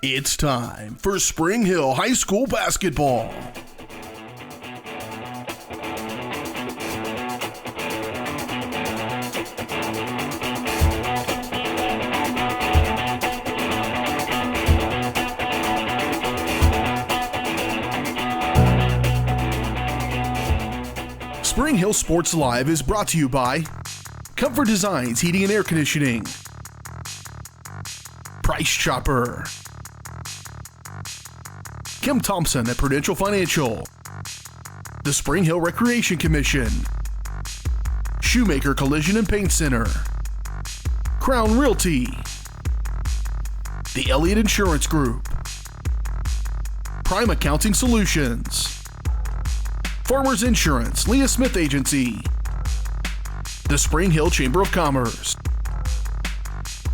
It's time for Spring Hill High School basketball. Spring Hill Sports Live is brought to you by Comfort Designs Heating and Air Conditioning, Price Chopper, Kim Thompson at Prudential Financial, the Spring Hill Recreation Commission, Shoemaker Collision and Paint Center, Crown Realty, the Elliott Insurance Group, Prime Accounting Solutions, Farmers Insurance, Leah Smith Agency, the Spring Hill Chamber of Commerce,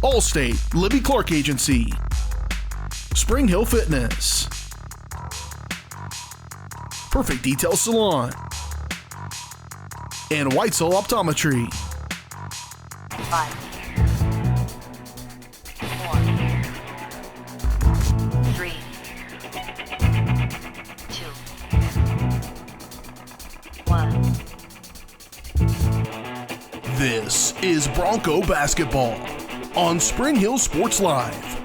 Allstate, Libby Clark Agency, Spring Hill Fitness, Perfect Detail Salon, and Whitesell Optometry. 5, 4, 3, 2, 1. This is Bronco basketball on Spring Hill Sports Live.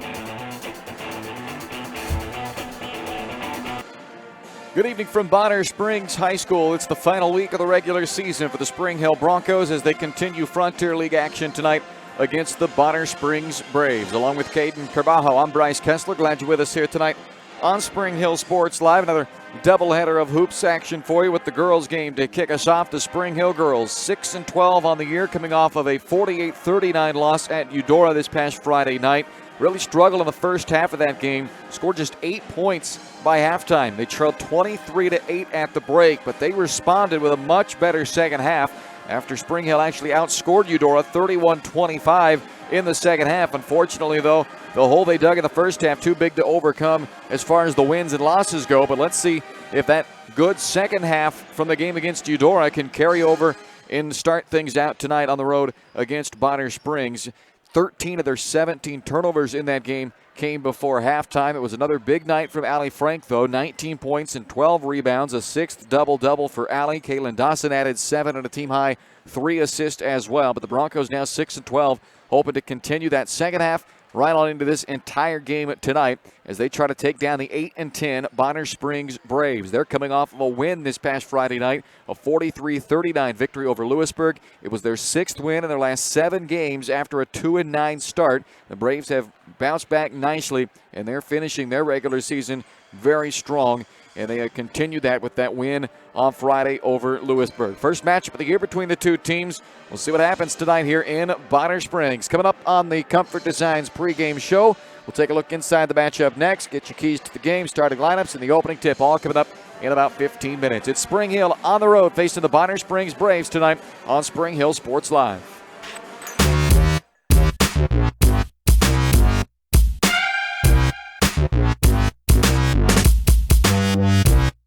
Good evening from Bonner Springs High School. It's the final week of the regular season for the Spring Hill Broncos as they continue Frontier League action tonight against the Bonner Springs Braves. Along with Caden Carbajo, I'm Bryce Kessler. Glad you're with us here tonight on Spring Hill Sports Live. Another doubleheader of hoops action for you with the girls game to kick us off. The Spring Hill girls 6-12 on the year, coming off of a 48-39 loss at Eudora this past Friday night. Really struggled in the first half of that game. Scored just 8 points by halftime. They trailed 23-8 at the break, but they responded with a much better second half after Spring Hill actually outscored Eudora 31-25 in the second half. Unfortunately, though, the hole they dug in the first half too big to overcome as far as the wins and losses go. But let's see if that good second half from the game against Eudora can carry over and start things out tonight on the road against Bonner Springs. 13 of their 17 turnovers in that game came before halftime. It was another big night from Allie Frank, though. 19 points and 12 rebounds, a sixth double-double for Allie. Kaylin Dawson added 7 and a team-high 3 assists as well. But the Broncos now 6-12, hoping to continue that second half right on into this entire game tonight as they try to take down the 8-10 Bonner Springs Braves. They're coming off of a win this past Friday night, a 43-39 victory over Lewisburg. It was their 6th win in their last 7 games after a 2-9 start. The Braves have bounced back nicely, and they're finishing their regular season very strong. And they continue that with that win on Friday over Lewisburg. First matchup of the year between the two teams. We'll see what happens tonight here in Bonner Springs. Coming up on the Comfort Designs pregame show, we'll take a look inside the matchup next. Get your keys to the game, starting lineups, and the opening tip, all coming up in about 15 minutes. It's Spring Hill on the road facing the Bonner Springs Braves tonight on Spring Hill Sports Live.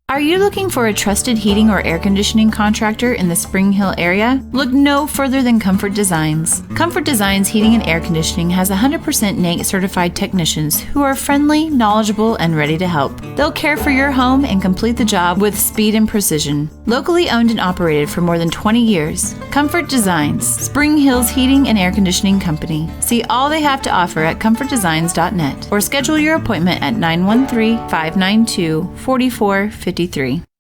Are you looking for a trusted heating or air conditioning contractor in the Spring Hill area? Look no further than Comfort Designs. Comfort Designs Heating and Air Conditioning has 100% NATE certified technicians who are friendly, knowledgeable, and ready to help. They'll care for your home and complete the job with speed and precision. Locally owned and operated for more than 20 years, Comfort Designs, Spring Hill's heating and air conditioning company. See all they have to offer at comfortdesigns.net or schedule your appointment at 913-592-4453.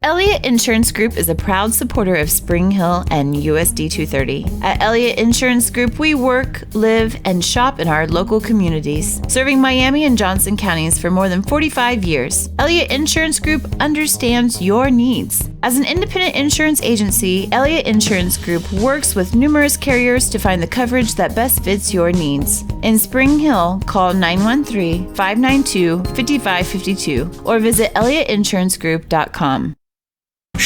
Elliott Insurance Group is a proud supporter of Spring Hill and USD 230. At Elliott Insurance Group, we work, live, and shop in our local communities, serving Miami and Johnson counties for more than 45 years. Elliott Insurance Group understands your needs. As an independent insurance agency, Elliott Insurance Group works with numerous carriers to find the coverage that best fits your needs. In Spring Hill, call 913-592-5552 or visit ElliottInsuranceGroup.com.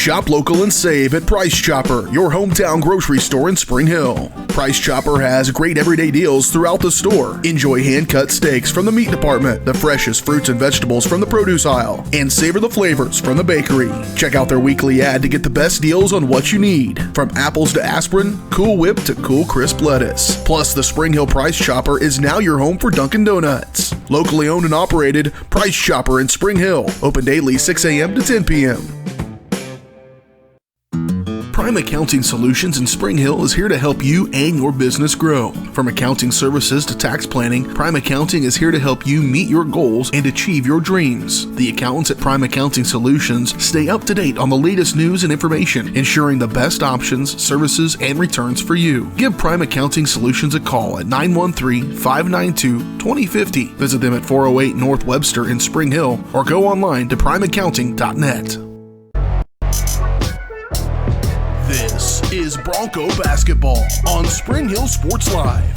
Shop local and save at Price Chopper, your hometown grocery store in Spring Hill. Price Chopper has great everyday deals throughout the store. Enjoy hand-cut steaks from the meat department, the freshest fruits and vegetables from the produce aisle, and savor the flavors from the bakery. Check out their weekly ad to get the best deals on what you need, from apples to aspirin, Cool Whip to Cool Crisp lettuce. Plus, the Spring Hill Price Chopper is now your home for Dunkin' Donuts. Locally owned and operated, Price Chopper in Spring Hill. Open daily 6 a.m. to 10 p.m. Prime Accounting Solutions in Spring Hill is here to help you and your business grow. From accounting services to tax planning, Prime Accounting is here to help you meet your goals and achieve your dreams. The accountants at Prime Accounting Solutions stay up to date on the latest news and information, ensuring the best options, services, and returns for you. Give Prime Accounting Solutions a call at 913-592-2050. Visit them at 408 North Webster in Spring Hill or go online to primeaccounting.net. This is Bronco basketball on Spring Hill Sports Live.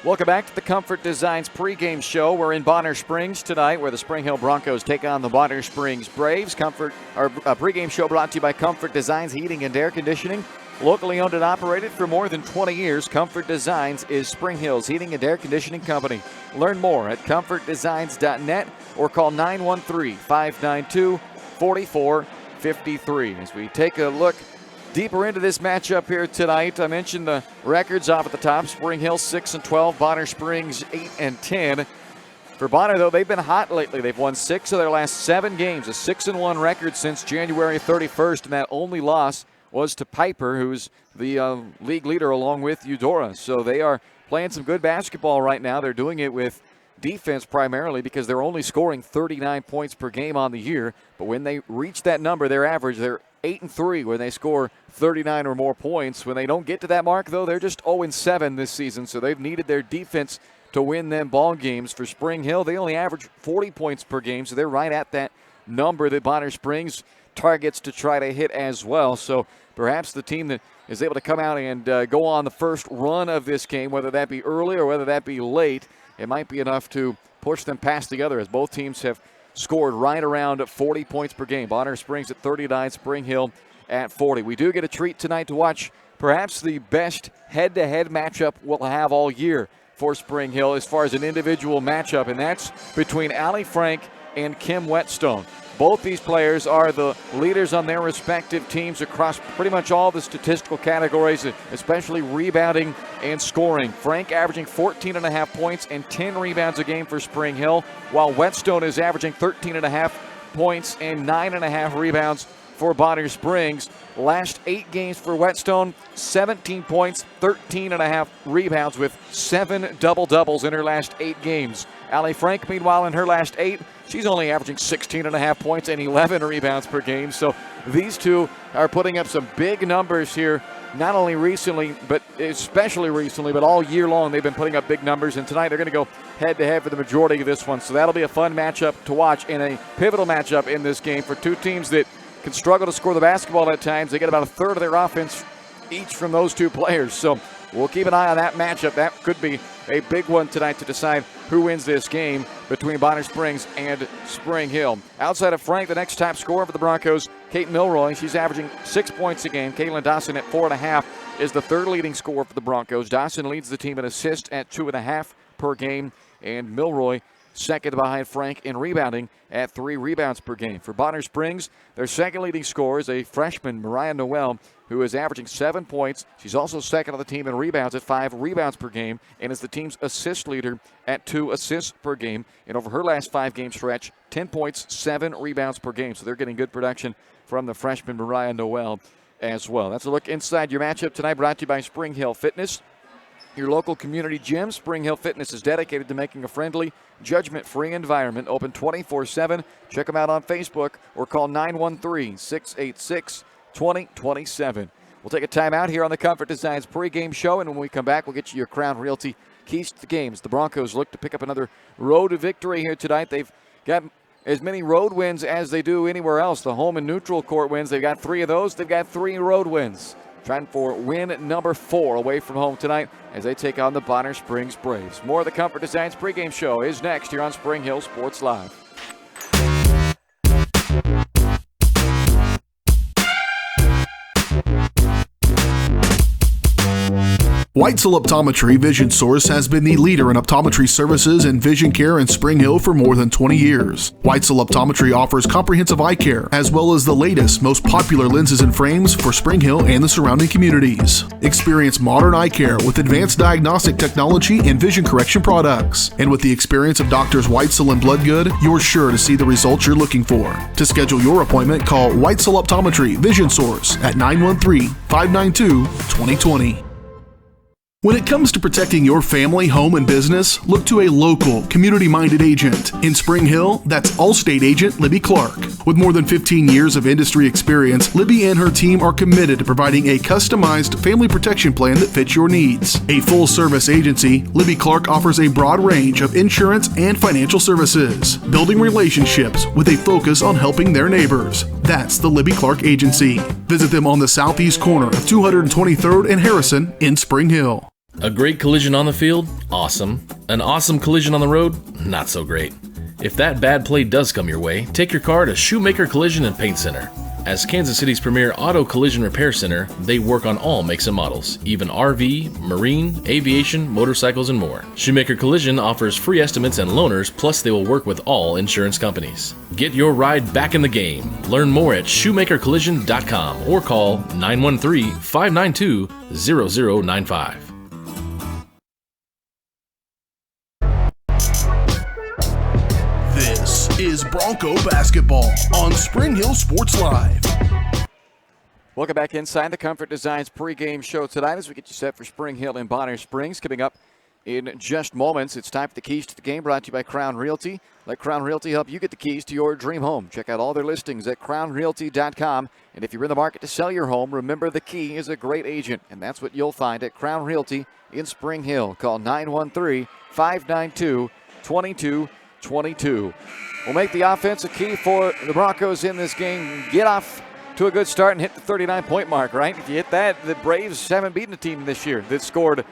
Welcome back to the Comfort Designs pregame show. We're in Bonner Springs tonight, where the Spring Hill Broncos take on the Bonner Springs Braves. Our pregame show brought to you by Comfort Designs Heating and Air Conditioning. Locally owned and operated for more than 20 years, Comfort Designs is Spring Hill's heating and air conditioning company. Learn more at comfortdesigns.net or call 913-592-4453. As we take a look deeper into this matchup here tonight, I mentioned the records off at the top. Spring Hill 6-12, Bonner Springs 8-10. For Bonner, though, they've been hot lately. They've won 6 of their last 7 games, a 6-1 record since January 31st, and that only loss was to Piper, who's the league leader along with Eudora. So they are playing some good basketball right now. They're doing it with defense primarily because they're only scoring 39 points per game on the year. But when they reach that number, their average, they're 8-3 when they score 39 or more points. When they don't get to that mark, though, they're just 0-7 this season. So they've needed their defense to win them ball games. For Spring Hill, they only average 40 points per game, so they're right at that number that Bonner Springs targets to try to hit as well. So perhaps the team that is able to come out and go on the first run of this game, whether that be early or whether that be late, it might be enough to push them past the other, as both teams have scored right around 40 points per game. Bonner Springs at 39, Spring Hill at 40. We do get a treat tonight to watch perhaps the best head-to-head matchup we'll have all year for Spring Hill as far as an individual matchup, and that's between Allie Frank and Kim Whetstone. Both these players are the leaders on their respective teams across pretty much all the statistical categories, especially rebounding and scoring. Frank averaging 14.5 points and 10 rebounds a game for Spring Hill, while Whetstone is averaging 13.5 points and 9.5 rebounds for Bonner Springs. Last 8 games for Whetstone, 17 points, 13.5 rebounds with 7 double-doubles in her last 8 games. Allie Frank, meanwhile, in her last 8, she's only averaging 16.5 points and 11 rebounds per game. So these two are putting up some big numbers here, not only recently, but especially recently, but all year long they've been putting up big numbers. And tonight they're going to go head-to-head for the majority of this one. So that'll be a fun matchup to watch and a pivotal matchup in this game for two teams that can struggle to score the basketball at times. They get about a third of their offense each from those two players. So we'll keep an eye on that matchup. That could be a big one tonight to decide who wins this game between Bonner Springs and Spring Hill. Outside of Frank, the next top scorer for the Broncos, Kate Milroy. She's averaging 6 points a game. Caitlin Dawson at 4.5 is the third leading scorer for the Broncos. Dawson leads the team in assists at 2.5 per game, and Milroy second behind Frank in rebounding at 3 rebounds per game. For Bonner Springs, their second leading scorer is a freshman, Mariah Noel, who is averaging 7 points. She's also second on the team in rebounds at 5 rebounds per game and is the team's assist leader at 2 assists per game. And over her last 5-game stretch, 10 points, 7 rebounds per game. So they're getting good production from the freshman Mariah Noel as well. That's a look inside your matchup tonight, brought to you by Spring Hill Fitness. Your local community gym, Spring Hill Fitness, is dedicated to making a friendly, judgment-free environment open 24/7. Check them out on Facebook or call 913-686-2027. We'll take a timeout here on the Comfort Designs pregame show, and when we come back, we'll get you your Crown Realty keys to the games. The Broncos look to pick up another road victory here tonight. They've got as many road wins as they do anywhere else. The home and neutral court wins, they've got 3 of those. They've got 3 road wins. Trying for win number 4 away from home tonight as they take on the Bonner Springs Braves. More of the Comfort Designs pregame show is next here on Spring Hill Sports Live. Weitzel Optometry Vision Source has been the leader in optometry services and vision care in Spring Hill for more than 20 years. Weitzel Optometry offers comprehensive eye care, as well as the latest, most popular lenses and frames for Spring Hill and the surrounding communities. Experience modern eye care with advanced diagnostic technology and vision correction products. And with the experience of Doctors Weitzel and Bloodgood, you're sure to see the results you're looking for. To schedule your appointment, call Weitzel Optometry Vision Source at 913-592-2020. When it comes to protecting your family, home, and business, look to a local, community-minded agent. In Spring Hill, that's Allstate agent Libby Clark. With more than 15 years of industry experience, Libby and her team are committed to providing a customized family protection plan that fits your needs. A full-service agency, Libby Clark offers a broad range of insurance and financial services, building relationships with a focus on helping their neighbors. That's the Libby Clark Agency. Visit them on the southeast corner of 223rd and Harrison in Spring Hill. A great collision on the field? Awesome. An awesome collision on the road? Not so great. If that bad play does come your way, take your car to Shoemaker Collision and Paint Center. As Kansas City's premier auto collision repair center, they work on all makes and models, even RV, marine, aviation, motorcycles, and more. Shoemaker Collision offers free estimates and loaners, plus they will work with all insurance companies. Get your ride back in the game. Learn more at shoemakercollision.com or call 913-592-0095. This is Bronco basketball on Spring Hill Sports Live. Welcome back inside the Comfort Designs pregame show tonight as we get you set for Spring Hill and Bonner Springs. Coming up in just moments, it's time for the keys to the game, brought to you by Crown Realty. Let Crown Realty help you get the keys to your dream home. Check out all their listings at crownrealty.com. And if you're in the market to sell your home, remember the key is a great agent, and that's what you'll find at Crown Realty in Spring Hill. Call 913-592-2222. We'll make the offense a key for the Broncos in this game. Get off to a good start and hit the 39-point mark, right? If you hit that, the Braves haven't beaten a team this year that scored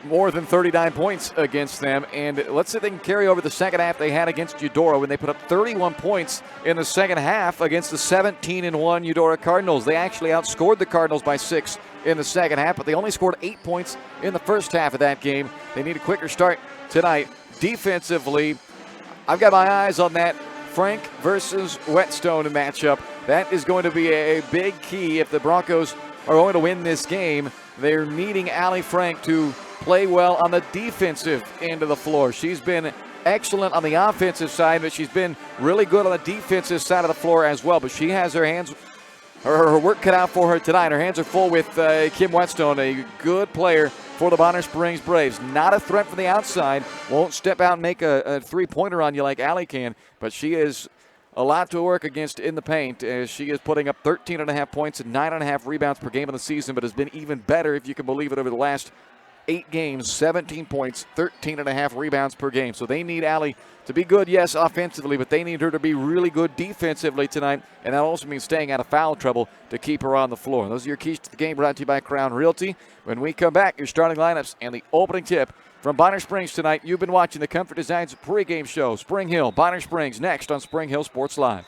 more than 39 points against them. And let's see if they can carry over the second half they had against Eudora when they put up 31 points in the second half against the 17-1 Eudora Cardinals. They actually outscored the Cardinals by 6 in the second half, but they only scored 8 points in the first half of that game. They need a quicker start tonight. Defensively, I've got my eyes on that Frank versus Whetstone matchup. That is going to be a big key if the Broncos are going to win this game. They're needing Allie Frank to play well on the defensive end of the floor. She's been excellent on the offensive side, but she's been really good on the defensive side of the floor as well. But she has her work cut out for her tonight. Her hands are full with Kim Whetstone, a good player for the Bonner Springs Braves. Not a threat from the outside. Won't step out and make a three-pointer on you like Allie can, but she is a lot to work against in the paint. She is putting up 13.5 points and 9.5 rebounds per game in the season, but has been even better, if you can believe it, over the last 8 games, 17 points, 13.5 rebounds per game. So they need Allie to be good, yes, offensively, but they need her to be really good defensively tonight, and that also means staying out of foul trouble to keep her on the floor. Those are your keys to the game, brought to you by Crown Realty. When we come back, your starting lineups and the opening tip from Bonner Springs tonight. You've been watching the Comfort Designs pregame show. Spring Hill, Bonner Springs, next on Spring Hill Sports Live.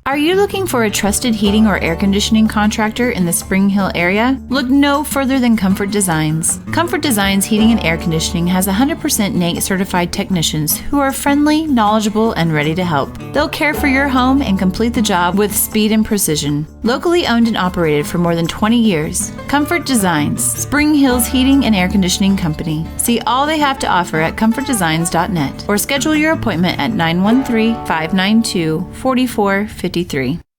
Are you looking for a trusted heating or air conditioning contractor in the Spring Hill area? Look no further than Comfort Designs. Comfort Designs Heating and Air Conditioning has 100% NATE certified technicians who are friendly, knowledgeable, and ready to help. They'll care for your home and complete the job with speed and precision. Locally owned and operated for more than 20 years, Comfort Designs, Spring Hill's heating and air conditioning company. See all they have to offer at comfortdesigns.net or schedule your appointment at 913-592-4453.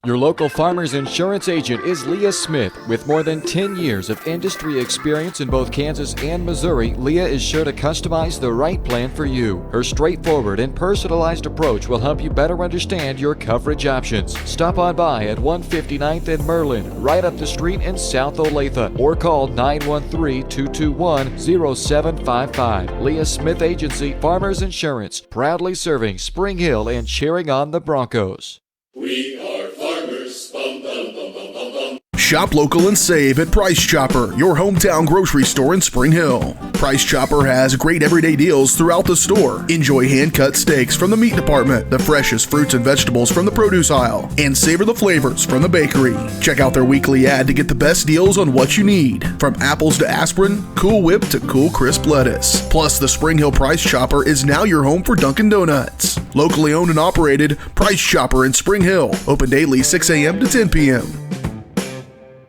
Your local Farmers Insurance agent is Leah Smith. With more than 10 years of industry experience in both Kansas and Missouri, Leah is sure to customize the right plan for you. Her straightforward and personalized approach will help you better understand your coverage options. Stop on by at 159th and Merlin, right up the street in South Olathe, or call 913-221-0755. Leah Smith Agency, Farmers Insurance, proudly serving Spring Hill and cheering on the Broncos. We are farmers. Bum, bum, bum, bum, bum, bum. Shop local and save at Price Chopper, your hometown grocery store in Spring Hill. Price Chopper has great everyday deals throughout the store. Enjoy hand-cut steaks from the meat department, the freshest fruits and vegetables from the produce aisle, and savor the flavors from the bakery. Check out their weekly ad to get the best deals on what you need, from apples to aspirin, Cool Whip to cool crisp lettuce. Plus, the Spring Hill Price Chopper is now your home for Dunkin' Donuts. Locally owned and operated, Price Chopper in Spring Hill. Open daily 6 a.m. to 10 p.m.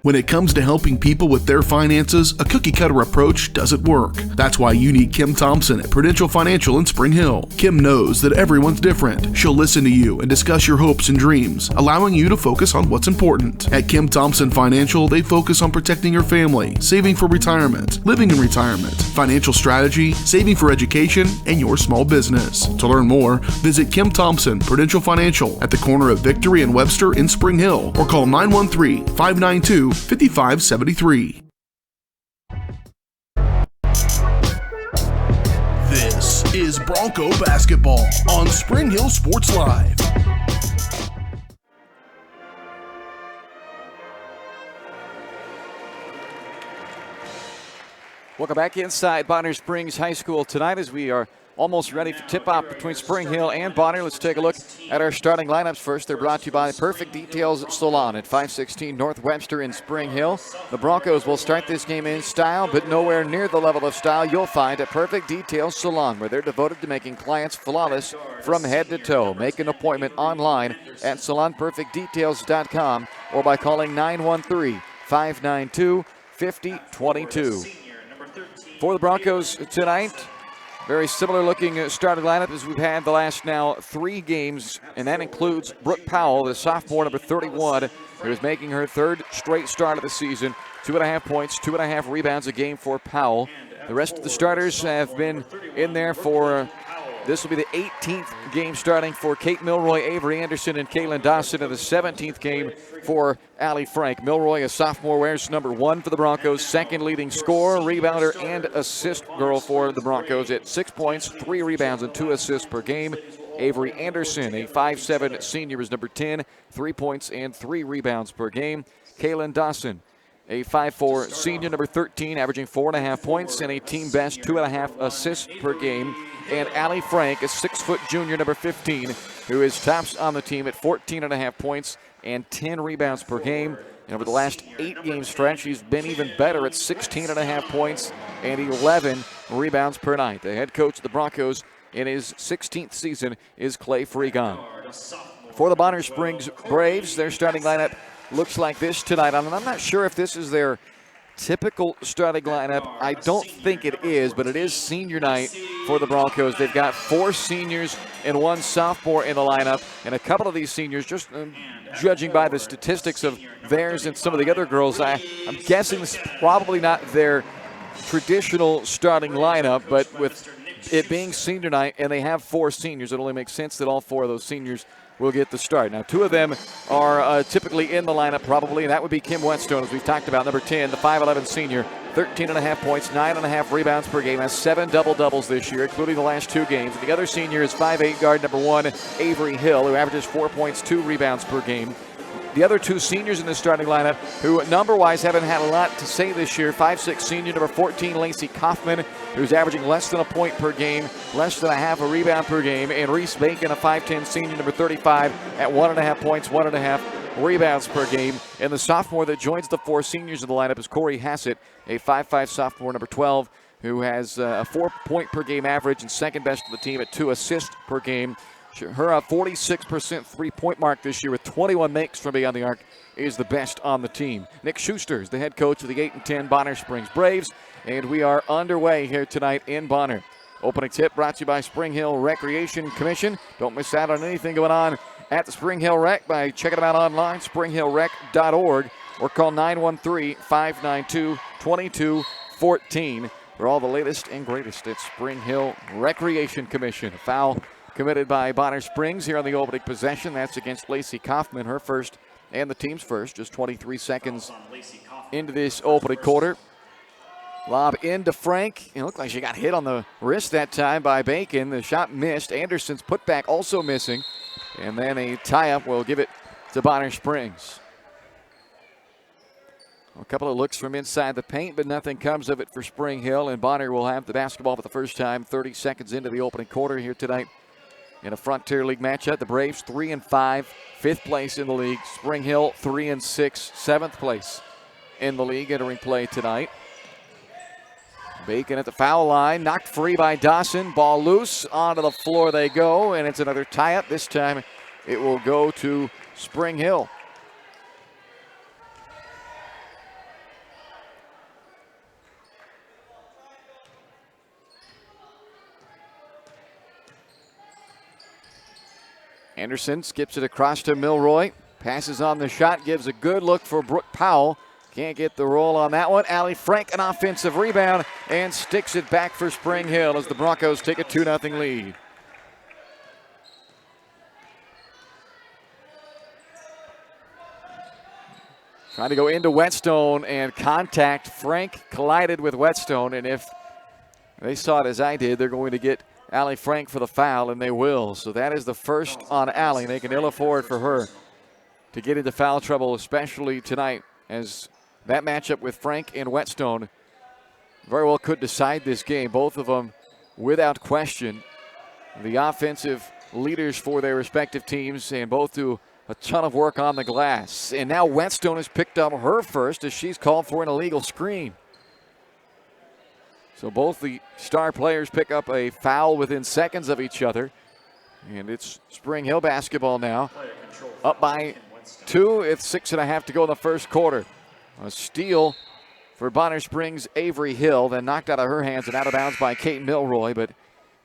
When it comes to helping people with their finances, a cookie-cutter approach doesn't work. That's why you need Kim Thompson at Prudential Financial in Spring Hill. Kim knows that everyone's different. She'll listen to you and discuss your hopes and dreams, allowing you to focus on what's important. At Kim Thompson Financial, they focus on protecting your family, saving for retirement, living in retirement, financial strategy, saving for education, and your small business. To learn more, visit Kim Thompson Prudential Financial at the corner of Victory and Webster in Spring Hill, or call 913-592-5573. This is Bronco basketball on Spring Hill Sports Live. Welcome back inside Bonner Springs High School tonight as we are almost ready for tip-off between Spring Hill and Bonner. Let's take a look at our starting lineups first. They're brought to you by Perfect Details Salon at 516 North Webster in Spring Hill. The Broncos will start this game in style, but nowhere near the level of style you'll find at Perfect Details Salon, where they're devoted to making clients flawless from head to toe. Make an appointment online at salonperfectdetails.com or by calling 913-592-5022. For the Broncos tonight, very similar looking starting lineup as we've had the last now 3 games, and that includes Brooke Powell, the sophomore, number 31, who is making her 3rd straight start of the season. 2.5 points, 2.5 rebounds a game for Powell. The rest of the starters have been in there for, this will be the 18th game starting for Kate Milroy, Avery Anderson, and Kaylin Dawson, and the 17th game for Allie Frank. Milroy, a sophomore, wears number 1 for the Broncos, 2nd leading scorer, rebounder, and assist girl for the Broncos at 6 points, 3 rebounds, and 2 assists per game. Avery Anderson, a 5'7" senior, is number 10, 3 points and 3 rebounds per game. Kaylin Dawson, a 5'4" senior, number 13, averaging 4.5 points and a team best 2.5 assists per game. And Allie Frank, a 6-foot junior, number 15, who is tops on the team at 14.5 points and 10 rebounds per game. And over the last 8-game stretch, he's been even better at 16.5 points and 11 rebounds per night. The head coach of the Broncos in his 16th season is Clay Fregon. For the Bonner Springs Braves, their starting lineup looks like this tonight. And I'm not sure if this is their typical starting lineup. I don't think it is, but it is senior night for the Broncos. They've got 4 seniors and 1 sophomore in the lineup, and a couple of these seniors, just judging by the statistics of theirs and some of the other girls, I'm guessing this is probably not their traditional starting lineup, but with it being senior night and they have 4 seniors, it only makes sense that all 4 of those seniors will get the start. Now, 2 of them are typically in the lineup probably, and that would be Kim Whetstone, as we've talked about, number 10, the 5'11" senior, 13.5 points, 9.5 rebounds per game, has 7 double-doubles this year, including the last 2 games. And the other senior is 5'8" guard number 1, Avery Hill, who averages 4 points, 2 rebounds per game. The other 2 seniors in the starting lineup, who number-wise haven't had a lot to say this year, 5'6" senior, number 14, Lacey Kaufman, who's averaging less than a point per game, less than a half a rebound per game, and Reese Bacon, a 5'10" senior, number 35, at 1.5 points, 1.5 rebounds per game. And the sophomore that joins the 4 seniors in the lineup is Corey Hassett, a 5'5" sophomore, number 12, who has a 4-point per game average and second best of the team at 2 assists per game. Her 46% three-point mark this year with 21 makes from beyond the arc is the best on the team. Nick Schuster is the head coach of the 8-10 Bonner Springs Braves, and we are underway here tonight in Bonner. Opening tip brought to you by Spring Hill Recreation Commission. Don't miss out on anything going on at the Spring Hill Rec by checking them out online, springhillrec.org, or call 913-592-2214 for all the latest and greatest at Spring Hill Recreation Commission. A foul committed by Bonner Springs here on the opening possession. That's against Lacey Kaufman, her first and the team's first. Just 23 seconds into this opening quarter. Lob into Frank. It looked like she got hit on the wrist that time by Bacon. The shot missed. Anderson's putback also missing. And then a tie-up will give it to Bonner Springs. A couple of looks from inside the paint, but nothing comes of it for Spring Hill, and Bonner will have the basketball for the first time 30 seconds into the opening quarter here tonight in a Frontier League matchup. The Braves 3-5, 5th place in the league. Spring Hill 3-6, 7th place in the league entering play tonight. Bacon at the foul line, knocked free by Dawson. Ball loose, onto the floor they go, and it's another tie-up. This time it will go to Spring Hill. Anderson skips it across to Milroy. Passes on the shot, gives a good look for Brooke Powell. Can't get the roll on that one. Allie Frank, an offensive rebound, and sticks it back for Spring Hill as the Broncos take a 2-0 lead. Trying to go into Whetstone and contact. Frank collided with Whetstone, and if they saw it as I did, they're going to get Allie Frank for the foul, and they will. So that is the first on Allie. They can ill afford for her to get into foul trouble, especially tonight, as that matchup with Frank and Whetstone very well could decide this game. Both of them, without question, the offensive leaders for their respective teams, and both do a ton of work on the glass. And now Whetstone has picked up her first as she's called for an illegal screen. So both the star players pick up a foul within seconds of each other. And it's Spring Hill basketball now. Up by 2. It's 6.5 to go in the first quarter. A steal for Bonner Springs' Avery Hill, then knocked out of her hands and out of bounds by Kate Milroy. But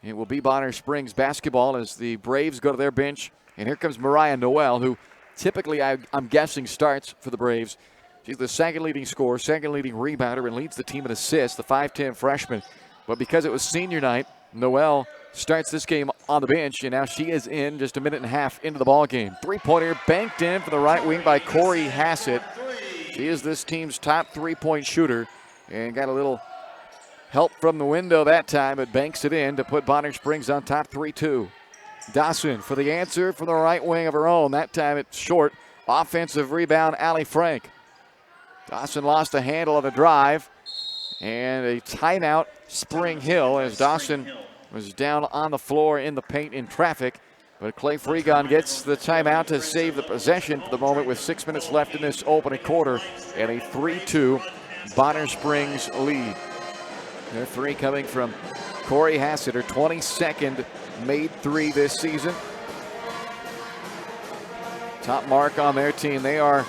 it will be Bonner Springs basketball as the Braves go to their bench. And here comes Mariah Noel, who typically I'm guessing starts for the Braves. She's the second leading scorer, second leading rebounder, and leads the team in assists, the 5'10 freshman. But because it was senior night, Noel starts this game on the bench, and now she is in just a minute and a half into the ball game. Three-pointer banked in for the right wing by Corey Hassett. She is this team's top three-point shooter and got a little help from the window that time, but banks it in to put Bonner Springs on top 3-2. Dawson for the answer from the right wing of her own. That time it's short. Offensive rebound, Allie Frank. Dawson lost the handle of the drive, and a timeout, Spring Hill, as Dawson was down on the floor in the paint in traffic. But Clay Freegon gets the timeout to save the possession for the moment with 6 minutes left in this opening quarter, and a 3-2 Bonner Springs lead. Their three coming from Corey Hassett, her 22nd made three this season. Top mark on their team. They are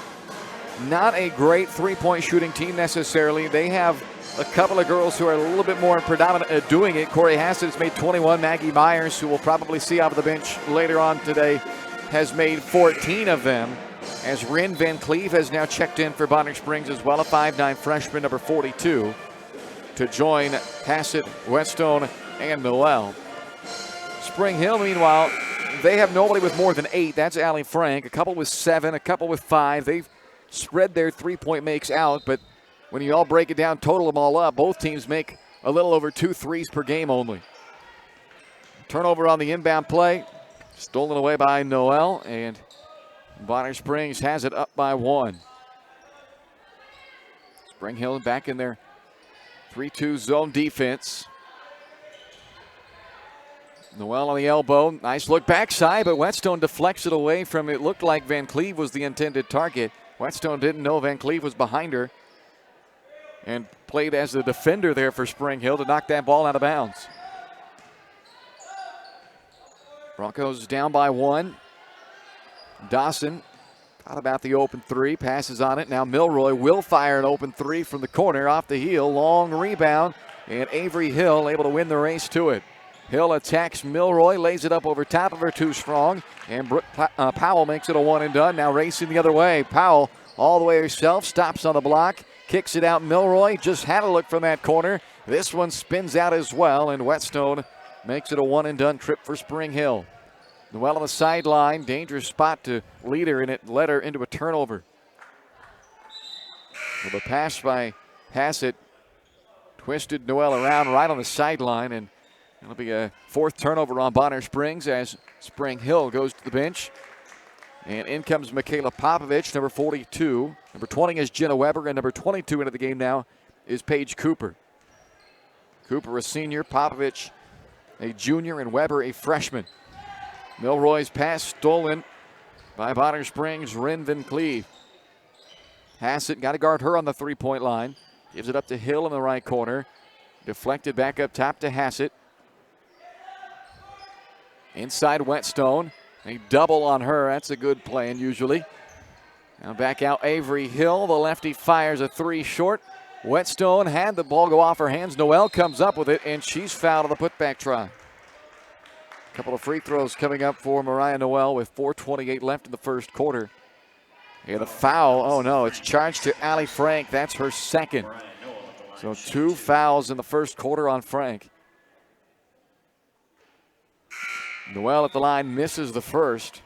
not a great three-point shooting team necessarily. They have a couple of girls who are a little bit more predominant at doing it. Corey Hassett has made 21. Maggie Myers, who we'll probably see off the bench later on today, has made 14 of them. As Rin Van Cleve has now checked in for Bonner Springs as well, a 5'9 freshman, number 42, to join Hassett, Whetstone, and Noel. Spring Hill, meanwhile, they have nobody with more than 8. That's Allie Frank. A couple with 7, a couple with 5. They've spread their three-point makes out, but when you all break it down, total them all up, both teams make a little over 2 threes per game only. Turnover on the inbound play, stolen away by Noel, and Bonner Springs has it up by 1. Spring Hill back in their 3-2 zone defense. Noel on the elbow, nice look backside, but Whetstone deflects it away from it. Looked like Van Cleve was the intended target. Whetstone didn't know Van Cleve was behind her and played as the defender there for Spring Hill to knock that ball out of bounds. Broncos down by 1. Dawson thought about the open three, passes on it. Now Milroy will fire an open three from the corner off the heel. Long rebound, and Avery Hill able to win the race to it. Hill attacks Milroy, lays it up over top of her too strong, and Brooke Powell makes it a one and done. Now racing the other way. Powell all the way herself, stops on the block, kicks it out. Milroy just had a look from that corner. This one spins out as well, and Whetstone makes it a one and done trip for Spring Hill. Noel on the sideline, dangerous spot to lead her, and it led her into a turnover. With a pass by Hassett, twisted Noel around right on the sideline, and it'll be a 4th turnover on Bonner Springs as Spring Hill goes to the bench. And in comes Michaela Popovich, number 42. Number 20 is Jenna Weber, and number 22 into the game now is Paige Cooper. Cooper, a senior, Popovich, a junior, and Weber, a freshman. Milroy's pass stolen by Bonner Springs' Rin Van Cleve. Hassett got to guard her on the three-point line. Gives it up to Hill in the right corner. Deflected back up top to Hassett. Inside Whetstone. A double on her. That's a good plan usually. Now back out Avery Hill. The lefty fires a three short. Whetstone had the ball go off her hands. Noel comes up with it, and she's fouled on the putback try. A couple of free throws coming up for Mariah Noel with 4:28 left in the first quarter. And the foul, oh no, it's charged to Allie Frank. That's her second. So 2 fouls in the first quarter on Frank. Noel at the line misses the first.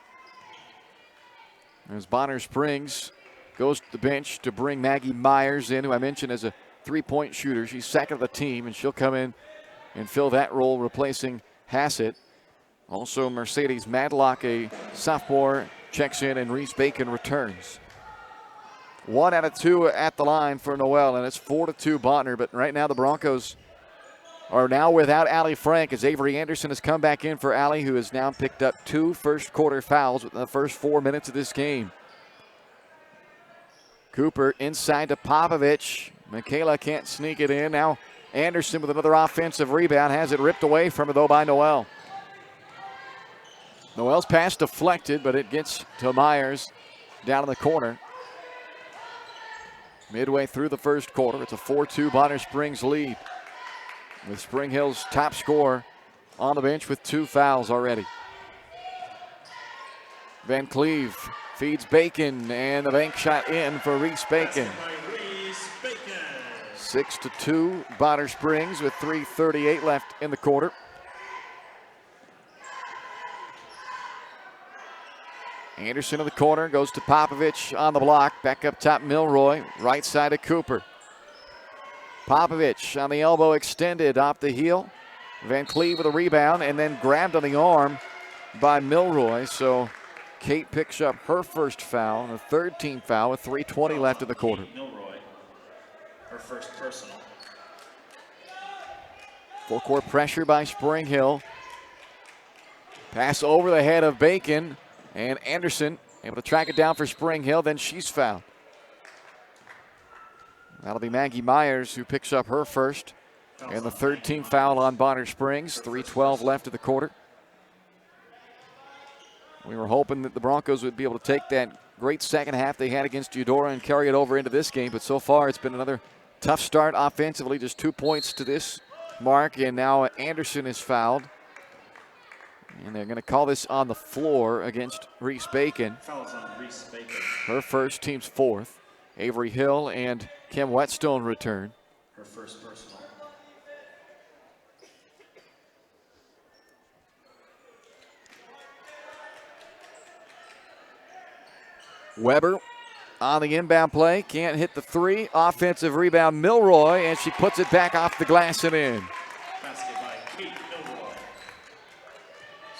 As Bonner Springs goes to the bench to bring Maggie Myers in, who I mentioned as a three-point shooter. She's second of the team, and she'll come in and fill that role, replacing Hassett. Also, Mercedes Madlock, a sophomore, checks in, and Reese Bacon returns. 1 out of 2 at the line for Noel, and it's 4-2 Bonner. But right now the Broncos are now without Allie Frank, as Avery Anderson has come back in for Allie, who has now picked up 2 first-quarter fouls within the first 4 minutes of this game. Cooper inside to Popovich. Michaela can't sneak it in. Now Anderson with another offensive rebound. Has it ripped away from her, though, by Noel. Noel's pass deflected, but it gets to Myers down in the corner. Midway through the first quarter, it's a 4-2 Bonner Springs lead, with Spring Hill's top scorer on the bench with 2 fouls already. Van Cleve feeds Bacon, and the bank shot in for Reese Bacon. 6-2 Bonner Springs with 3:38 left in the quarter. Anderson in the corner, goes to Popovich on the block. Back up top, Milroy. Right side of Cooper. Popovich on the elbow, extended off the heel. Van Cleve with a rebound, and then grabbed on the arm by Milroy. So Kate picks up her first foul, the third team foul, with 3:20 left in the quarter. Milroy, her first personal. Full court pressure by Spring Hill. Pass over the head of Bacon. And Anderson able to track it down for Spring Hill, then she's fouled. That'll be Maggie Myers, who picks up her first. And the third team foul on Bonner Springs. 3:12 left of the quarter. We were hoping that the Broncos would be able to take that great second half they had against Eudora and carry it over into this game. But so far, it's been another tough start offensively. Just 2 points to this mark. And now Anderson is fouled. And they're going to call this on the floor against Reese Bacon. Fouls on Reese Bacon. Her first, team's fourth. Avery Hill and Kim Whetstone return. Her first personal. Weber on the inbound play. Can't hit the three. Offensive rebound, Milroy, and she puts it back off the glass and in. Basket by Kate Milroy.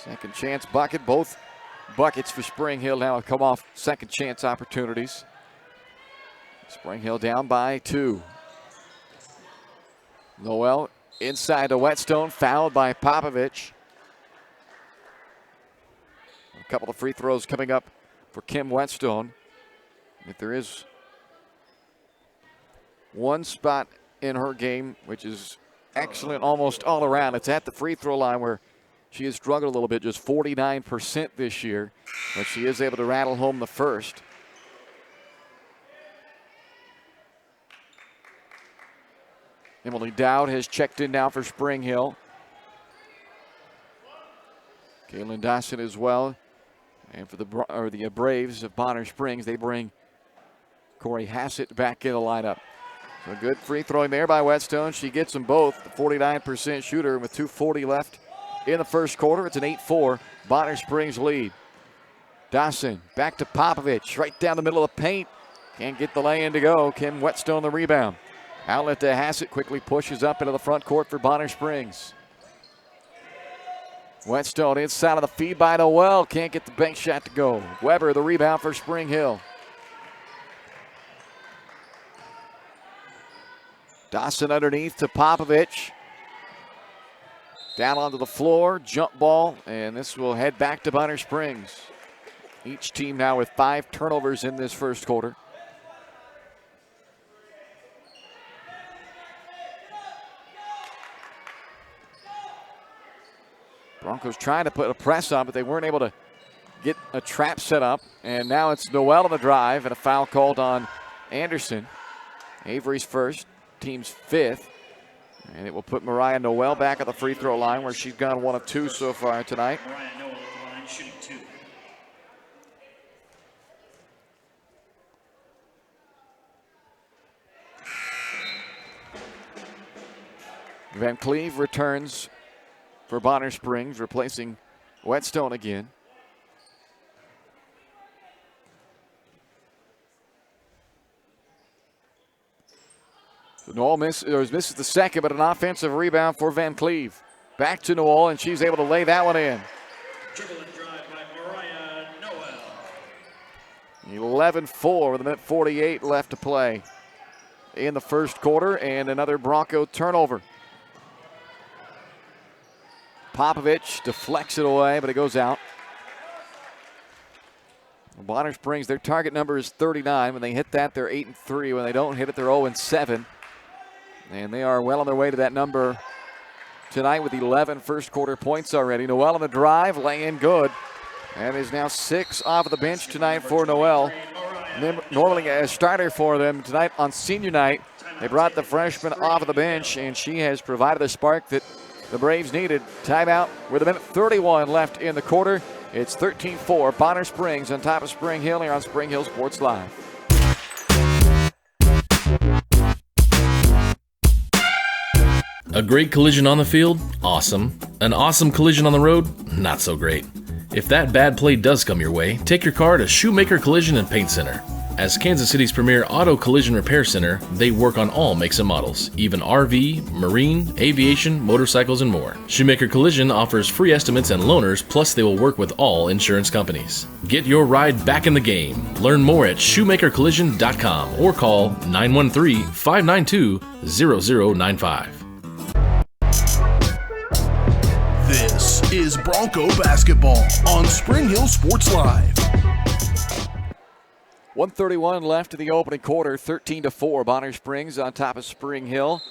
Second chance bucket. Both buckets for Spring Hill now have come off second chance opportunities. Spring Hill down by 2. Noel inside to Whetstone, fouled by Popovich. A couple of free throws coming up for Kim Whetstone. If there is one spot in her game which is excellent almost all around, it's at the free throw line, where she has struggled a little bit, just 49% this year, but she is able to rattle home the first. Emily Dowd has checked in now for Spring Hill. Kaylin Dawson as well. And for the Braves of Bonner Springs, they bring Corey Hassett back in the lineup. So good free throwing there by Whetstone. She gets them both. The 49% shooter with 2:40 left in the first quarter. It's an 8-4 Bonner Springs lead. Dawson back to Popovich, right down the middle of the paint. Can't get the lay-in to go. Kim Whetstone the rebound. Outlet to Hassett, quickly pushes up into the front court for Bonner Springs. Whetstone inside of the feed by Noel. Can't get the bank shot to go. Weber the rebound for Spring Hill. Dawson underneath to Popovich. Down onto the floor, jump ball, and this will head back to Bonner Springs. Each team now with 5 turnovers in this first quarter. Broncos trying to put a press on, but they weren't able to get a trap set up. And now it's Noel on the drive and a foul called on Anderson. Avery's first, team's 5th. And it will put Mariah Noel back at the free throw line where she's gone 1 of 2 so far tonight. Mariah Noel at the line, shooting 2. Van Cleve returns for Bonner Springs, replacing Whetstone again. Noel misses the second, but an offensive rebound for Van Cleve. Back to Noel, and she's able to lay that one in. Dribble and drive by Mariah Noel. 11-4 with a minute 48 left to play in the first quarter, and another Bronco turnover. Popovich deflects it away, but it goes out. Bonner Springs, their target number is 39. When they hit that, they're 8-3. When they don't hit it, they're 0-7. And they are well on their way to that number tonight with 11 first quarter points already. Noel on the drive, lay in good. And is now 6 off of the bench tonight for Noel. Normally a starter for them tonight on senior night. They brought the freshman off of the bench, and she has provided the spark that the Braves needed. Timeout with a minute 31 left in the quarter. It's 13-4. Bonner Springs on top of Spring Hill here on Spring Hill Sports Live. A great collision on the field? Awesome. An awesome collision on the road? Not so great. If that bad play does come your way, take your car to Shoemaker Collision and Paint Center. As Kansas City's premier auto collision repair center, they work on all makes and models, even RV, marine, aviation, motorcycles, and more. Shoemaker Collision offers free estimates and loaners, plus they will work with all insurance companies. Get your ride back in the game. Learn more at shoemakercollision.com or call 913-592-0095. This is Bronco basketball on Spring Hill Sports Live. 1:31 left in the opening quarter, 13-4. Bonner Springs on top of Spring Hill.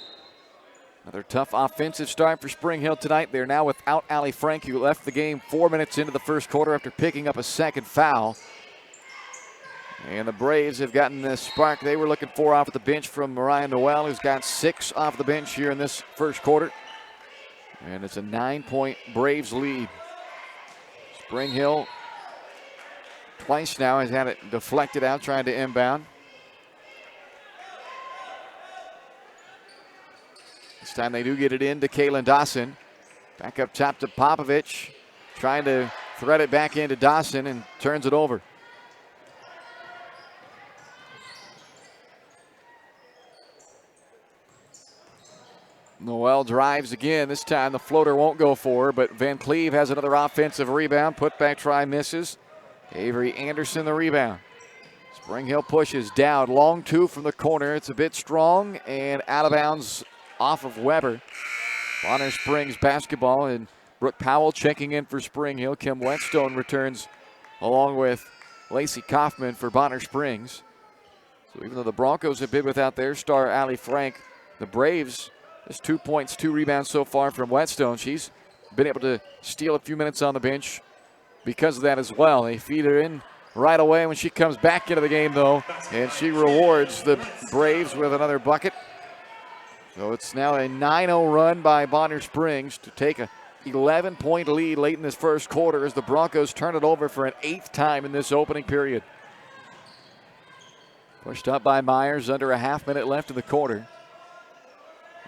Another tough offensive start for Spring Hill tonight. They're now without Allie Frank, who left the game 4 minutes into the first quarter after picking up a second foul. And the Braves have gotten the spark they were looking for off of the bench from Mariah Noel, who's got 6 off the bench here in this first quarter. And it's a 9-point Braves lead. Spring Hill twice now has had it deflected out, trying to inbound. This time they do get it in to Kaylin Dawson. Back up top to Popovich, trying to thread it back into Dawson and turns it over. Noel drives again. This time the floater won't go for her, but Van Cleve has another offensive rebound. Putback try misses. Avery Anderson the rebound. Spring Hill pushes down. Long 2 from the corner. It's a bit strong and out of bounds off of Weber. Bonner Springs basketball, and Brooke Powell checking in for Spring Hill. Kim Whetstone returns along with Lacey Kaufman for Bonner Springs. So even though the Broncos have been without their star Allie Frank, the Braves, just 2 points, 2 rebounds so far from Whetstone. She's been able to steal a few minutes on the bench because of that as well. They feed her in right away when she comes back into the game, though, and she rewards the Braves with another bucket. So it's now a 9-0 run by Bonner Springs to take a 11-point lead late in this first quarter as the Broncos turn it over for an 8th time in this opening period. Pushed up by Myers, under a half minute left in the quarter.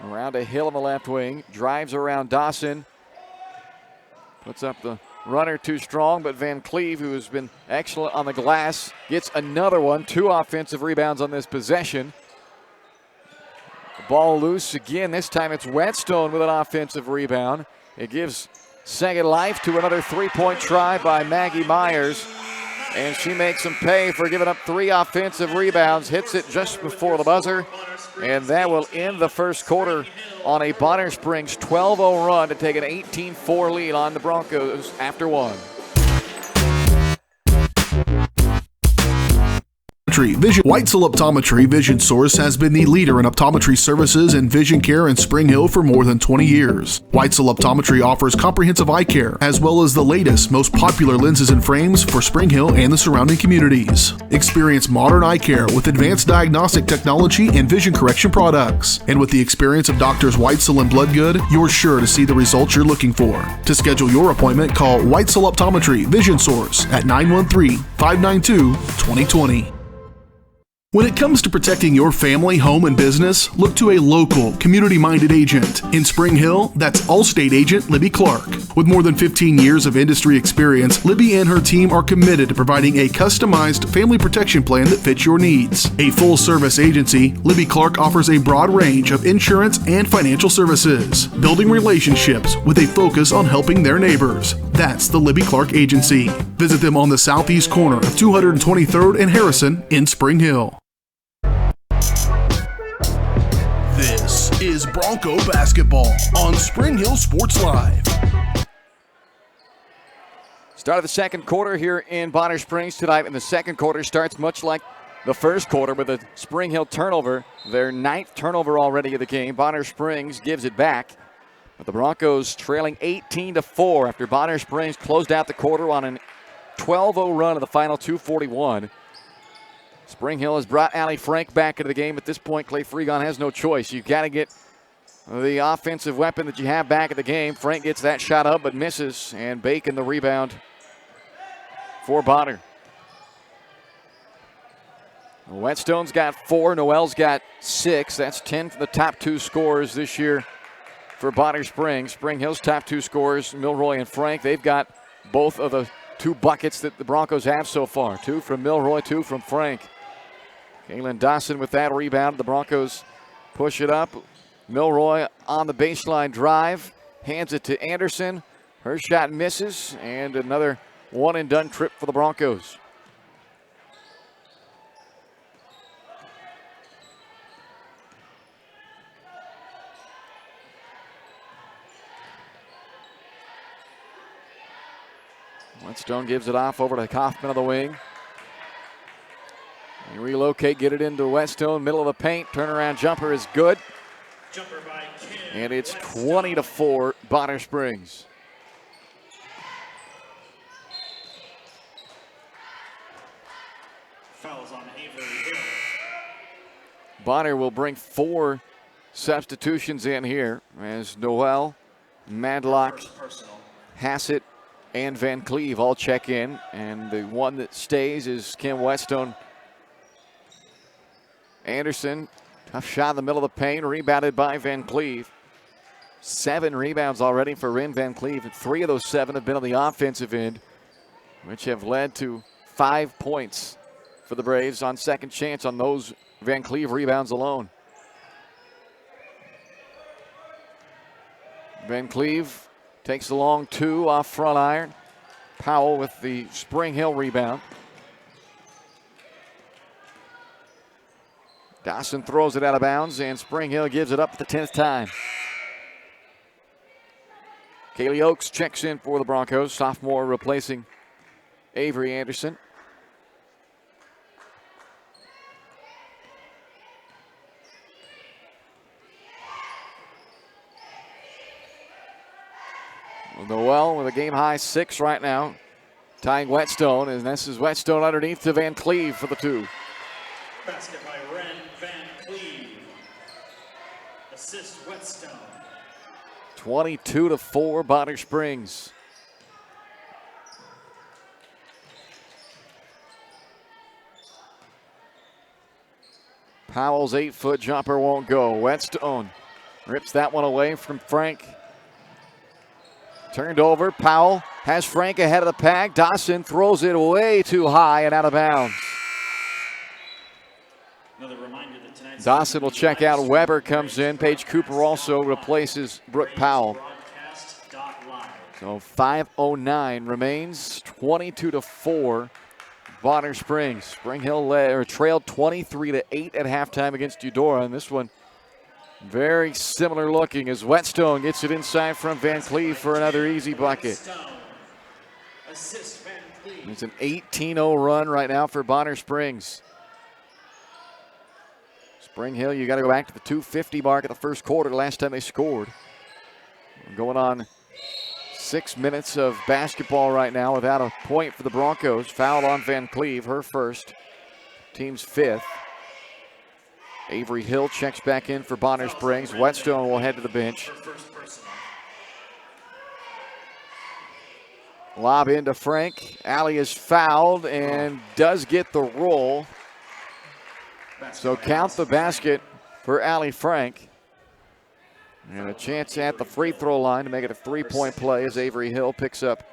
Around to Hill on the left wing, drives around Dawson. Puts up the runner too strong, but Van Cleve, who has been excellent on the glass, gets another one. 2 offensive rebounds on this possession. The ball loose again. This time it's Whetstone with an offensive rebound. It gives second life to another three-point try by Maggie Myers. And she makes them pay for giving up 3 offensive rebounds, hits it just before the buzzer. And that will end the first quarter on a Bonner Springs 12-0 run to take an 18-4 lead on the Broncos after one. Whitesell Optometry Vision Source has been the leader in optometry services and vision care in Spring Hill for more than 20 years. Whitesell Optometry offers comprehensive eye care, as well as the latest, most popular lenses and frames for Spring Hill and the surrounding communities. Experience modern eye care with advanced diagnostic technology and vision correction products. And with the experience of Doctors Whitesell and Bloodgood, you're sure to see the results you're looking for. To schedule your appointment, call Whitesell Optometry Vision Source at 913-592-2020. When it comes to protecting your family, home, and business, look to a local, community-minded agent. In Spring Hill, that's Allstate agent Libby Clark. With more than 15 years of industry experience, Libby and her team are committed to providing a customized family protection plan that fits your needs. A full-service agency, Libby Clark offers a broad range of insurance and financial services, building relationships with a focus on helping their neighbors. That's the Libby Clark Agency. Visit them on the southeast corner of 223rd and Harrison in Spring Hill. This is Bronco basketball on Spring Hill Sports Live. Start of the second quarter here in Bonner Springs tonight, and the second quarter starts much like the first quarter with a Spring Hill turnover. Their 9th turnover already of the game. Bonner Springs gives it back, but the Broncos trailing 18-4 after Bonner Springs closed out the quarter on a 12-0 run of the final 2:41. Spring Hill has brought Allie Frank back into the game. At this point, Clay Fregon has no choice. You've got to get the offensive weapon that you have back in the game. Frank gets that shot up but misses, and Bacon the rebound for Bonner. Whetstone's got 4. Noel's got 6. That's 10 for the top 2 scorers this year for Bonner Springs. Spring Hill's top 2 scorers, Milroy and Frank. They've got both of the 2 buckets that the Broncos have so far. 2 from Milroy, 2 from Frank. Kaylin Dawson with that rebound. The Broncos push it up. Milroy on the baseline drive. Hands it to Anderson. Her shot misses. And another one-and-done trip for the Broncos. Whetstone gives it off over to Kaufman of the wing. They relocate, get it into Whetstone, middle of the paint. Turnaround jumper is good. Jumper by Kim And it's Whetstone. 20-4 Bonner Springs. Fouls on Avery Hill. Bonner will bring 4 substitutions in here as Noel, Madlock, First personal. Hassett, and Van Cleve all check in. And the one that stays is Kim Whetstone. Anderson, tough shot in the middle of the paint, rebounded by Van Cleve. 7 rebounds already for Rin Van Cleve, and 3 of those 7 have been on the offensive end, which have led to 5 points for the Braves on second chance on those Van Cleve rebounds alone. Van Cleve takes the long 2 off front iron. Powell with the Spring Hill rebound. Dawson throws it out of bounds, and Spring Hill gives it up for the 10th time. Kaylee Oakes checks in for the Broncos, sophomore replacing Avery Anderson. Noel with a game-high 6 right now, tying Whetstone, and this is Whetstone underneath to Van Cleve for the 2. Basket by Ren Van Cleve. Assist Whetstone. 22-4 Bonner Springs. Powell's 8-foot jumper won't go. Whetstone rips that one away from Frank. Turned over. Powell has Frank ahead of the pack. Dawson throws it way too high and out of bounds. Another reminder that tonight's Dawson will check out. Weber comes in. Paige Cooper also replaces Brooke Powell. Broadcast.live. So 5:09 remains, 22-4. Bonner Springs. Spring Hill trailed 23-8 at halftime against Eudora, and this one very similar looking as Whetstone gets it inside from Van Cleve for another easy bucket. Assist Van Cleve. It's an 18-0 run right now for Bonner Springs. Spring Hill, you got to go back to the 2:50 mark at the first quarter, the last time they scored. We're going on 6 minutes of basketball right now without a point for the Broncos. Foul on Van Cleve, her first, team's fifth. Avery Hill checks back in for Bonner Springs. Whetstone will head to the bench. Lob into Frank. Allie is fouled and does get the roll. So count the basket for Allie Frank. And a chance at the free throw line to make it a three-point play as Avery Hill picks up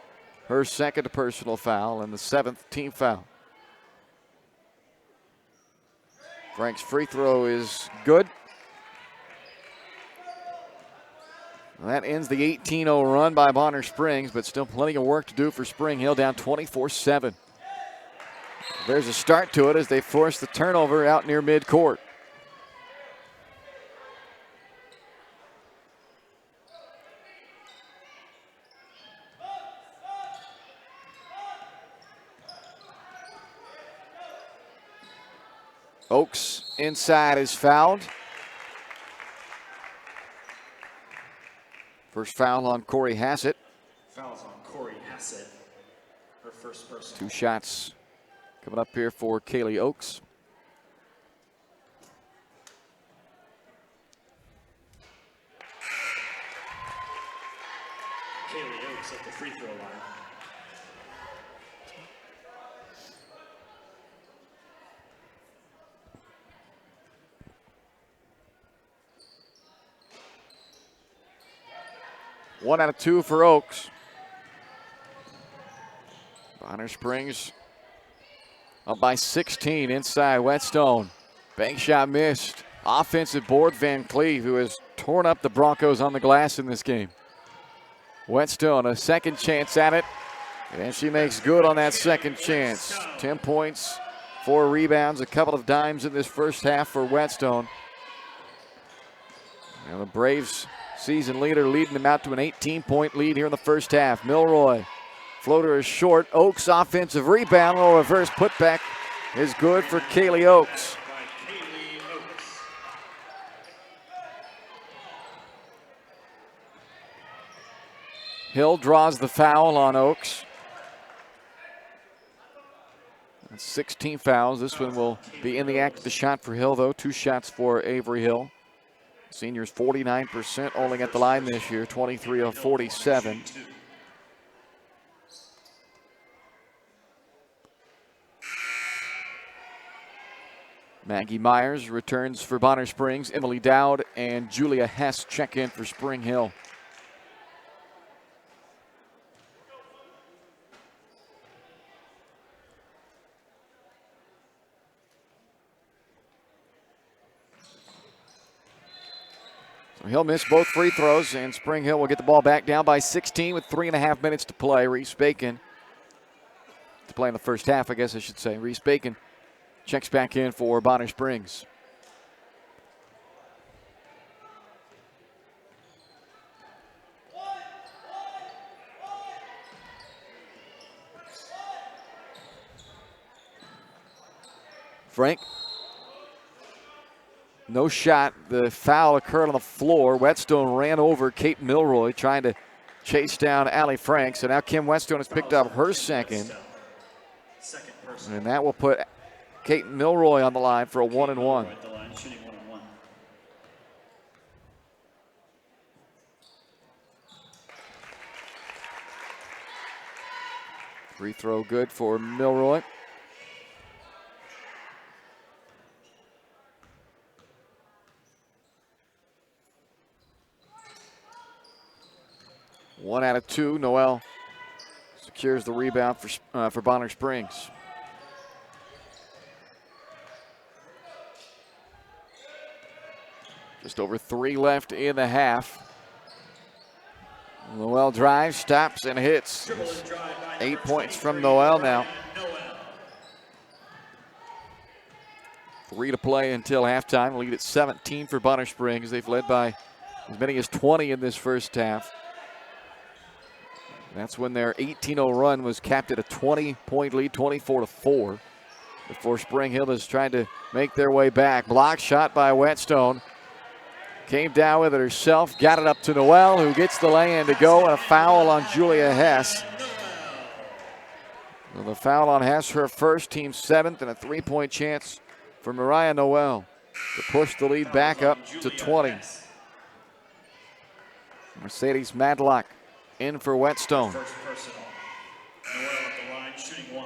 her second personal foul and the seventh team foul. Frank's free throw is good. That ends the 18-0 run by Bonner Springs, but still plenty of work to do for Spring Hill, down 24-7. There's a start to it as they force the turnover out near midcourt. Oakes inside is fouled. First foul on Corey Hassett. Fouls on Corey Hassett. Her first person. Two shots coming up here for Kaylee Oakes. Kaylee Oakes at the free throw line. One out of two for Oakes. Bonner Springs up by 16 inside Whetstone. Bank shot missed. Offensive board, Van Cleve, who has torn up the Broncos on the glass in this game. Whetstone, a second chance at it, and she makes good on that second chance. 10 points, 4 rebounds, a couple of dimes in this first half for Whetstone. And the Braves season leader leading them out to an 18-point lead here in the first half. Milroy, floater is short. Oakes offensive rebound, or reverse putback is good for Kaylee Oakes. By Kaylee Oakes. Hill draws the foul on Oakes. That's 16 fouls. This one will be in the act of the shot for Hill, though. 2 shots for Avery Hill. Seniors 49% only at the line this year, 23 of 47. Maggie Myers returns for Bonner Springs. Emily Dowd and Julia Hess check in for Spring Hill. So he'll miss both free throws, and Spring Hill will get the ball back down by 16 with 3.5 minutes to play. Reese Bacon, to play in the first half, I guess I should say. Reese Bacon checks back in for Bonner Springs. Frank. No shot. The foul occurred on the floor. Whetstone ran over Kate Milroy trying to chase down Allie Frank. So now Kim Whetstone has picked up her second. And that will put Kate Milroy on the line for a 1-and-1. Free throw good for Milroy. One out of two. Noel secures the rebound for Bonner Springs. Just over 3 left in the half. Noel drives, stops, and hits. 8 points from Noel now. 3 to play until halftime. Lead at 17 for Bonner Springs. They've led by as many as 20 in this first half. That's when their 18-0 run was capped at a 20-point lead, 24-4. Before Spring Hill has tried to make their way back. Block shot by Whetstone. Came down with it herself, got it up to Noel, who gets the lay-in to go, and a foul on Julia Hess. So the foul on Hess, her first, team 7th, and a 3-point chance for Mariah Noel to push the lead back up to 20. Mercedes Madlock in for Whetstone. First personal. Noel at the line, shooting 1.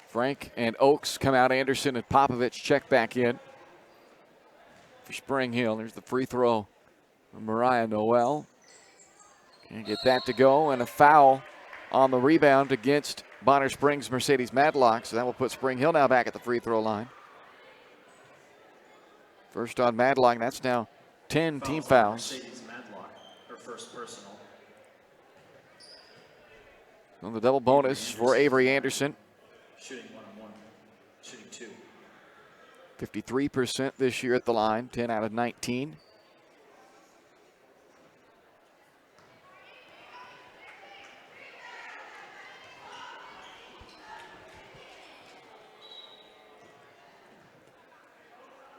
Frank and Oakes come out. Anderson and Popovich check back in for Spring Hill. There's the free throw from Mariah Noel. Can't get that to go, and a foul on the rebound against Bonner Springs' Mercedes Madlock. So that will put Spring Hill now back at the free throw line. First on Madlock, that's now 10 team fouls. Mercedes Madlock, her first personal. On the double bonus for Avery Anderson. Shooting 1-on-1. Shooting 2. 53% this year at the line, 10 out of 19.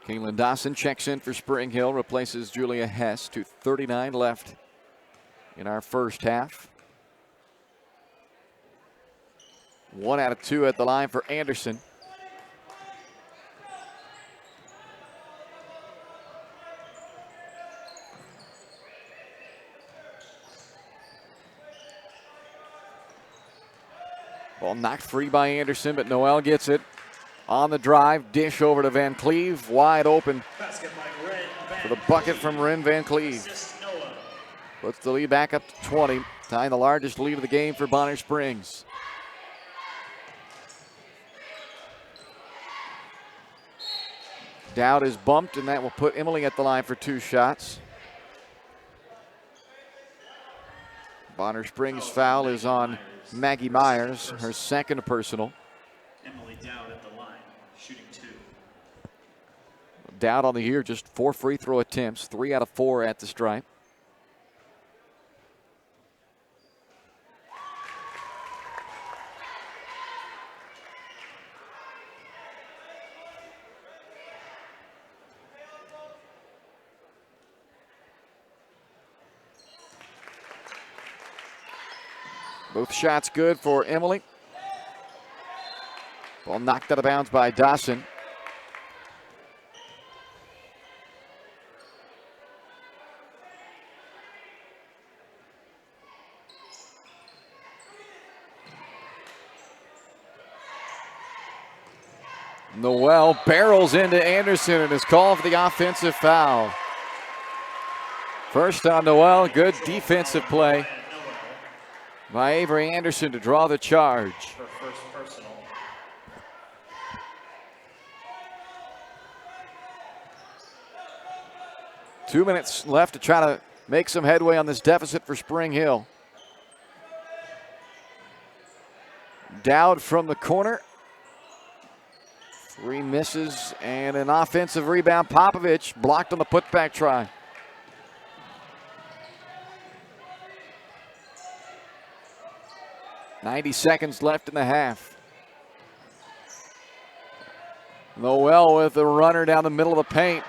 Kaylin Dawson checks in for Spring Hill, replaces Julia Hess. 2:39 left in our first half. 1 out of 2 at the line for Anderson. Ball knocked free by Anderson, but Noel gets it. On the drive, dish over to Van Cleve, wide open Basket by Ren Van for the bucket Cleve. from Ren Van Cleve. Assist Noel. Puts the lead back up to 20, tying the largest lead of the game for Bonner Springs. Dowd is bumped, and that will put Emily at the line for 2 shots. Bonner Springs' foul is on Maggie Myers, her second personal. Emily Dowd at the line, shooting 2. Dowd on the year, just 4 free throw attempts, 3 out of 4 at the stripe. Both shots good for Emily. Ball knocked out of bounds by Dawson. Noel barrels into Anderson and is called for the offensive foul. First on Noel, good defensive play by Avery Anderson to draw the charge. Her first personal. Two minutes left to try to make some headway on this deficit for Spring Hill. Dowd from the corner. 3 misses and an offensive rebound. Popovich blocked on the putback try. .90 seconds left in the half. Noel with a runner down the middle of the paint.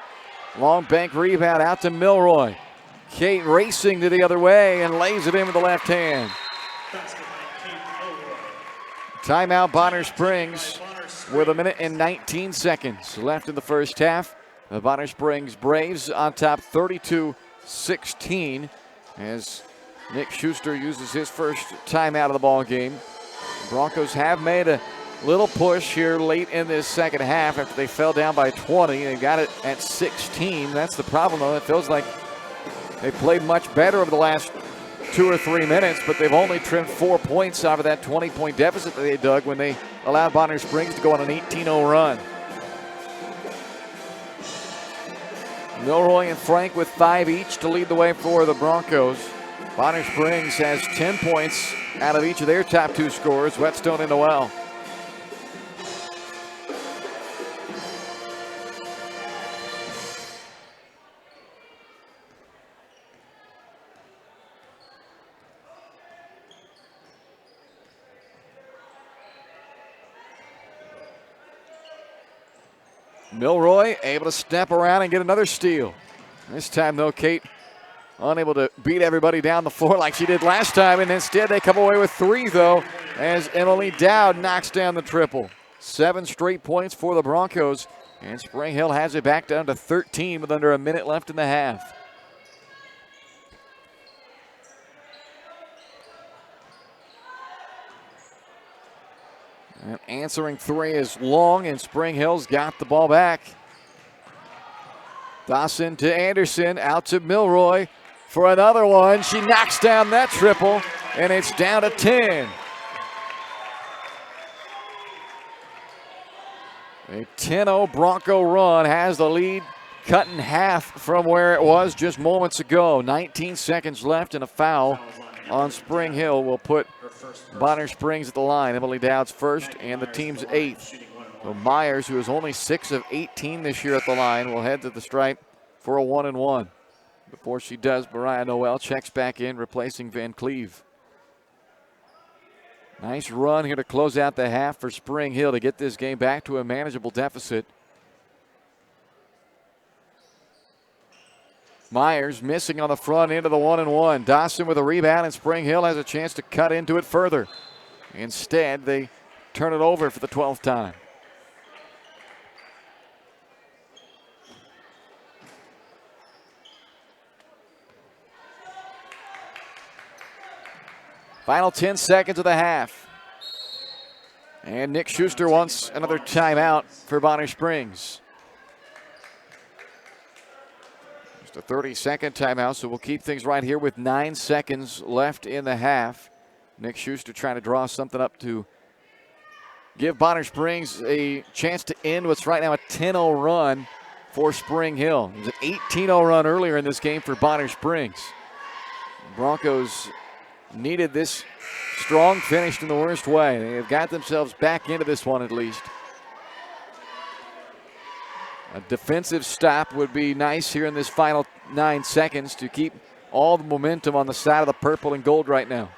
Long bank rebound out to Milroy. Kate racing to the other way and lays it in with the left hand. Basket by Kate Milroy. Timeout Bonner Springs with 1 minute and 19 seconds left in the first half. The Bonner Springs Braves on top 32-16 as Nick Schuster uses his first timeout of the ball game. The Broncos have made a little push here late in this second half after they fell down by 20. They got it at 16. That's the problem, though. It feels like they played much better over the last 2 or 3 minutes, but they've only trimmed 4 points out of that 20-point deficit that they dug when they allowed Bonner Springs to go on an 18-0 run. Milroy and Frank with 5 each to lead the way for the Broncos. Bonner Springs has 10 points out of each of their top 2 scorers, Whetstone and Noel. Milroy able to step around and get another steal. This time, though, Kate unable to beat everybody down the floor like she did last time, and instead they come away with 3, though, as Emily Dowd knocks down the triple. 7 straight points for the Broncos, and Spring Hill has it back down to 13 with under a minute left in the half. And answering 3 is Long, and Spring Hill's got the ball back. Dawson to Anderson, out to Milroy for another one. She knocks down that triple, and it's down to 10. A 10-0 Bronco run has the lead cut in half from where it was just moments ago. 19 seconds left, and a foul on Spring Hill will put Bonner Springs at the line. Emily Dowd's first and the team's 8th. So Myers, who is only 6 of 18 this year at the line, will head to the stripe for a 1-and-1. Before she does, Mariah Noel checks back in, replacing Van Cleve. Nice run here to close out the half for Spring Hill to get this game back to a manageable deficit. Myers missing on the front end of the 1-and-1. Dawson with a rebound, and Spring Hill has a chance to cut into it further. Instead, they turn it over for the 12th time. Final 10 seconds of the half. And Nick Schuster wants another timeout for Bonner Springs. Just a 30-second timeout, so we'll keep things right here with 9 seconds left in the half. Nick Schuster trying to draw something up to give Bonner Springs a chance to end what's right now a 10-0 run for Spring Hill. It was an 18-0 run earlier in this game for Bonner Springs. Broncos needed this strong finish in the worst way. They have got themselves back into this one at least. A defensive stop would be nice here in this final 9 seconds to keep all the momentum on the side of the purple and gold right now.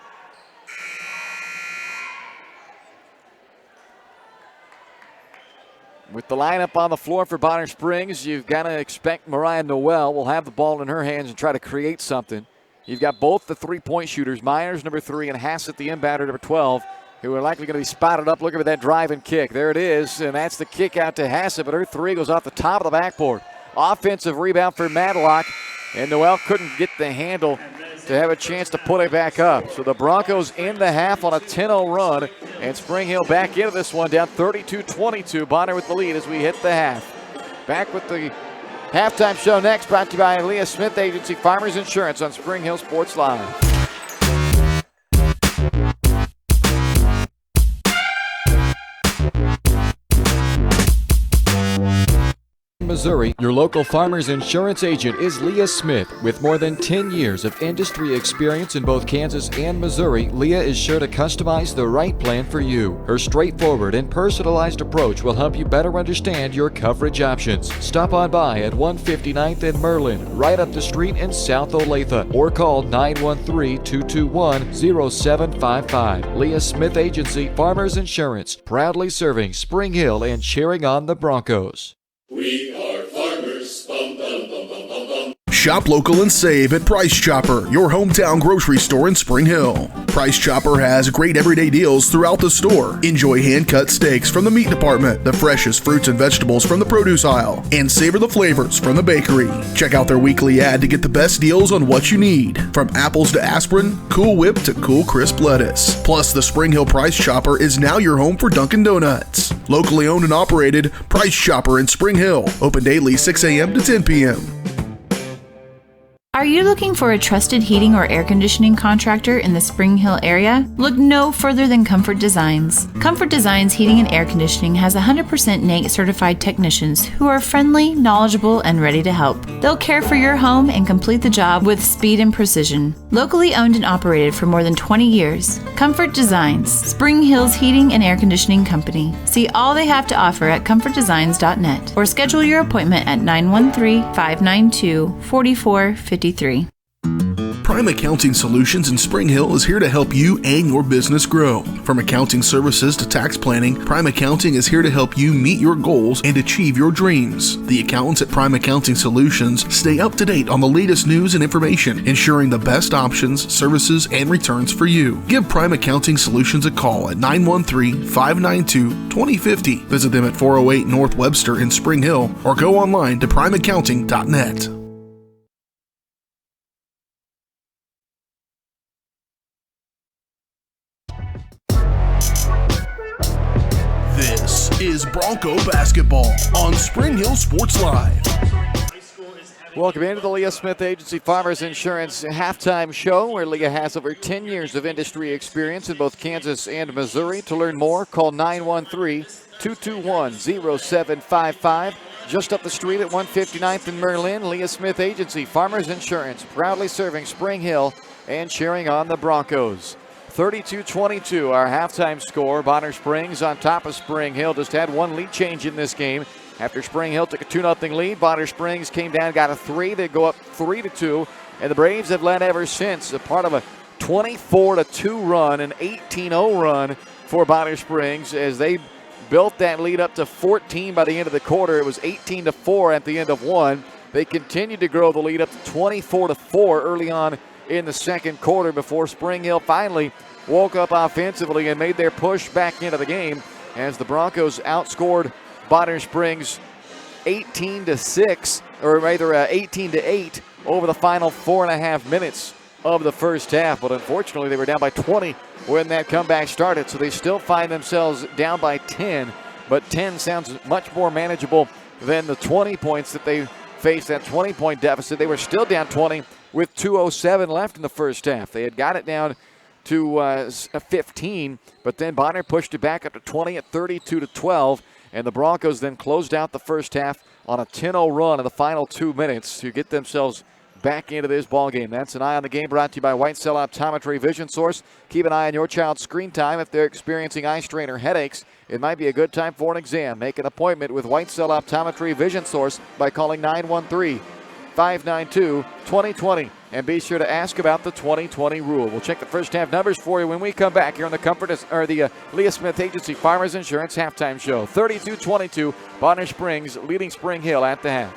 With the lineup on the floor for Bonner Springs, you've got to expect Mariah Noel will have the ball in her hands and try to create something. You've got both the three-point shooters, Myers, number 3, and Hassett, the inbounder, number 12, who are likely going to be spotted up looking for that drive and kick. There it is, and that's the kick out to Hassett, but her 3 goes off the top of the backboard. Offensive rebound for Matlock, and Noel couldn't get the handle to have a chance to put it back up. So the Broncos in the half on a 10-0 run, and Spring Hill back into this one, down 32-22. Bonner with the lead as we hit the half. Back with the halftime show next, brought to you by Leah Smith Agency, Farmers Insurance on Spring Hill Sports Live. Missouri, your local Farmers Insurance agent is Leah Smith. With more than 10 years of industry experience in both Kansas and Missouri, Leah is sure to customize the right plan for you. Her straightforward and personalized approach will help you better understand your coverage options. Stop on by at 159th and Merlin, right up the street in South Olathe, or call 913-221-0755. Leah Smith Agency, Farmers Insurance, proudly serving Spring Hill and cheering on the Broncos. We are farmers. Bum, bum, bum, bum, bum, bum. Shop local and save at Price Chopper, your hometown grocery store in Spring Hill. Price Chopper has great everyday deals throughout the store. Enjoy hand-cut steaks from the meat department, the freshest fruits and vegetables from the produce aisle, and savor the flavors from the bakery. Check out their weekly ad to get the best deals on what you need, from apples to aspirin, Cool Whip to Cool Crisp lettuce. Plus, the Spring Hill Price Chopper is now your home for Dunkin' Donuts. Locally owned and operated, Price Chopper in Spring Hill. Open daily 6 a.m. to 10 p.m. Are you looking for a trusted heating or air conditioning contractor in the Spring Hill area? Look no further than Comfort Designs. Comfort Designs Heating and Air Conditioning has 100% NATE certified technicians who are friendly, knowledgeable, and ready to help. They'll care for your home and complete the job with speed and precision. Locally owned and operated for more than 20 years, Comfort Designs, Spring Hill's heating and air conditioning company. See all they have to offer at comfortdesigns.net or schedule your appointment at 913-592-4453. Prime Accounting Solutions in Spring Hill is here to help you and your business grow. From accounting services to tax planning, Prime Accounting is here to help you meet your goals and achieve your dreams. The accountants at Prime Accounting Solutions stay up to date on the latest news and information, ensuring the best options, services, and returns for you. Give Prime Accounting Solutions a call at 913-592-2050. Visit them at 408 North Webster in Spring Hill or go online to primeaccounting.net. This is Bronco basketball on Spring Hill Sports Live. Welcome into the Leah Smith Agency Farmers Insurance halftime show, where Leah has over 10 years of industry experience in both Kansas and Missouri. To learn more, call 913-221-0755. Just up the street at 159th and Merlin, Leah Smith Agency Farmers Insurance, proudly serving Spring Hill and cheering on the Broncos. 32-22, our halftime score. Bonner Springs on top of Spring Hill. Just had one lead change in this game. After Spring Hill took a 2-0 lead, Bonner Springs came down, got a 3. They go up 3-2, and the Braves have led ever since. A part of a 24-2 run, an 18-0 run for Bonner Springs as they built that lead up to 14 by the end of the quarter. It was 18-4 at the end of one. They continued to grow the lead up to 24-4 early on in the second quarter before Spring Hill finally woke up offensively and made their push back into the game as the Broncos outscored Bonner Springs 18-6, or rather 18-8 over the final 4.5 minutes of the first half. But unfortunately, they were down by 20 when that comeback started, so they still find themselves down by 10. But 10 sounds much more manageable than the 20 points that they faced, that 20-point deficit. They were still down 20 with 2:07 left in the first half. They had got it down to 15, but then Bonner pushed it back up to 20 at 32-12, and the Broncos then closed out the first half on a 10-0 run in the final 2 minutes to get themselves back into this ballgame. That's an Eye on the Game brought to you by White Cell Optometry Vision Source. Keep an eye on your child's screen time. If they're experiencing eye strain or headaches, it might be a good time for an exam. Make an appointment with White Cell Optometry Vision Source by calling 913-592-2020. And be sure to ask about the 2020 rule. We'll check the first half numbers for you when we come back here on the Leah Smith Agency Farmers Insurance halftime show. 32-22, Bonner Springs leading Spring Hill at the half.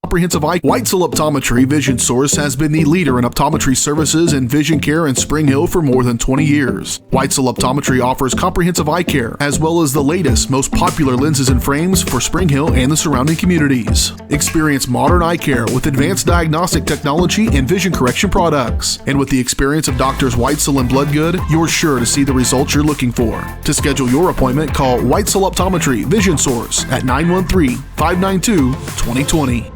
Comprehensive eye. White Cell Optometry Vision Source has been the leader in optometry services and vision care in Spring Hill for more than 20 years. White Cell Optometry offers comprehensive eye care, as well as the latest, most popular lenses and frames for Spring Hill and the surrounding communities. Experience modern eye care with advanced diagnostic technology and vision correction products. And with the experience of Doctors Whitesell and Bloodgood, you're sure to see the results you're looking for. To schedule your appointment, call White Cell Optometry Vision Source at 913-592-2020.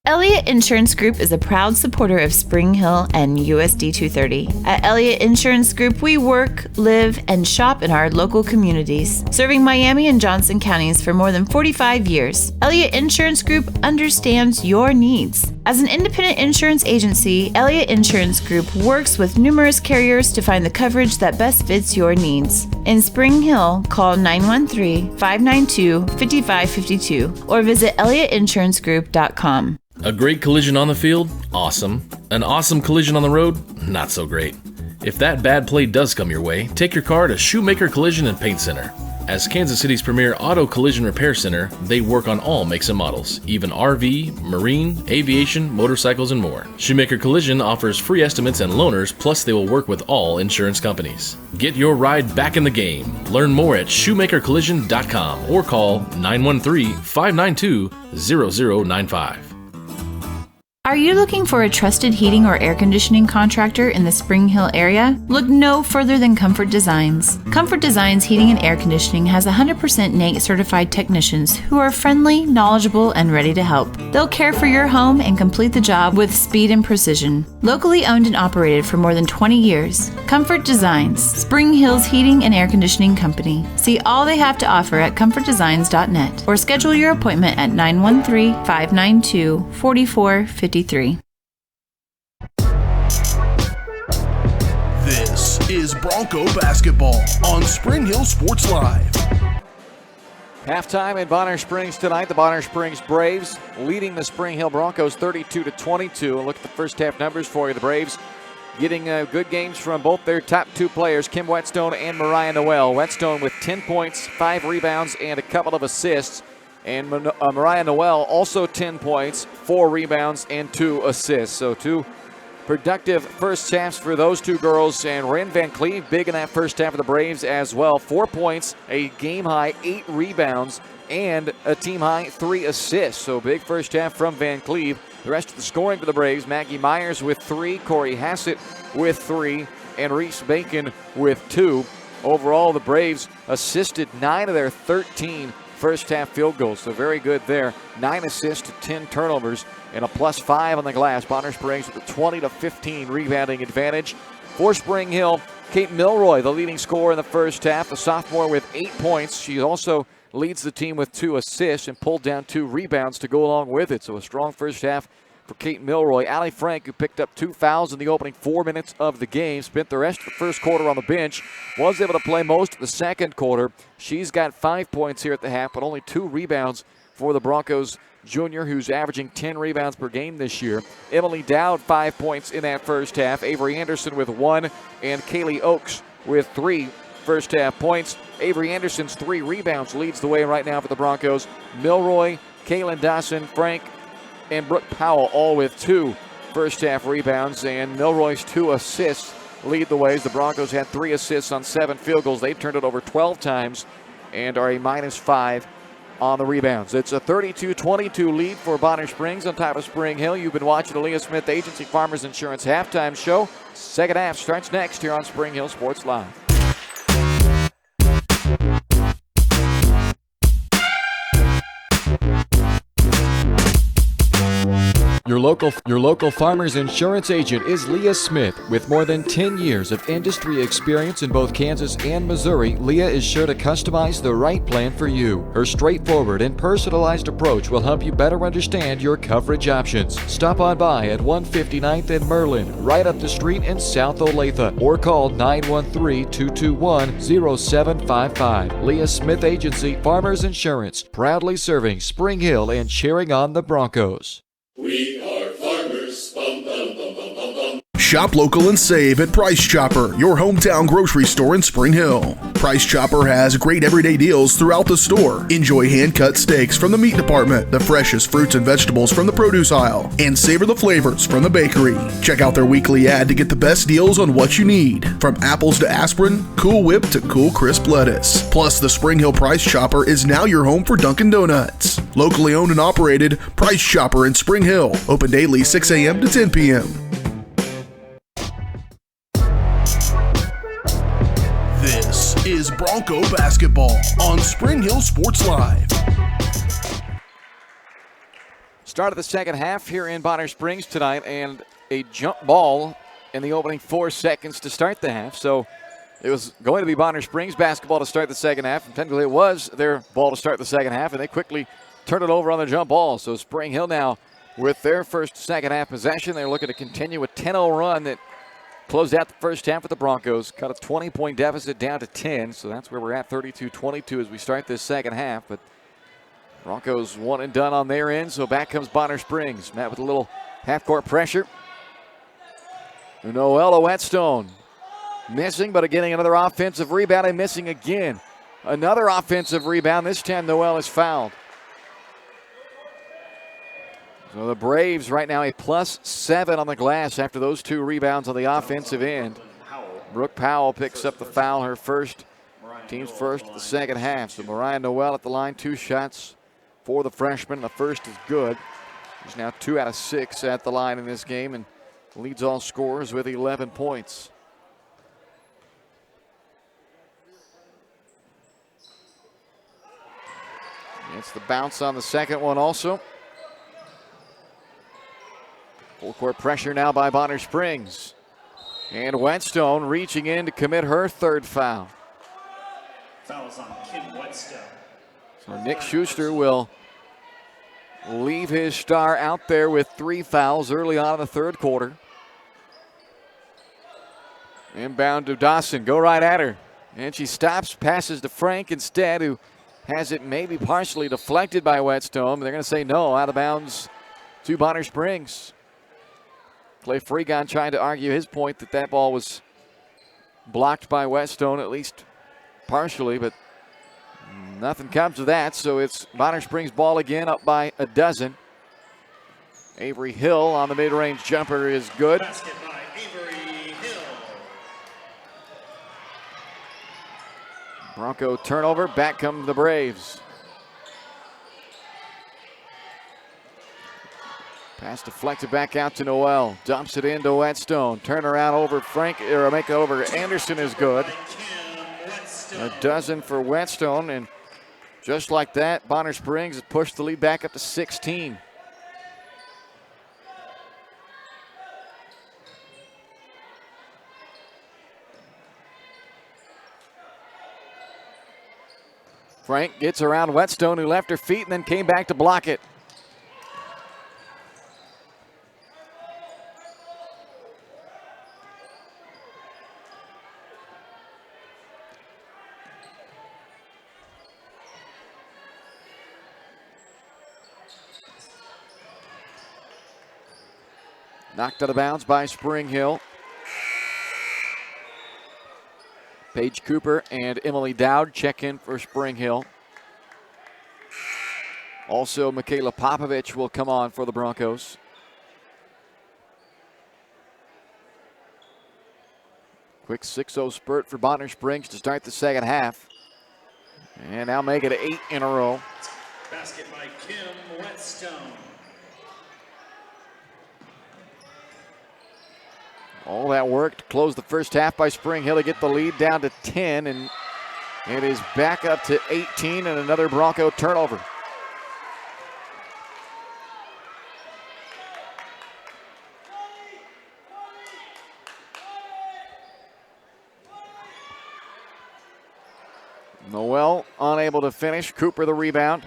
Elliott Insurance Group is a proud supporter of Spring Hill and USD 230. At Elliott Insurance Group, we work, live, and shop in our local communities, serving Miami and Johnson counties for more than 45 years. Elliott Insurance Group understands your needs. As an independent insurance agency, Elliott Insurance Group works with numerous carriers to find the coverage that best fits your needs. In Spring Hill, call 913-592-5552 or visit elliottInsurancegroup.com. A great collision on the field? Awesome. An awesome collision on the road? Not so great. If that bad play does come your way, take your car to Shoemaker Collision and Paint Center. As Kansas City's premier auto collision repair center, they work on all makes and models, even RV, marine, aviation, motorcycles, and more. Shoemaker Collision offers free estimates and loaners, plus they will work with all insurance companies. Get your ride back in the game. Learn more at shoemakercollision.com or call 913-592-0095. Are Are you looking for a trusted heating or air conditioning contractor in the Spring Hill area? Look no further than Comfort Designs. Comfort Designs Heating and Air Conditioning has 100% NATE certified technicians who are friendly, knowledgeable, and ready to help. They'll care for your home and complete the job with speed and precision. Locally owned and operated for more than 20 years, Comfort Designs, Spring Hill's heating and air conditioning company. See all they have to offer at comfortdesigns.net or schedule your appointment at 913-592-4453. This is Bronco basketball on Spring Hill Sports Live. Halftime in Bonner Springs tonight. The Bonner Springs Braves leading the Spring Hill Broncos 32-22. And look at the first half numbers for you. The Braves getting good games from both their top two players, Kim Whetstone and Mariah Noel. Whetstone with 10 points, 5 rebounds, and a couple of assists. And Mariah Noel also 10 points, 4 rebounds, and 2 assists. So 2 productive first halves for those two girls. And Ren Van Cleve big in that first half of the Braves as well. 4 points, a game high, 8 rebounds, and a team high 3 assists. So big first half from Van Cleve. The rest of the scoring for the Braves, Maggie Myers with 3, Corey Hassett with 3, and Reese Bacon with 2. Overall, the Braves assisted 9 of their 13 first half field goals, so very good there. 9 assists to 10 turnovers and a +5 on the glass. Bonner Springs with a 20-15 rebounding advantage. For Spring Hill, Kate Milroy, the leading scorer in the first half, a sophomore with 8 points. She also leads the team with 2 assists and pulled down 2 rebounds to go along with it. So a strong first half for Kate Milroy. Allie Frank, who picked up 2 fouls in the opening 4 minutes of the game, spent the rest of the first quarter on the bench, was able to play most of the second quarter. She's got 5 points here at the half, but only 2 rebounds for the Broncos junior, who's averaging 10 rebounds per game this year. Emily Dowd, 5 points in that first half. Avery Anderson with 1, and Kaylee Oakes with 3 first half points. Avery Anderson's 3 rebounds leads the way right now for the Broncos. Milroy, Kaylin Dawson, Frank, and Brooke Powell all with 2 first half rebounds, and Milroy's 2 assists lead the way. The Broncos had 3 assists on 7 field goals. They've turned it over 12 times and are a -5 on the rebounds. It's a 32-22 lead for Bonner Springs on top of Spring Hill. You've been watching the Leah Smith Agency Farmers Insurance halftime show. Second half starts next here on Spring Hill Sports Live. Your local farmer's insurance agent is Leah Smith. With more than 10 years of industry experience in both Kansas and Missouri, Leah is sure to customize the right plan for you. Her straightforward and personalized approach will help you better understand your coverage options. Stop on by at 159th and Merlin, right up the street in South Olathe, or call 913-221-0755. Leah Smith Agency Farmers Insurance, proudly serving Spring Hill and cheering on the Broncos. We are farmers. Bum, bum, bum, bum, bum, bum. Shop local and save at Price Chopper, your hometown grocery store in Spring Hill. Price Chopper has great everyday deals throughout the store. Enjoy hand-cut steaks from the meat department, the freshest fruits and vegetables from the produce aisle, and savor the flavors from the bakery. Check out their weekly ad to get the best deals on what you need, from apples to aspirin, Cool Whip to Cool Crisp lettuce. Plus, the Spring Hill Price Chopper is now your home for Dunkin' Donuts. Locally owned and operated, Price Chopper in Spring Hill. Open daily 6 a.m. to 10 p.m. This is Bronco basketball on Spring Hill Sports Live. Start of the second half here in Bonner Springs tonight, and a jump ball in the opening 4 seconds to start the half. So it was going to be Bonner Springs basketball to start the second half, and technically it was their ball to start the second half, and they quickly turned it over on the jump ball. So Spring Hill now with their first second half possession. They're looking to continue a 10-0 run that closed out the first half with the Broncos. Cut a 20-point deficit down to 10, so that's where we're at, 32-22 as we start this second half. But Broncos one and done on their end, so back comes Bonner Springs. Met with a little half-court pressure. Noella Whetstone missing, but getting another offensive rebound and missing again. Another offensive rebound. This time Noel is fouled. So the Braves right now a +7 on the glass after those 2 rebounds on the offensive end. Brooke Powell picks up the foul, her first, team's first of the second half. So Mariah Noel at the line, 2 shots for the freshman. The first is good. He's now 2 out of 6 at the line in this game and leads all scorers with 11 points. It's the bounce on the second one also. Full court pressure now by Bonner Springs. And Whetstone reaching in to commit her third foul. Fouls on Kim Whetstone. So Nick Schuster will leave his star out there with 3 fouls early on in the third quarter. Inbound to Dawson, go right at her. And she stops, passes to Frank instead, who has it maybe partially deflected by Whetstone. They're going to say no, out of bounds to Bonner Springs. Clay Fregon trying to argue his point that that ball was blocked by Whetstone, at least partially, but nothing comes of that. So it's Bonner Springs ball again, up by a dozen. Avery Hill on the mid-range jumper is good. Basket by Avery Hill. Bronco turnover, back come the Braves. Pass deflected back out to Noel. Dumps it into Whetstone. Turn around over Frank, or make it over Anderson is good. A dozen for Whetstone, and just like that, Bonner Springs has pushed the lead back up to 16. Frank gets around Whetstone, who left her feet and then came back to block it. Knocked out of bounds by Spring Hill. Paige Cooper and Emily Dowd check in for Spring Hill. Also, Michaela Popovich will come on for the Broncos. Quick 6-0 spurt for Bonner Springs to start the second half. And now make it 8 in a row. Basket by Kim Whetstone. All that work to close the first half by Spring Hill to get the lead down to 10, and it is back up to 18 and another Bronco turnover. Noel unable to finish. Cooper the rebound.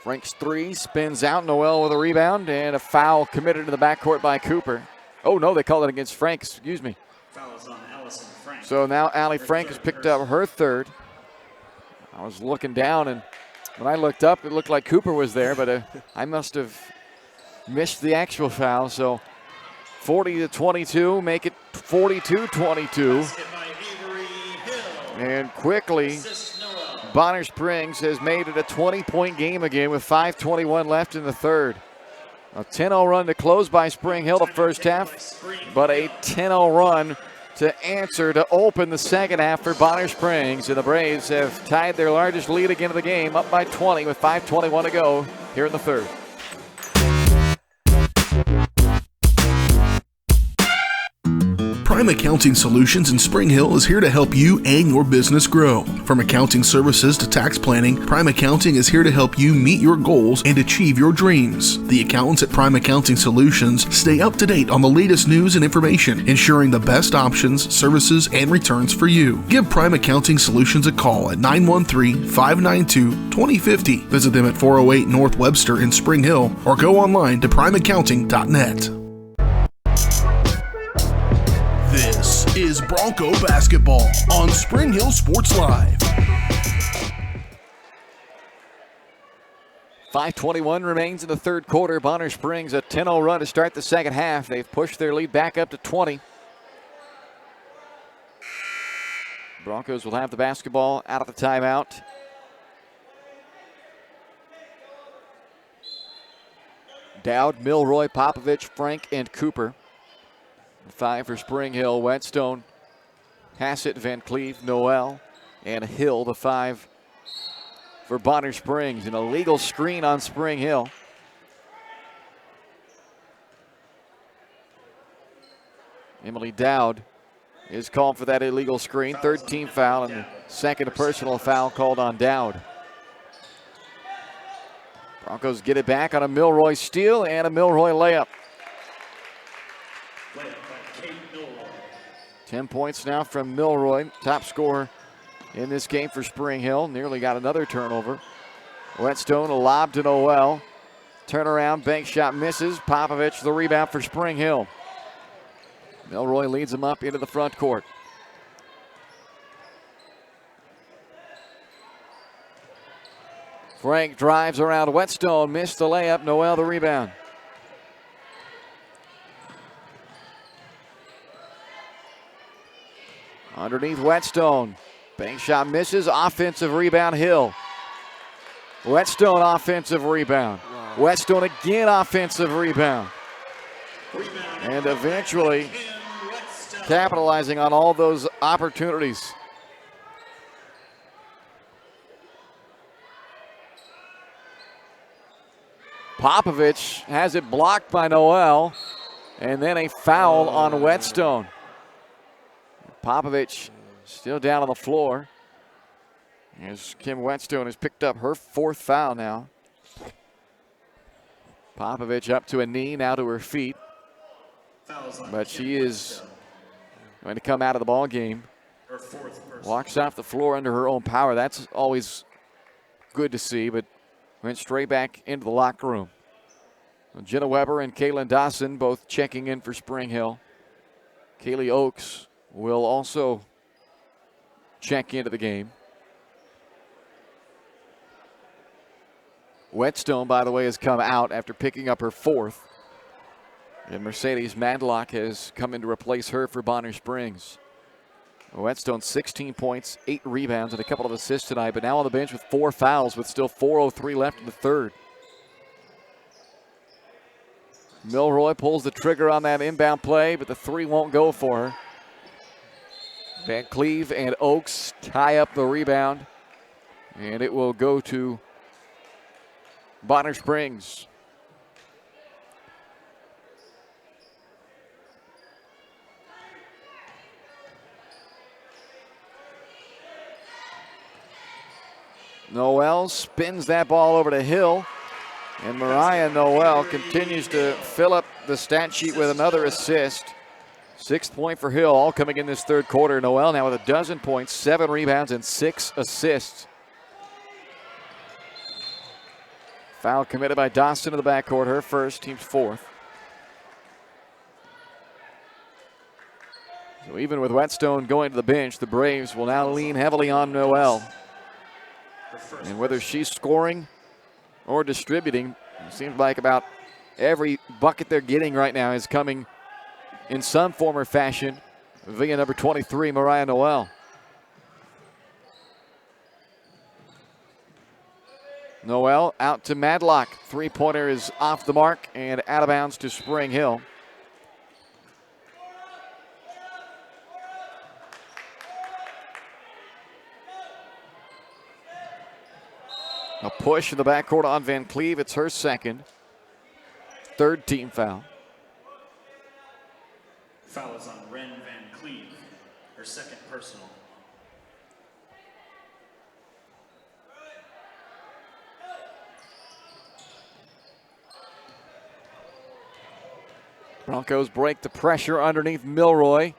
Frank's three spins out. Noel with a rebound and a foul committed to the backcourt by Cooper. Oh no, they called it against Frank, excuse me. Fouls on Allison Frank. So now Allie Frank has picked up her third. I was looking down, and when I looked up, it looked like Cooper was there, but I must have missed the actual foul. So 40-22, make it 42-22. Basket by Avery Hill. And quickly, Assist Noel. Bonner Springs has made it a 20-point game again with 5:21 left in the third. A 10-0 run to close by Spring Hill the first half, but a 10-0 run to answer to open the second half for Bonner Springs. And the Braves have tied their largest lead again of the game, up by 20 with 5:21 to go here in the third. Prime Accounting Solutions in Spring Hill is here to help you and your business grow. From accounting services to tax planning, Prime Accounting is here to help you meet your goals and achieve your dreams. The accountants at Prime Accounting Solutions stay up to date on the latest news and information, ensuring the best options, services, and returns for you. Give Prime Accounting Solutions a call at 913-592-2050. Visit them at 408 North Webster in Spring Hill or go online to primeaccounting.net. This is Bronco basketball on Spring Hill Sports Live. 5:21 remains in the third quarter. Bonner Springs a 10-0 run to start the second half. They've pushed their lead back up to 20. Broncos will have the basketball out of the timeout. Dowd, Milroy, Popovich, Frank, and Cooper. 5 for Spring Hill. Whetstone, Hassett, Van Cleve, Noel, and Hill, the 5 for Bonner Springs. An illegal screen on Spring Hill. Emily Dowd is called for that illegal screen. 3rd team foul and the 2nd personal foul called on Dowd. Broncos get it back on a Milroy steal and a Milroy layup. 10 points now from Milroy, top scorer in this game for Spring Hill. Nearly got another turnover. Whetstone, a lob to Noel. Turnaround, bank shot misses. Popovich, the rebound for Spring Hill. Milroy leads them up into the front court. Frank drives around Whetstone, missed the layup. Noel the rebound. Underneath Whetstone. Bank shot misses. Offensive rebound, Hill. Whetstone offensive rebound. Whetstone again offensive rebound. And eventually capitalizing on all those opportunities. Popovich has it blocked by Noel, and then a foul on Whetstone. Popovich still down on the floor. As Kim Whetstone has picked up her 4th foul now. Popovich up to a knee, now to her feet. But she is going to come out of the ball game. Walks off the floor under her own power. That's always good to see, but went straight back into the locker room. Jenna Weber and Kaylin Dawson both checking in for Spring Hill. Kaylee Oakes will also check into the game. Whetstone, by the way, has come out after picking up her 4th. And Mercedes Madlock has come in to replace her for Bonner Springs. Whetstone 16 points, 8 rebounds, and a couple of assists tonight, but now on the bench with 4 fouls with still 4:03 left in the 3rd. Milroy pulls the trigger on that inbound play, but the 3 won't go for her. Van Cleve and Oakes tie up the rebound, and it will go to Bonner Springs. Noel spins that ball over to Hill. And Mariah Noel continues to fill up the stat sheet with another assist. 6th point for Hill, all coming in this 3rd quarter. Noel now with 12 points, 7 rebounds, and 6 assists. Foul committed by Dawson in the backcourt, her 1st, team's 4th. So even with Whetstone going to the bench, the Braves will now lean heavily on Noel. And whether she's scoring or distributing, it seems like about every bucket they're getting right now is coming in some form or fashion via number 23, Mariah Noel. Noel out to Madlock. 3-pointer is off the mark and out of bounds to Spring Hill. A push in the backcourt on Van Cleve. It's her 2nd. 3rd team foul. Foul is on Ren Van Cleve, her 2nd personal. Broncos break the pressure underneath Milroy.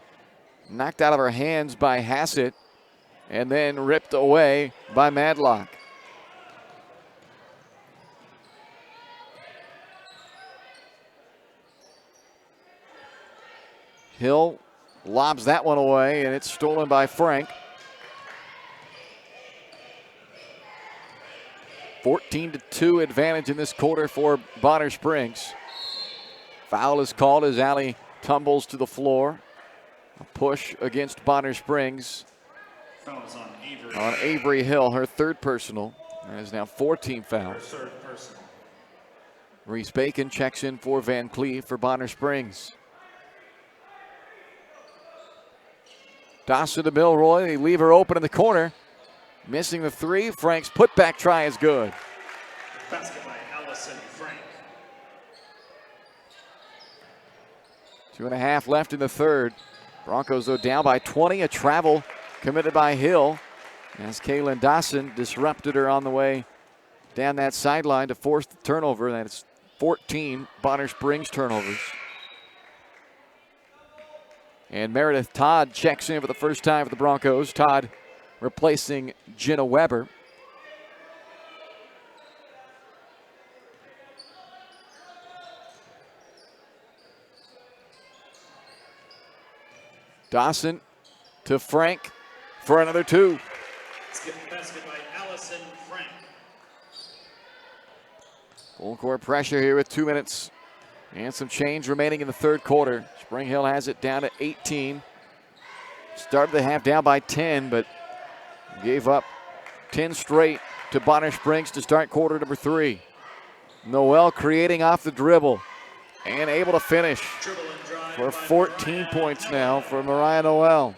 Knocked out of her hands by Hassett and then ripped away by Madlock. Hill lobs that one away, and it's stolen by Frank. 14-2 advantage in this quarter for Bonner Springs. Foul is called as Allie tumbles to the floor. A push against Bonner Springs. Foul is on Avery Hill, her 3rd personal. That is now 4 team fouls. Her 3rd personal. Reese Bacon checks in for Van Cleve for Bonner Springs. Dawson to Milroy. They leave her open in the corner. Missing the three. Frank's putback try is good. Basket by Allison Frank. 2.5 left in the third. Broncos, though, down by 20. A travel committed by Hill as Kaylin Dawson disrupted her on the way down that sideline to force the turnover. That's 14 Bonner Springs turnovers. And Meredith Todd checks in for the first time for the Broncos. Todd replacing Jenna Weber. Dawson to Frank for another two. Skip basket by Allison Frank. Full court pressure here with 2 minutes and some change remaining in the third quarter. Spring Hill has it down to 18. Started the half down by 10, but gave up 10 straight to Bonner Springs to start quarter number 3. Noel creating off the dribble and able to finish for 14 points now for Mariah Noel.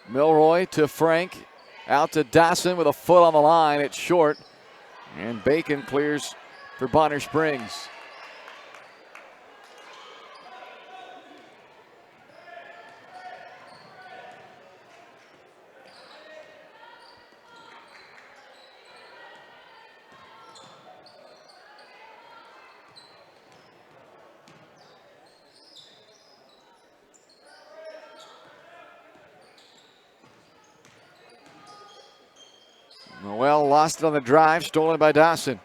Milroy to Frank, out to Dawson with a foot on the line. It's short, and Bacon clears for Bonner Springs. Noel lost it on the drive, stolen by Dawson.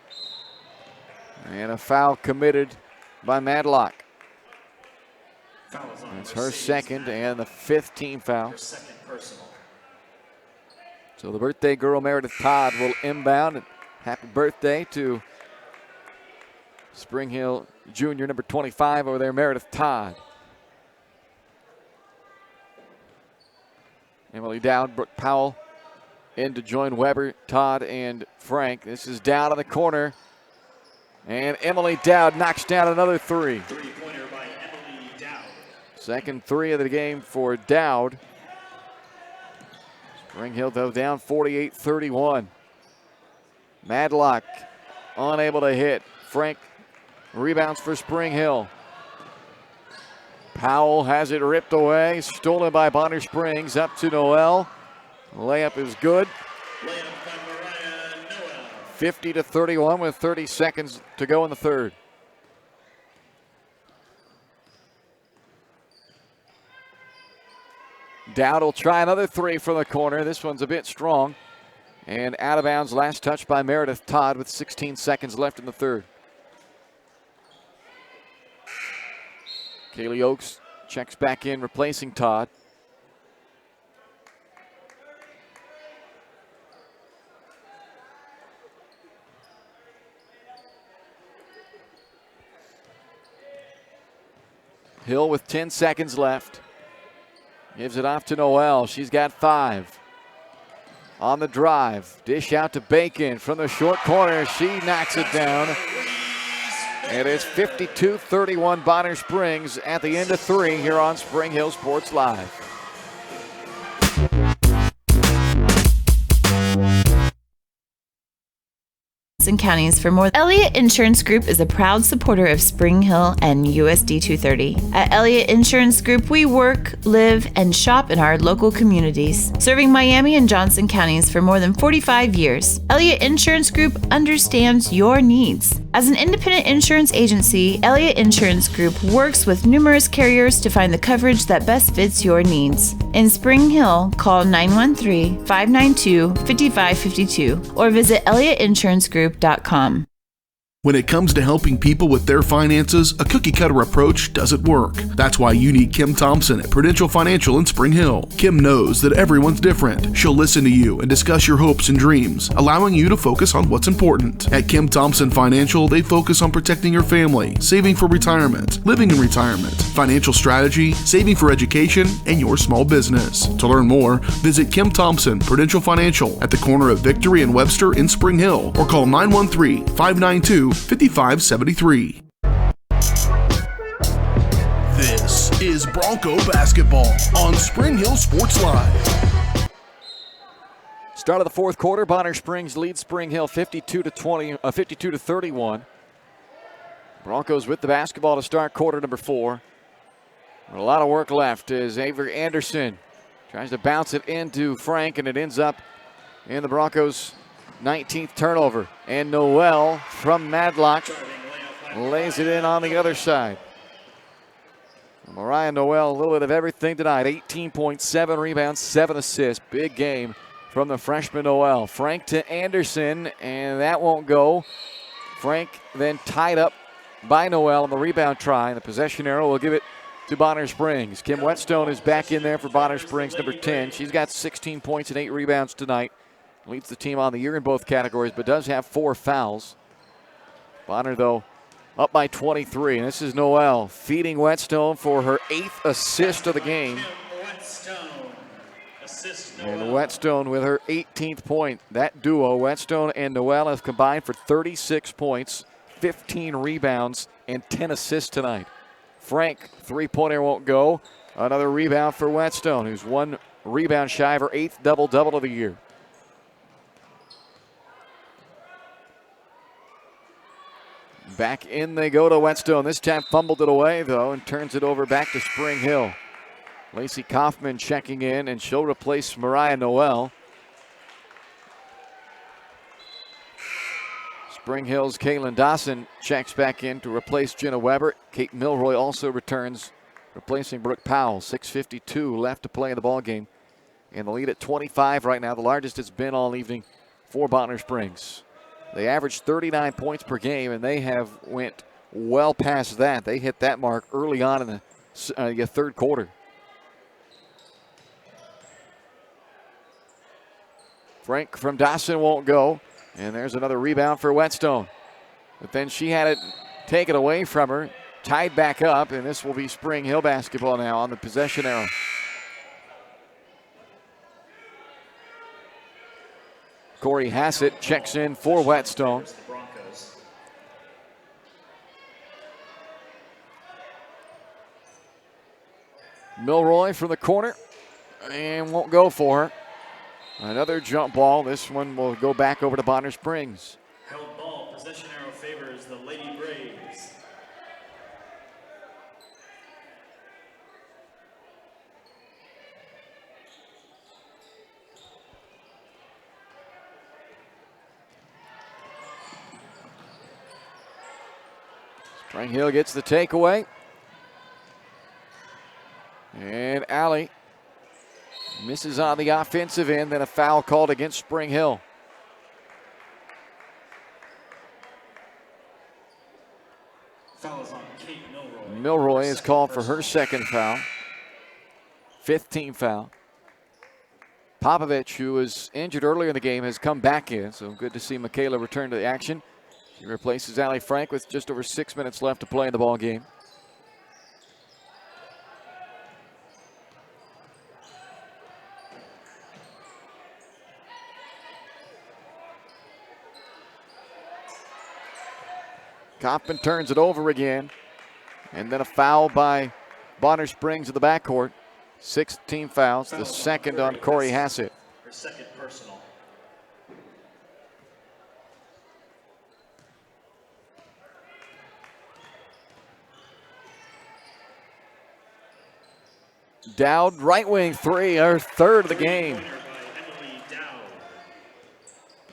And a foul committed by Madlock. That's her second and the 5th team foul. So the birthday girl Meredith Todd will inbound. And happy birthday to Spring Hill Junior number 25 over there, Meredith Todd. Emily Dowd, Brooke Powell in to join Weber, Todd, and Frank. This is Dowd in the corner. And Emily Dowd knocks down another three. Three-pointer by Emily Dowd. Second three of the game for Dowd. Spring Hill, though, down 48-31. Madlock unable to hit. Frank rebounds for Spring Hill. Powell has it ripped away, stolen by Bonner Springs, up to Noel. Layup is good. Layup by Mariah Noel. 50-31 with 30 seconds to go in the third. Dowd will try another three from the corner. This one's a bit strong. And out of bounds, last touch by Meredith Todd with 16 seconds left in the third. Kaylee Oakes checks back in, replacing Todd. Hill with 10 seconds left. Gives it off to Noel. She's got 5. On the drive. Dish out to Bacon from the short corner. She knocks it down. And it's 52-31 Bonner Springs at the end of 3 here on Spring Hill Sports Live. And counties for more. Elliott Insurance Group is a proud supporter of Spring Hill and USD 230. At Elliott Insurance Group, we work, live, and shop in our local communities, serving Miami and Johnson counties for more than 45 years. Elliott Insurance Group understands your needs. As an independent insurance agency, Elliott Insurance Group works with numerous carriers to find the coverage that best fits your needs. In Spring Hill, call 913-592-5552 or visit ElliottInsuranceGroup.com. When it comes to helping people with their finances, a cookie-cutter approach doesn't work. That's why you need Kim Thompson at Prudential Financial in Spring Hill. Kim knows that everyone's different. She'll listen to you and discuss your hopes and dreams, allowing you to focus on what's important. At Kim Thompson Financial, they focus on protecting your family, saving for retirement, living in retirement, financial strategy, saving for education, and your small business. To learn more, visit Kim Thompson Prudential Financial at the corner of Victory and Webster in Spring Hill, or call 913-592-5573. This is Bronco basketball on Spring Hill Sports Live. Start of the fourth quarter, Bonner Springs lead Spring Hill 52-31. Broncos with the basketball to start quarter number 4. A lot of work left as Avery Anderson tries to bounce it into Frank, and it ends up in the Broncos' 19th turnover. And Noel from Madlock lays it in on the other side. Mariah Noel, a little bit of everything tonight. 18.7 rebounds, 7 assists. Big game from the freshman Noel. Frank to Anderson, and that won't go. Frank then tied up by Noel on the rebound try. And the possession arrow will give it to Bonner Springs. Kim Whetstone is back in there for Bonner Springs, number 10. She's got 16 points and 8 rebounds tonight. Leads the team on the year in both categories, but does have 4 fouls. Bonner, though, up by 23. And this is Noel feeding Whetstone for her 8th assist of the game. And Whetstone with her 18th point. That duo, Whetstone and Noel, have combined for 36 points, 15 rebounds, and 10 assists tonight. Frank, three-pointer won't go. Another rebound for Whetstone, who's 1 rebound shy of her 8th double-double of the year. Back in they go to Whetstone. This time fumbled it away, though, and turns it over back to Spring Hill. Lacey Kaufman checking in, and she'll replace Mariah Noel. Spring Hill's Kaylin Dawson checks back in to replace Jenna Weber. Kate Milroy also returns, replacing Brooke Powell. 6:52 left to play in the ball game, and the lead at 25 right now, the largest it's been all evening for Bonner Springs. They averaged 39 points per game, and they have went well past that. They hit that mark early on in the third quarter. Frank from Dawson won't go. And there's another rebound for Whetstone. But then she had it taken away from her, tied back up, and this will be Spring Hill basketball now on the possession arrow. Corey Hassett checks in for Whetstone. Milroy from the corner, and won't go for her. Another jump ball. This one will go back over to Bonner Springs. Held ball. Possession arrow favors the Lady Braves. Spring Hill gets the takeaway. And Alley misses on the offensive end, then a foul called against Spring Hill. Foul is on Kate Milroy. Milroy is called for her second foul. 5th team foul. Popovich, who was injured earlier in the game, has come back in, so good to see Michaela return to the action. She replaces Allie Frank with just over 6 minutes left to play in the ball game. Kaufman turns it over again. And then a foul by Bonner Springs in the backcourt. 6 team fouls, the second on Corey Hassett. Her second personal. Dowd, right wing three, her third of the game.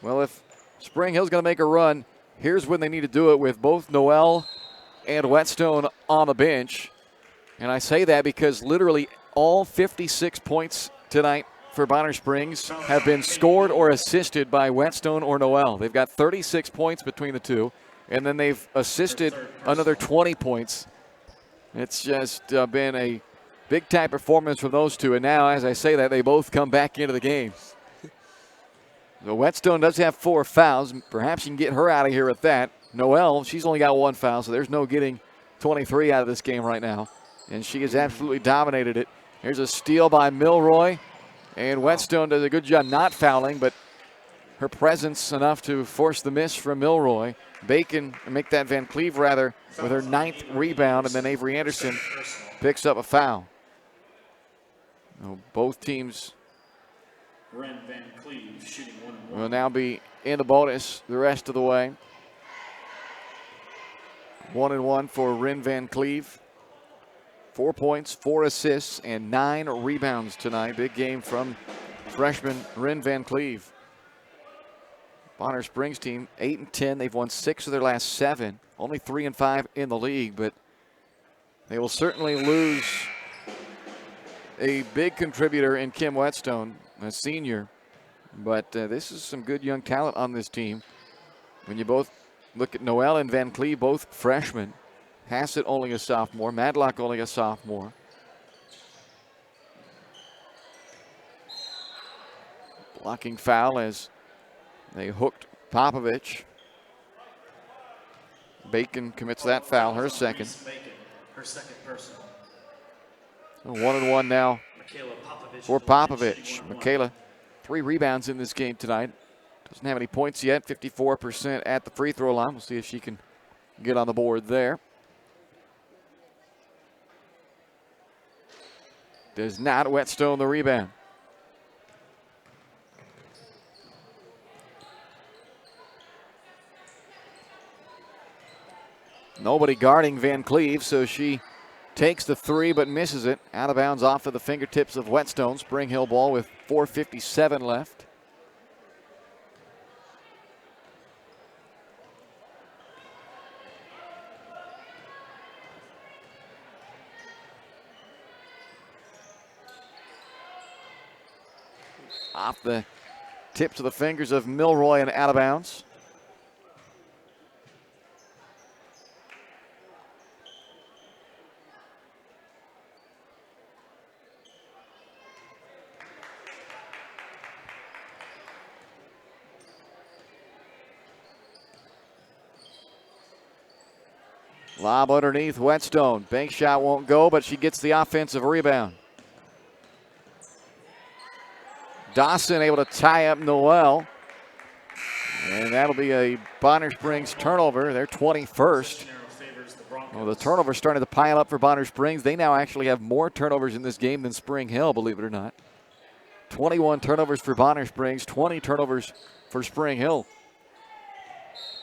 Well, if Spring Hill's going to make a run, here's when they need to do it with both Noel and Whetstone on the bench. And I say that because literally all 56 points tonight for Bonner Springs have been scored or assisted by Whetstone or Noel. They've got 36 points between the two, and then they've assisted another 20 points. It's just been a big-time performance from those two. And now, as I say that, they both come back into the game. So Whetstone does have 4 fouls. Perhaps you can get her out of here with that. Noel, she's only got 1 foul, so there's no getting 23 out of this game right now. And she has absolutely dominated it. Here's a steal by Milroy. And Whetstone does a good job not fouling, but her presence enough to force the miss from Milroy. Bacon, make that Van Cleve rather, with her 9th rebound, and then Avery Anderson picks up a foul. Both teams Ren Van Cleve shooting 1-1. will now be in the bonus the rest of the way. 1-1 for Ren Van Cleve. 4 points, 4 assists, and 9 rebounds tonight. Big game from freshman Ren Van Cleve. Bonner Springs team 8-10. They've won 6 of their last 7. Only 3-5 in the league, but they will certainly lose a big contributor in Kim Whetstone, a senior. But this is some good young talent on this team. When you both look at Noel and Van Cleve, both freshmen. Hassett only a sophomore. Madlock only a sophomore. Blocking foul as they hooked Popovich. Bacon commits that foul, her second. Bacon, her second personal. 1-1 now Michaela Popovich for Popovich. Michaela, 3 rebounds in this game tonight. Doesn't have any points yet, 54% at the free throw line. We'll see if she can get on the board there. Does not. Whetstone the rebound. Nobody guarding Van Cleve, so she takes the 3 but misses it. Out of bounds off of the fingertips of Whetstone. Spring Hill ball with 4:57 left. Off the tips of the fingers of Milroy and out of bounds. Lob underneath Whetstone. Bank shot won't go, but she gets the offensive rebound. Dawson able to tie up Noel. And that'll be a Bonner Springs turnover. They're 21st. Well, the turnovers starting to pile up for Bonner Springs. They now actually have more turnovers in this game than Spring Hill, believe it or not. 21 turnovers for Bonner Springs, 20 turnovers for Spring Hill.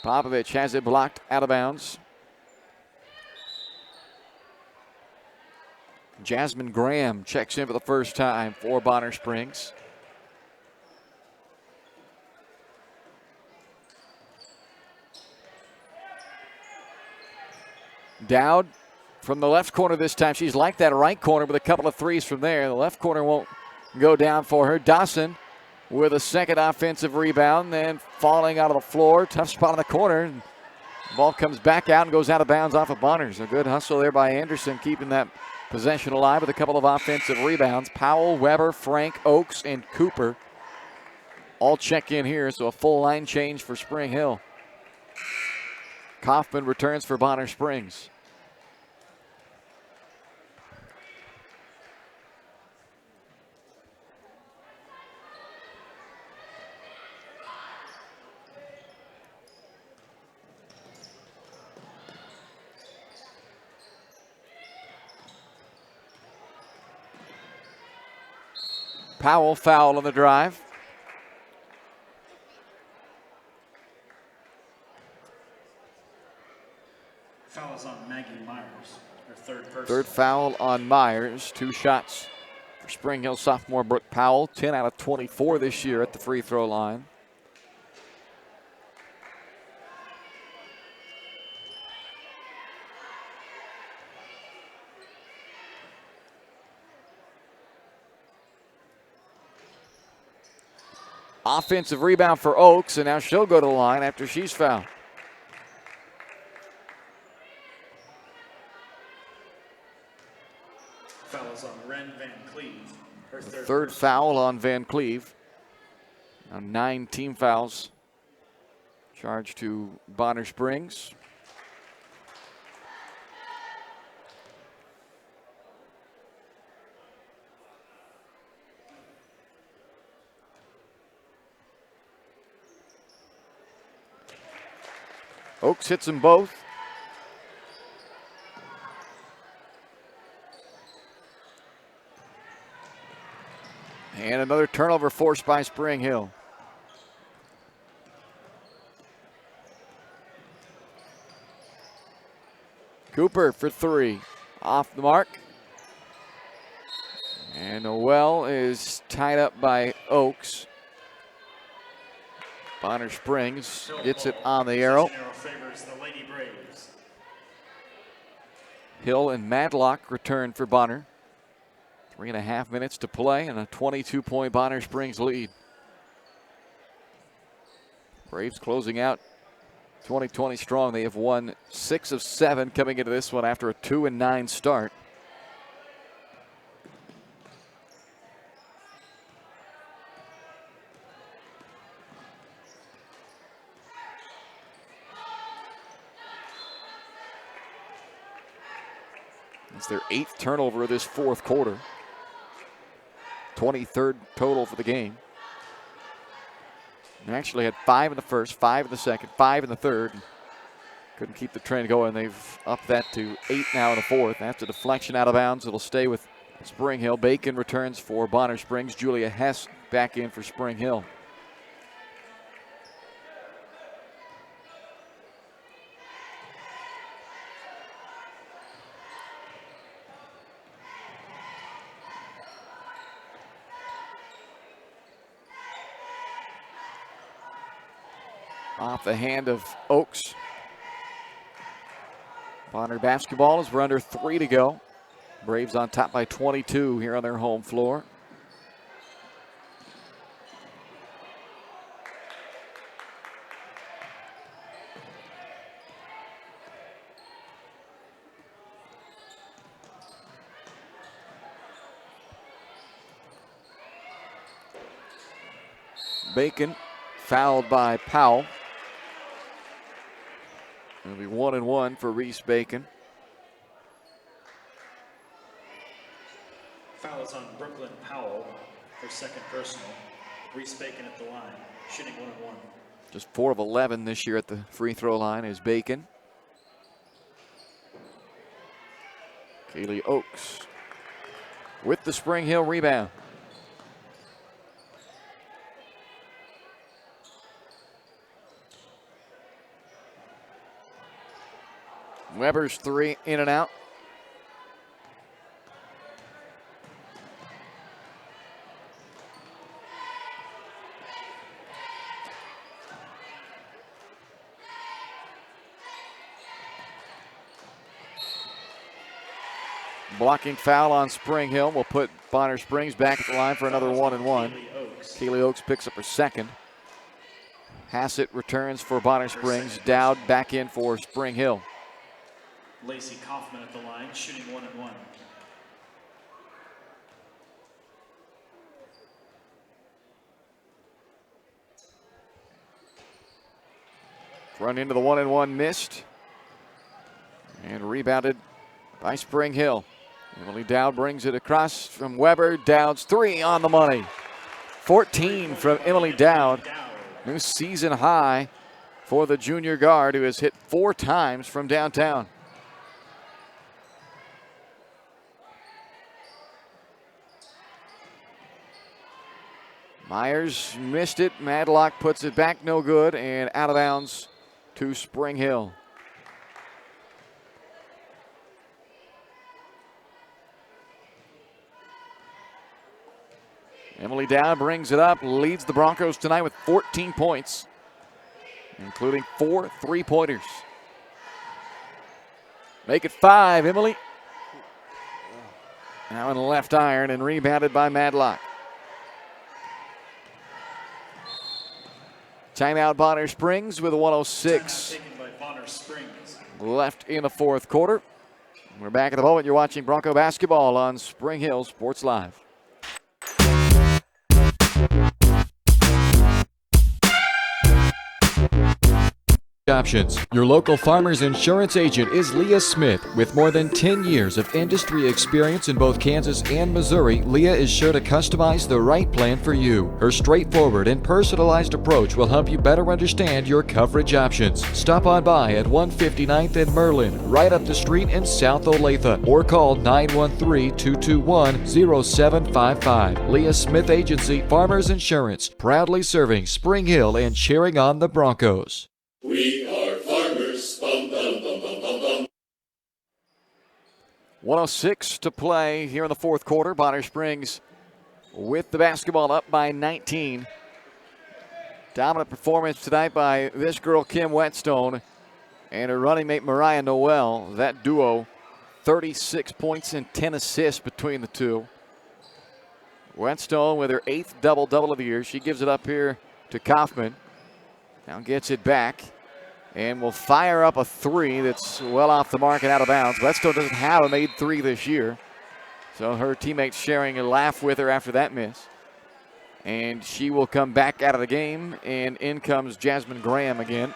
Popovich has it blocked out of bounds. Jasmine Graham checks in for the first time for Bonner Springs. Dowd from the left corner this time. She's like that right corner with a couple of threes from there. The left corner won't go down for her. Dawson with a second offensive rebound, then falling out of the floor. Tough spot in the corner. Ball comes back out and goes out of bounds off of Bonner's. A good hustle there by Anderson, keeping that possession alive with a couple of offensive rebounds. Powell, Weber, Frank, Oakes, and Cooper all check in here, so a full line change for Spring Hill. Kaufman returns for Bonner Springs. Powell foul on the drive. Foul is on Maggie Myers, her third person. Third foul on Myers. 2 shots for Spring Hill sophomore Brooke Powell. 10 out of 24 this year at the free throw line. Offensive rebound for Oakes, and now she'll go to the line after she's fouled. Foul is on Ren Van Cleve, her Third foul on Van Cleve. Now 9 team fouls charged to Bonner Springs. Oaks hits them both. And another turnover forced by Spring Hill. Cooper for three. Off the mark. And Noel is tied up by Oaks. Bonner Springs gets it on the arrow. Favors the Lady Braves. Hill and Madlock return for Bonner. 3.5 minutes to play and a 22-point Bonner Springs lead. Braves closing out 2020 strong. They have won 6 of 7 coming into this one after a 2-9 start. It's their 8th turnover of this 4th quarter. 23rd total for the game. They actually had 5 in the first, 5 in the second, 5 in the third. Couldn't keep the trend going. They've upped that to 8 now in the 4th. That's a deflection out of bounds. It'll stay with Spring Hill. Bacon returns for Bonner Springs. Julia Hess back in for Spring Hill. Off the hand of Oaks. Bonner basketball as we're under 3 to go. Braves on top by 22 here on their home floor. Bacon fouled by Powell. It'll be 1-1 for Reese Bacon. Foul is on Brooklyn Powell for second personal. Reese Bacon at the line, shooting 1-1. Just 4 of 11 this year at the free throw line is Bacon. Kaylee Oaks with the Spring Hill rebound. Weber's 3 in and out. Blocking foul on Spring Hill will put Bonner Springs back at the line for another 1-1. Keely Oaks picks up her second. Hassett returns for Bonner Springs. Dowd back in for Spring Hill. Lacey Kaufman at the line, shooting 1-1. Run into the 1-1 missed. And rebounded by Spring Hill. Emily Dowd brings it across from Weber. Dowd's 3 on the money. 14 from Emily Dowd. New season high for the junior guard who has hit 4 times from downtown. Myers missed it. Madlock puts it back, no good, and out of bounds to Spring Hill. Emily Dowd brings it up, leads the Broncos tonight with 14 points, including 4 3-pointers. Make it 5, Emily. Now in the left iron and rebounded by Madlock. Timeout Bonner Springs with a 1:06 left in the 4th quarter. We're back at the moment. You're watching Bronco basketball on Spring Hill Sports Live. options. Your local Farmers Insurance agent is Leah Smith. With more than 10 years of industry experience in both Kansas and Missouri, Leah is sure to customize the right plan for you. Her straightforward and personalized approach will help you better understand your coverage options. Stop on by at 159th and Merlin, right up the street in South Olathe, or call 913-221-0755. Leah Smith Agency, Farmers Insurance, proudly serving Spring Hill and cheering on the Broncos. We are farmers. Bum, bum, bum, bum, bum, bum. 1:06 to play here in the fourth quarter. Bonner Springs with the basketball up by 19. Dominant performance tonight by this girl, Kim Whetstone, and her running mate, Mariah Noel. That duo, 36 points and 10 assists between the two. Whetstone with her 8th double-double of the year. She gives it up here to Kaufman. Now gets it back and will fire up a three that's well off the mark and out of bounds. Whetstone doesn't have a made three this year, so her teammates sharing a laugh with her after that miss. And she will come back out of the game, and in comes Jasmine Graham again.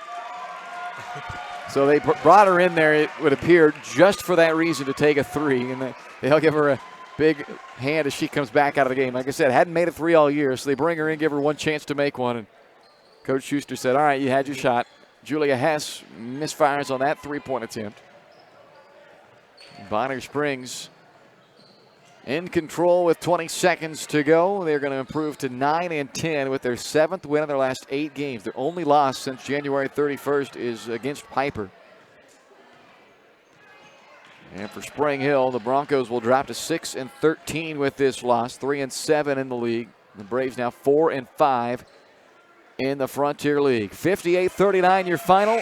So they brought her in there, it would appear, just for that reason, to take a three, and they'll give her a big hand as she comes back out of the game. Like I said, hadn't made a three all year, so they bring her in, give her one chance to make one. And Coach Schuster said, all right, you had your shot. Julia Hess misfires on that three-point attempt. Bonner Springs in control with 20 seconds to go. They're going to improve to 9-10 with their 7th win in their last 8 games. Their only loss since January 31st is against Piper. And for Spring Hill, the Broncos will drop to 6-13 with this loss, 3-7 in the league. The Braves now 4-5 in the Frontier League. 58-39 your final.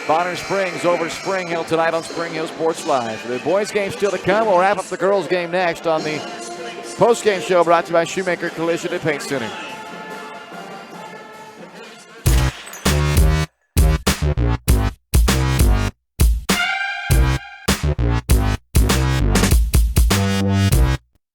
Bonner Springs over Spring Hill tonight on Spring Hill Sports Live. The boys' game still to come. We'll wrap up the girls' game next on the postgame show brought to you by Shoemaker Collision and Paint Center.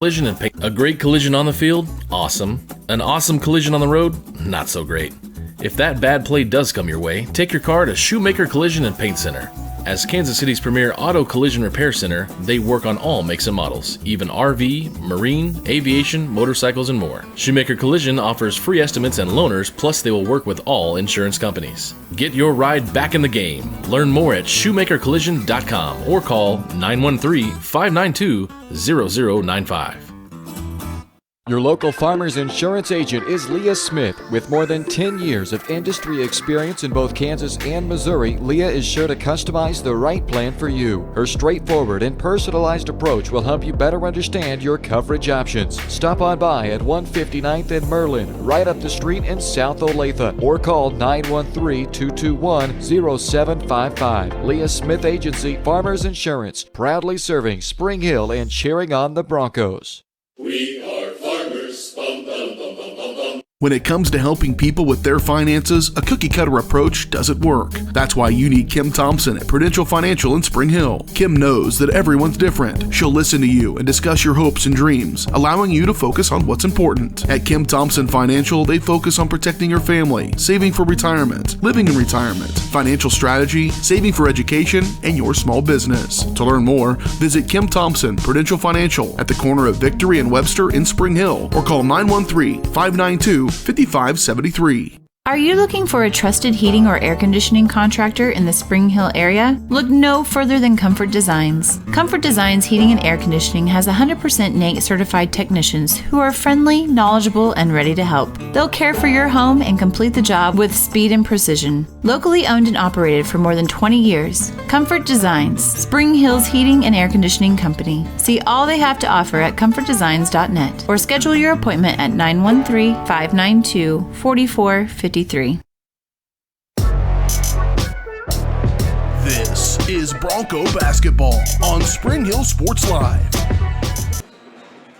Collision and paint. A great collision on the field? Awesome. An awesome collision on the road? Not so great. If that bad play does come your way, take your car to Shoemaker Collision and Paint Center. As Kansas City's premier auto collision repair center, they work on all makes and models, even RV, marine, aviation, motorcycles, and more. Shoemaker Collision offers free estimates and loaners, plus they will work with all insurance companies. Get your ride back in the game. Learn more at shoemakercollision.com or call 913-592-0095. Your local Farmers Insurance agent is Leah Smith. With more than 10 years of industry experience in both Kansas and Missouri, Leah is sure to customize the right plan for you. Her straightforward and personalized approach will help you better understand your coverage options. Stop on by at 159th and Merlin, right up the street in South Olathe, or call 913-221-0755. Leah Smith Agency, Farmers Insurance, proudly serving Spring Hill and cheering on the Broncos. We are farmers. Bum, bum, bum, bum, bum, bum. When it comes to helping people with their finances, a cookie-cutter approach doesn't work. That's why you need Kim Thompson at Prudential Financial in Spring Hill. Kim knows that everyone's different. She'll listen to you and discuss your hopes and dreams, allowing you to focus on what's important. At Kim Thompson Financial, they focus on protecting your family, saving for retirement, living in retirement, financial strategy, saving for education, and your small business. To learn more, visit Kim Thompson Prudential Financial at the corner of Victory and Webster in Spring Hill, or call 913-592-5573. Are you looking for a trusted heating or air conditioning contractor in the Spring Hill area? Look no further than Comfort Designs. Comfort Designs Heating and Air Conditioning has 100% NAIC certified technicians who are friendly, knowledgeable, and ready to help. They'll care for your home and complete the job with speed and precision. Locally owned and operated for more than 20 years, Comfort Designs, Spring Hill's heating and air conditioning company. See all they have to offer at comfortdesigns.net or schedule your appointment at 913-592-4453. This is Bronco basketball on Spring Hill Sports Live.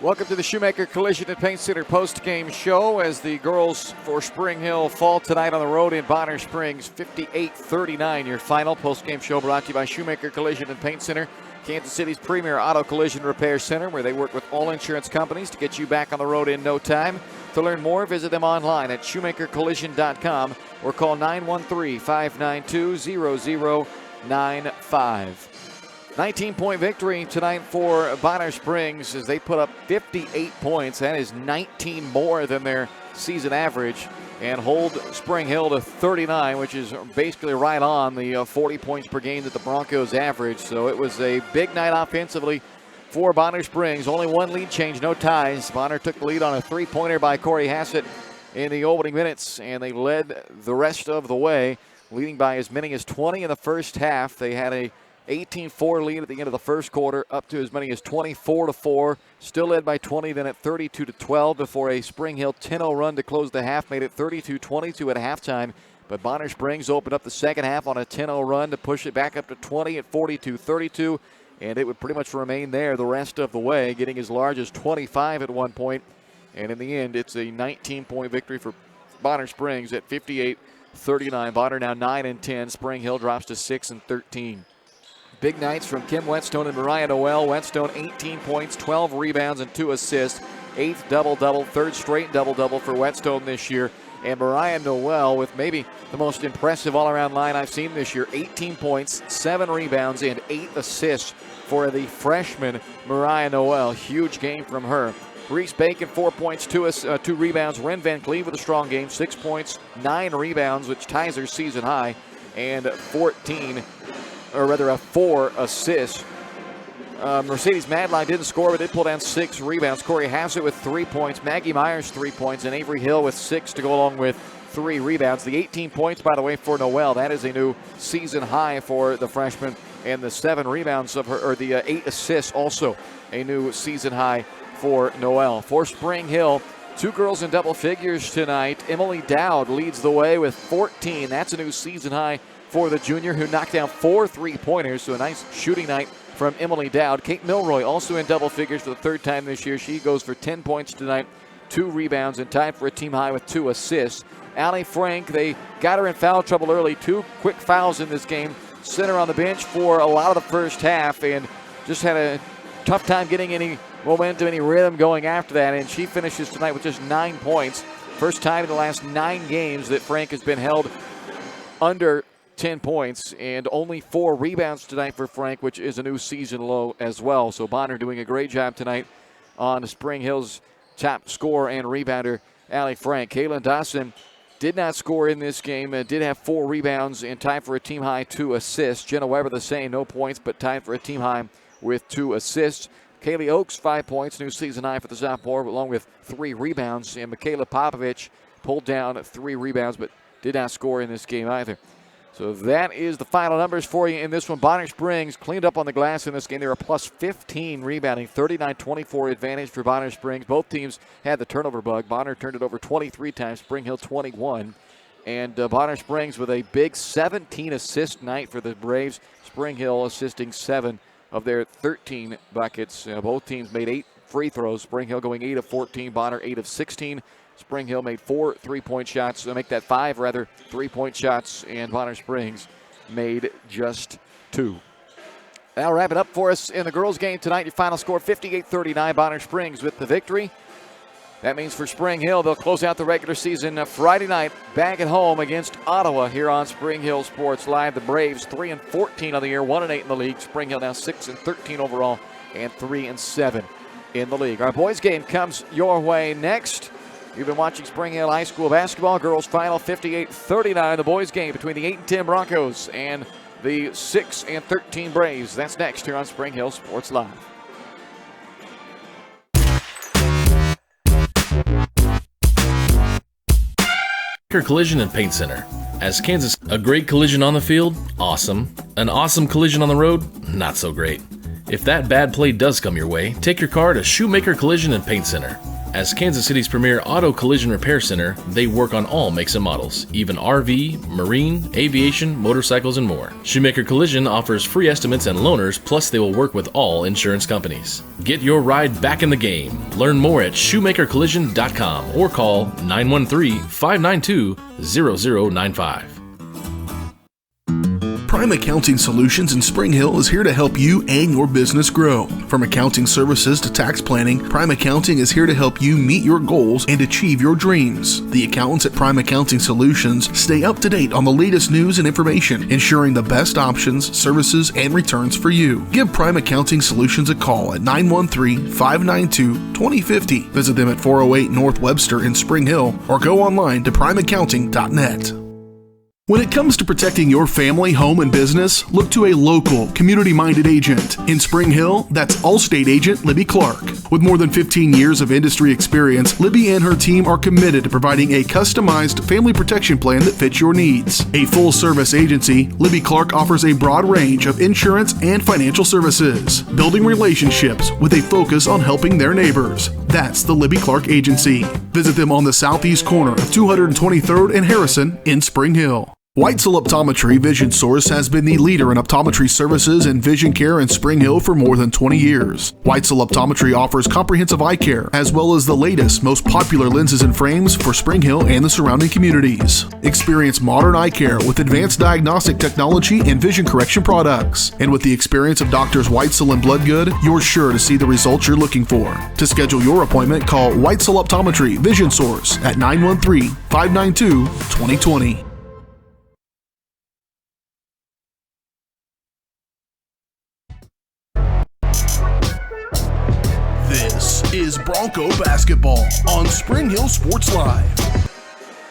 Welcome to the Shoemaker Collision and Paint Center post-game show as the girls for Spring Hill fall tonight on the road in Bonner Springs. 58-39 your final post-game show brought to you by Shoemaker Collision and Paint Center, Kansas City's premier auto collision repair center, where they work with all insurance companies to get you back on the road in no time. To learn more, visit them online at shoemakercollision.com or call 913-592-0095. 19-point victory tonight for Bonner Springs as they put up 58 points. That is 19 more than their season average, and hold Spring Hill to 39, which is basically right on the 40 points per game that the Broncos average. So it was a big night offensively for Bonner Springs. Only one lead change, no ties. Bonner took the lead on a three-pointer by Corey Hassett in the opening minutes, and they led the rest of the way, leading by as many as 20 in the first half. They had a 18-4 lead at the end of the first quarter, up to as many as 24-4. Still led by 20, then at 32-12 before a Spring Hill 10-0 run to close the half made it 32-22 at halftime. But Bonner Springs opened up the second half on a 10-0 run to push it back up to 20 at 42-32, and it would pretty much remain there the rest of the way, getting as large as 25 at one point. And in the end, it's a 19-point victory for Bonner Springs at 58-39. Bonner now 9-10. Spring Hill drops to 6-13. Big nights from Kim Whetstone and Mariah Noel. Whetstone 18 points, 12 rebounds, and 2 assists. 8th double-double, 3rd straight double-double for Whetstone this year. And Mariah Noel with maybe the most impressive all-around line I've seen this year. 18 points, 7 rebounds, and 8 assists for the freshman Mariah Noel. Huge game from her. Reese Bacon, 4 points, 2 rebounds. Ren Van Cleve with a strong game, 6 points, 9 rebounds, which ties her season high, and 4 assists. Mercedes Madline didn't score, but did pull down 6 rebounds. Corey Hassett with 3 points. Maggie Myers, 3 points. And Avery Hill with 6 to go along with 3 rebounds. The 18 points, by the way, for Noel. That is a new season high for the freshman. And the 7 rebounds of her, or the 8 assists, also a new season high for Noel. For Spring Hill, 2 girls in double figures tonight. Emily Dowd leads the way with 14. That's a new season high for the junior, who knocked down 4 3-pointers. So a nice shooting night from Emily Dowd. Kate Milroy also in double figures for the 3rd time this year. She goes for 10 points tonight, 2 rebounds, and tied for a team high with 2 assists. Allie Frank, they got her in foul trouble early. 2 quick fouls in this game. Sent her on the bench for a lot of the first half and just had a tough time getting any momentum, any rhythm going after that. And she finishes tonight with just 9 points. First time in the last 9 games that Frank has been held under 10 points, and only 4 rebounds tonight for Frank, which is a new season low as well. So Bonner doing a great job tonight on Spring Hill's top scorer and rebounder, Allie Frank. Kaylin Dawson did not score in this game, did have 4 rebounds and tied for a team high 2 assists. Jenna Weber the same, no points, but tied for a team high with 2 assists. Kaylee Oakes, 5 points, new season high for the sophomore, along with 3 rebounds. And Michaela Popovich pulled down 3 rebounds, but did not score in this game either. So that is the final numbers for you in this one. Bonner Springs cleaned up on the glass in this game. They were a plus 15 rebounding, 39-24 advantage for Bonner Springs. Both teams had the turnover bug. Bonner turned it over 23 times, Spring Hill 21. And Bonner Springs with a big 17 assist night for the Braves. Spring Hill assisting 7 of their 13 buckets. Both teams made 8 free throws. Spring Hill going 8 of 14, Bonner 8 of 16. Spring Hill made 4 3-point shots. Make that 5 rather 3-point shots, and Bonner Springs made just 2. That'll wrap it up for us in the girls' game tonight. Your final score 58-39. Bonner Springs with the victory. That means for Spring Hill, they'll close out the regular season Friday night back at home against Ottawa here on Spring Hill Sports Live. The Braves 3-14 on the year, 1-8 in the league. Spring Hill now 6-13 overall and 3-7 in the league. Our boys' game comes your way next. You've been watching Spring Hill High School basketball. Girls final 58-39. The boys' game between the 8-10 Broncos and the 6-13 Braves. That's next here on Spring Hill Sports Live. Collision and Paint Center. As Kansas, a great collision on the field? Awesome. An awesome collision on the road? Not so great. If that bad play does come your way, take your car to Shoemaker Collision and Paint Center. As Kansas City's premier auto collision repair center, they work on all makes and models, even RV, marine, aviation, motorcycles, and more. Shoemaker Collision offers free estimates and loaners, plus they will work with all insurance companies. Get your ride back in the game. Learn more at shoemakercollision.com or call 913-592-0095. Prime Accounting Solutions in Spring Hill is here to help you and your business grow. From accounting services to tax planning, Prime Accounting is here to help you meet your goals and achieve your dreams. The accountants at Prime Accounting Solutions stay up to date on the latest news and information, ensuring the best options, services, and returns for you. Give Prime Accounting Solutions a call at 913-592-2050. Visit them at 408 North Webster in Spring Hill or go online to primeaccounting.net. When it comes to protecting your family, home, and business, look to a local, community-minded agent. In Spring Hill, that's Allstate agent Libby Clark. With more than 15 years of industry experience, Libby and her team are committed to providing a customized family protection plan that fits your needs. A full-service agency, Libby Clark offers a broad range of insurance and financial services, building relationships with a focus on helping their neighbors. That's the Libby Clark Agency. Visit them on the southeast corner of 223rd and Harrison in Spring Hill. Whitesell Optometry Vision Source has been the leader in optometry services and vision care in Spring Hill for more than 20 years. Whitesell Optometry offers comprehensive eye care, as well as the latest, most popular lenses and frames for Spring Hill and the surrounding communities. Experience modern eye care with advanced diagnostic technology and vision correction products. And with the experience of Doctors Whitesell and Bloodgood, you're sure to see the results you're looking for. To schedule your appointment, call Whitesell Optometry Vision Source at 913-592-2020. This is Bronco basketball on Spring Hill Sports Live.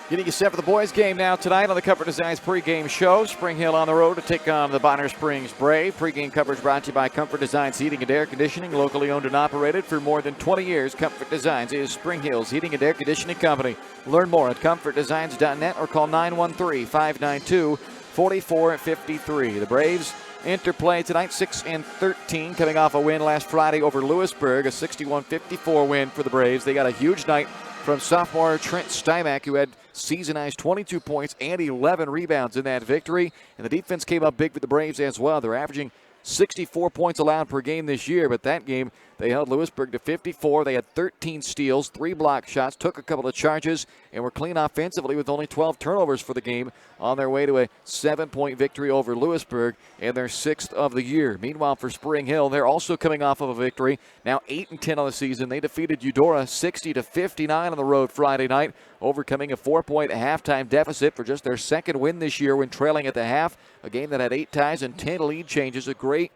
Getting you set for the boys' game now tonight on the Comfort Designs pregame show. Spring Hill on the road to take on the Bonner Springs Brave. Pregame coverage brought to you by Comfort Designs Heating and Air Conditioning, locally owned and operated for more than 20 years. Comfort Designs is Spring Hill's heating and air conditioning company. Learn more at comfortdesigns.net or call 913-592-4453. The Braves interplay tonight, 6-13, coming off a win last Friday over Lewisburg, a 61-54 win for the Braves. They got a huge night from sophomore Trent Stymack, who had season-high 22 points and 11 rebounds in that victory. And the defense came up big for the Braves as well. They're averaging 64 points allowed per game this year, but that game they held Lewisburg to 54. They had 13 steals, 3 block shots, took a couple of charges, and were clean offensively with only 12 turnovers for the game, on their way to a 7-point victory over Lewisburg and their 6th of the year. Meanwhile, for Spring Hill, they're also coming off of a victory, now 8-10 on the season. They defeated Eudora 60-59 on the road Friday night, overcoming a 4-point halftime deficit for just their 2nd win this year when trailing at the half. A game that had 8 ties and 10 lead changes. A great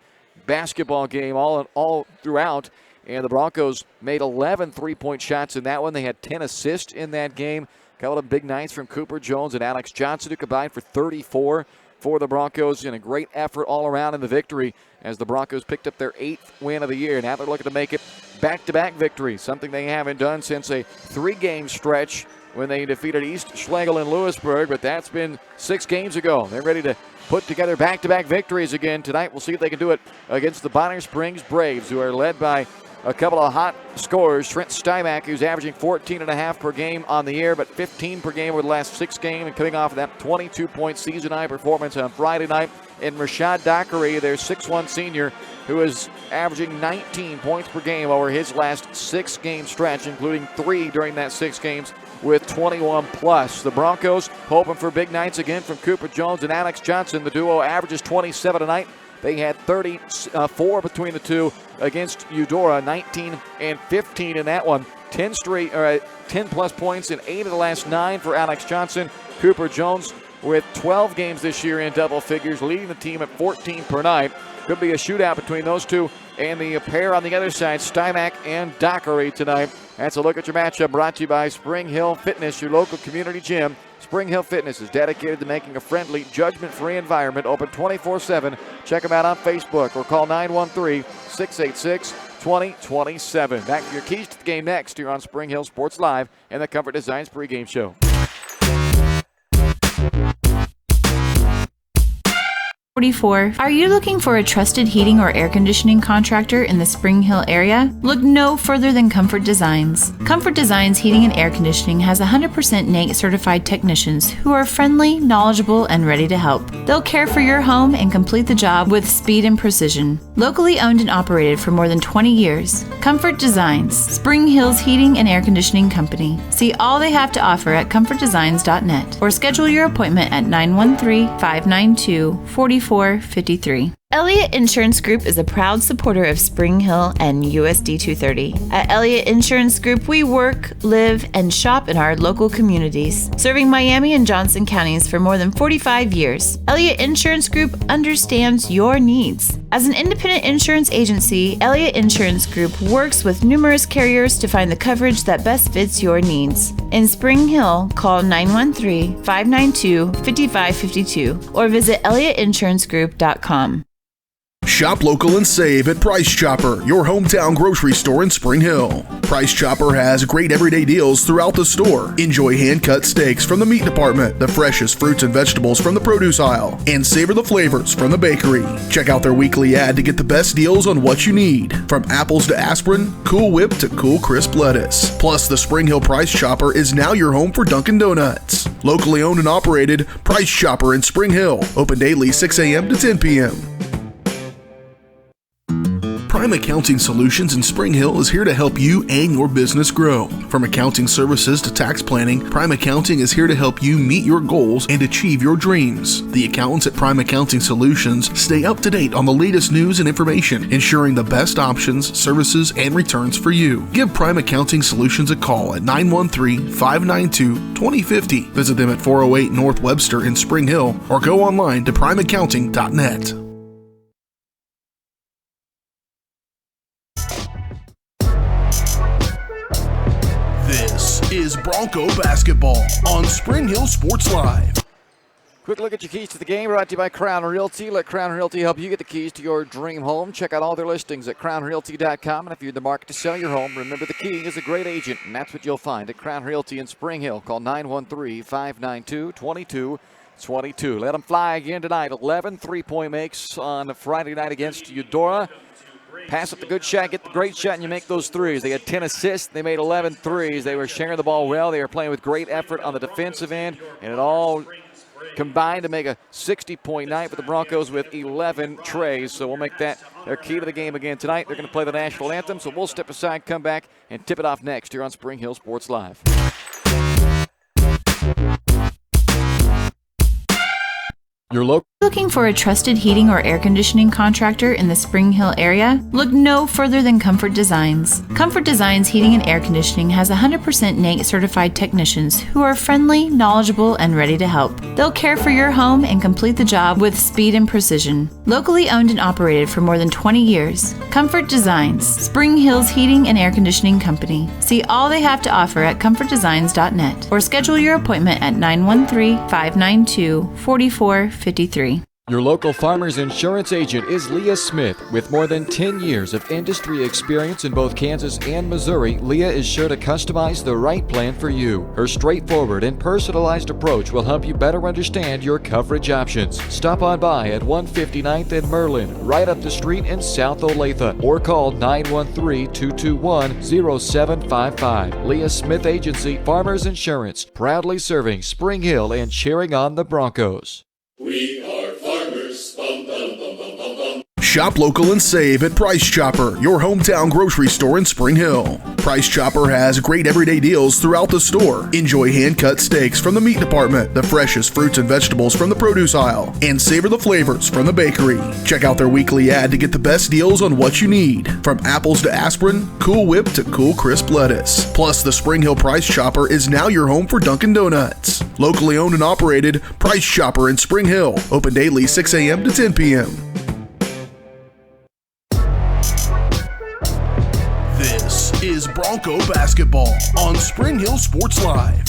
basketball game all throughout. And the Broncos made 11 three-point shots in that one. They had 10 assists in that game. A couple of big nights from Cooper Jones and Alex Johnson, who combined for 34 for the Broncos, and a great effort all around in the victory as the Broncos picked up their 8th win of the year. Now they're looking to make it back-to-back victories, something they haven't done since a 3-game stretch when they defeated East Schlegel and Lewisburg, but that's been 6 games ago. They're ready to put together back-to-back victories again tonight. We'll see if they can do it against the Bonner Springs Braves, who are led by a couple of hot scorers. Trent Stymack, who's averaging 14.5 per game on the year, but 15 per game over the last 6 games, and coming off of that 22-point season-high performance on Friday night. And Rashad Dockery, their 6'1 senior, who is averaging 19 points per game over his last 6-game stretch, including 3 during that 6 games with 21 plus. The Broncos hoping for big nights again from Cooper Jones and Alex Johnson. The duo averages 27 tonight. They had 34 between the two against Eudora, 19 and 15 in that one. 10 plus points in 8 of the last 9 for Alex Johnson. Cooper Jones with 12 games this year in double figures, leading the team at 14 per night. Could be a shootout between those two and the pair on the other side, Stymack and Dockery tonight. That's a look at your matchup, brought to you by Spring Hill Fitness, your local community gym. Spring Hill Fitness is dedicated to making a friendly, judgment-free environment, open 24/7. Check them out on Facebook or call 913-686-2027. Back to your keys to the game next here on Spring Hill Sports Live and the Comfort Designs pregame show. 44. Are you looking for a trusted heating or air conditioning contractor in the Spring Hill area? Look no further than Comfort Designs. Comfort Designs Heating and Air Conditioning has 100% NAEC certified technicians who are friendly, knowledgeable, and ready to help. They'll care for your home and complete the job with speed and precision. Locally owned and operated for more than 20 years, Comfort Designs, Spring Hill's heating and air conditioning company. See all they have to offer at comfortdesigns.net or schedule your appointment at 913-592-4453. 4453. Elliott Insurance Group is a proud supporter of Spring Hill and USD 230. At Elliott Insurance Group, we work, live, and shop in our local communities, serving Miami and Johnson counties for more than 45 years. Elliott Insurance Group understands your needs. As an independent insurance agency, Elliott Insurance Group works with numerous carriers to find the coverage that best fits your needs. In Spring Hill, call 913-592-5552 or visit elliottInsuranceGroup.com. Shop local and save at Price Chopper, your hometown grocery store in Spring Hill. Price Chopper has great everyday deals throughout the store. Enjoy hand-cut steaks from the meat department, the freshest fruits and vegetables from the produce aisle, and savor the flavors from the bakery. Check out their weekly ad to get the best deals on what you need, from apples to aspirin, Cool Whip to cool crisp lettuce. Plus, the Spring Hill Price Chopper is now your home for Dunkin' Donuts. Locally owned and operated, Price Chopper in Spring Hill. Open daily 6 a.m. to 10 p.m. Prime Accounting Solutions in Spring Hill is here to help you and your business grow. From accounting services to tax planning, Prime Accounting is here to help you meet your goals and achieve your dreams. The accountants at Prime Accounting Solutions stay up to date on the latest news and information, ensuring the best options, services, and returns for you. Give Prime Accounting Solutions a call at 913-592-2050. Visit them at 408 North Webster in Spring Hill or go online to primeaccounting.net. This is Bronco basketball on Spring Hill Sports Live. Quick look at your keys to the game brought to you by Crown Realty. Let Crown Realty help you get the keys to your dream home. Check out all their listings at crownrealty.com. And if you're in the market to sell your home, remember the key is a great agent, and that's what you'll find at Crown Realty in Spring Hill. Call 913-592-2222. Let them fly again tonight. 11 3-point makes on Friday night against Eudora. Pass up the good shot, get the great shot, and you make those threes. They had 10 assists. They made 11 threes. They were sharing the ball well. They were playing with great effort on the defensive end, and it all combined to make a 60-point night for the Broncos with 11 trays. So we'll make that their key to the game again tonight. They're going to play the national anthem, so we'll step aside, come back, and tip it off next here on Spring Hill Sports Live. Your local. Looking for a trusted heating or air conditioning contractor in the Spring Hill area? Look no further than Comfort Designs. Comfort Designs Heating and Air Conditioning has 100% NATE certified technicians who are friendly, knowledgeable, and ready to help. They'll care for your home and complete the job with speed and precision. Locally owned and operated for more than 20 years, Comfort Designs, Spring Hill's heating and air conditioning company. See all they have to offer at comfortdesigns.net or schedule your appointment at 913-592-4453. Your local Farmers Insurance agent is Leah Smith. With more than 10 years of industry experience in both Kansas and Missouri, Leah is sure to customize the right plan for you. Her straightforward and personalized approach will help you better understand your coverage options. Stop on by at 159th and Merlin, right up the street in South Olathe, or call 913-221-0755. Leah Smith Agency, Farmers Insurance, proudly serving Spring Hill and cheering on the Broncos. We are farmers. Bum, bum, bum, bum, bum, bum. Shop local and save at Price Chopper, your hometown grocery store in Spring Hill. Price Chopper has great everyday deals throughout the store. Enjoy hand-cut steaks from the meat department, the freshest fruits and vegetables from the produce aisle, and savor the flavors from the bakery. Check out their weekly ad to get the best deals on what you need, from apples to aspirin, Cool Whip to cool crisp lettuce. Plus, the Spring Hill Price Chopper is now your home for Dunkin' Donuts. Locally owned and operated, Price Chopper in Spring Hill. Open daily 6 a.m. to 10 p.m. This is Bronco basketball on Spring Hill Sports Live.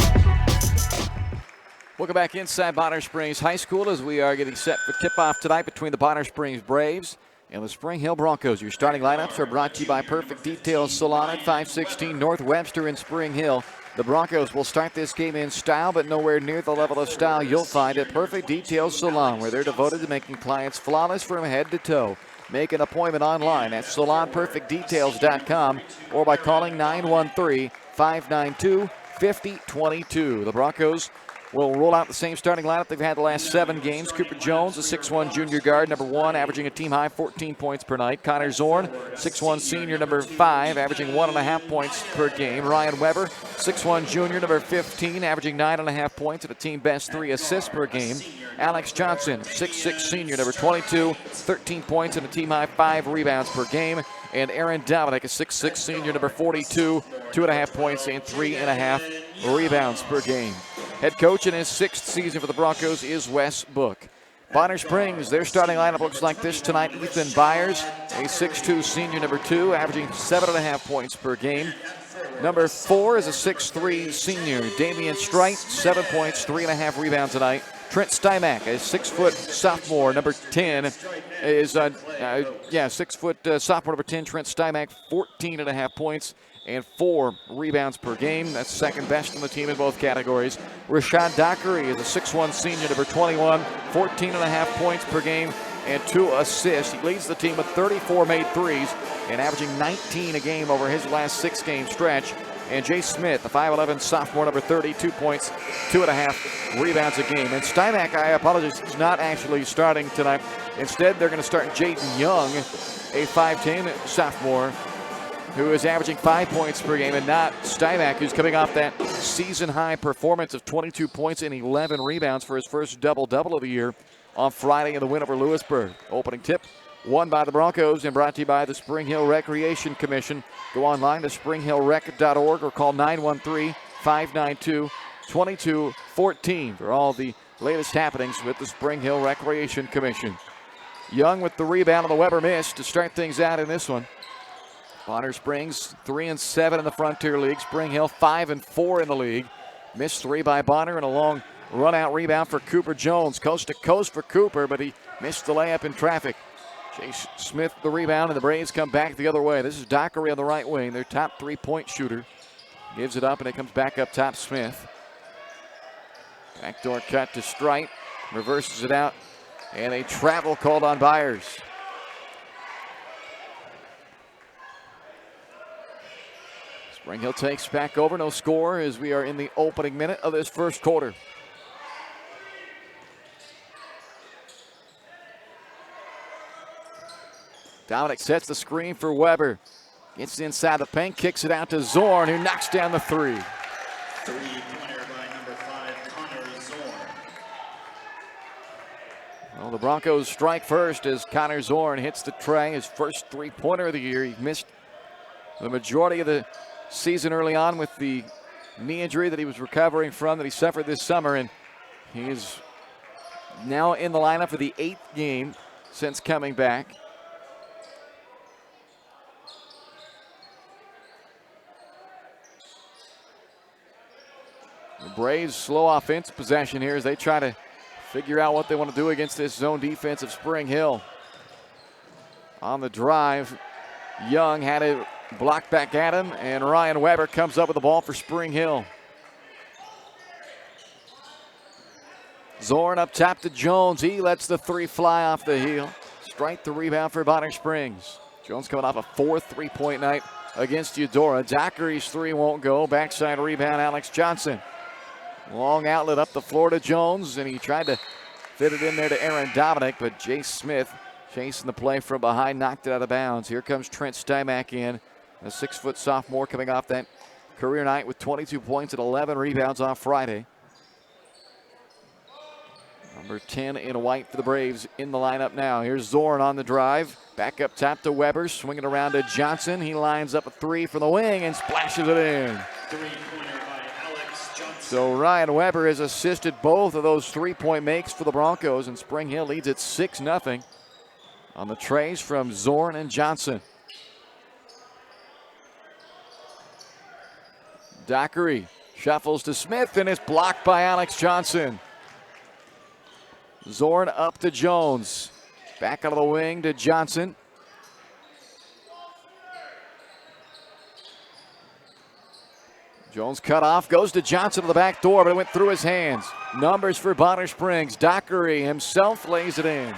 Welcome back inside Bonner Springs High School as we are getting set for tip-off tonight between the Bonner Springs Braves and the Spring Hill Broncos. Your starting lineups are brought to you by Perfect Details Salon at 516 North Webster in Spring Hill. The Broncos will start this game in style, but nowhere near the level of style you'll find at Perfect Details Salon, where they're devoted to making clients flawless from head to toe. Make an appointment online at salonperfectdetails.com or by calling 913-592-5022. The Broncos will roll out the same starting lineup they've had the last 7 games. Cooper Jones, a 6'1 junior guard, number 1, averaging a team high 14 points per night. Connor Zorn, 6'1 senior, number 5, averaging 1.5 points per game. Ryan Weber, 6'1 junior, number 15, averaging 9.5 points and a team best 3 assists per game. Alex Johnson, 6'6 senior, number 22, 13 points and a team high 5 rebounds per game. And Aaron Dominic, a 6'6 senior, number 42, 2.5 points and 3.5 rebounds per game. Head coach in his 6th season for the Broncos is Wes Book. Bonner Springs, their starting lineup looks like this tonight. Ethan Byers, a 6'2 senior, number 2, averaging 7.5 points per game. Number 4 is a 6'3 senior, Damian Strite, 7 points, 3.5 rebounds a night. Trent Stymack, a 6-foot sophomore, number 10, is 6-foot sophomore, number 10, Trent Stymack, 14.5 points and 4 rebounds per game. That's second best on the team in both categories. Rashad Dockery is a 6'1 senior, number 21, 14.5 points per game and 2 assists. He leads the team with 34 made threes and averaging 19 a game over his last 6-game stretch. And Jay Smith, the 5'11 sophomore, number 30, 2 points, 2.5 rebounds a game. And Stymack, I apologize, he's not actually starting tonight. Instead, they're going to start Jaden Young, a 5'10 sophomore, who is averaging 5 points per game, and not Stymack, who's coming off that season-high performance of 22 points and 11 rebounds for his first double-double of the year on Friday in the win over Lewisburg. Opening tip, won by the Broncos and brought to you by the Spring Hill Recreation Commission. Go online to springhillrec.org or call 913-592-2214 for all the latest happenings with the Spring Hill Recreation Commission. Young with the rebound on the Weber miss to start things out in this one. Bonner Springs 3-7 in the Frontier League. Spring Hill 5-4 in the league. Missed 3 by Bonner and a long run-out rebound for Cooper Jones. Coast to coast for Cooper, but he missed the layup in traffic. Chase Smith the rebound, and the Braves come back the other way. This is Dockery on the right wing, their top 3-point shooter. Gives it up, and it comes back up top Smith. Backdoor cut to Strite. Reverses it out, and a travel called on Byers. Spring Hill takes back over, no score as we are in the opening minute of this first quarter. Dominic sets the screen for Weber. Gets inside the paint, kicks it out to Zorn, who knocks down the 3. Three-pointer by number 5, Connor Zorn. Well, the Broncos strike first as Connor Zorn hits the tray, his first 3-pointer of the year. He missed the majority of the season early on with the knee injury that he was recovering from that he suffered this summer, and he is now in the lineup for the 8th game since coming back. The Braves slow offensive possession here as they try to figure out what they want to do against this zone defense of Spring Hill. On the drive, Young had it blocked back at him, and Ryan Weber comes up with the ball for Spring Hill. Zorn up top to Jones. He lets the 3 fly off the heel. Strike the rebound for Bonner Springs. Jones coming off a 4th 3-point night against Eudora. Dockery's 3 won't go. Backside rebound, Alex Johnson. Long outlet up the floor to Jones, and he tried to fit it in there to Aaron Dominic, but Jay Smith chasing the play from behind, knocked it out of bounds. Here comes Trent Stymack in, a 6-foot sophomore coming off that career night with 22 points and 11 rebounds on Friday. Number 10 in white for the Braves in the lineup now. Here's Zorn on the drive. Back up top to Weber, swinging around to Johnson. He lines up a 3 from the wing and splashes it in. Three-pointer by Alex Johnson. So Ryan Weber has assisted both of those 3-point makes for the Broncos, and Spring Hill leads at 6-0 on the trays from Zorn and Johnson. Dockery shuffles to Smith and is blocked by Alex Johnson. Zorn up to Jones. Back out of the wing to Johnson. Jones cut off, goes to Johnson to the back door, but it went through his hands. Numbers for Bonner Springs. Dockery himself lays it in.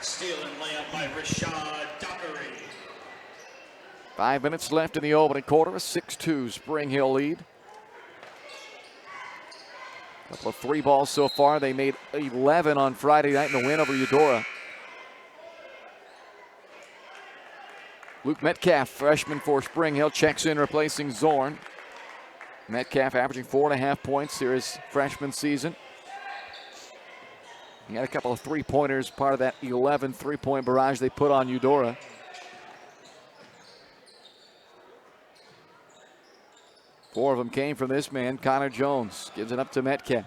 Steal and layup by Rashad Dockery. 5 minutes left in the opening quarter, a 6-2 Spring Hill lead. Couple of 3 balls so far. They made 11 on Friday night in the win over Eudora. Luke Metcalf, freshman for Spring Hill, checks in replacing Zorn. Metcalf averaging 4.5 points here his freshman season. He had a couple of 3-pointers, part of that 11 3-point barrage they put on Eudora. Four of them came from this man, Connor Jones. Gives it up to Metcalf.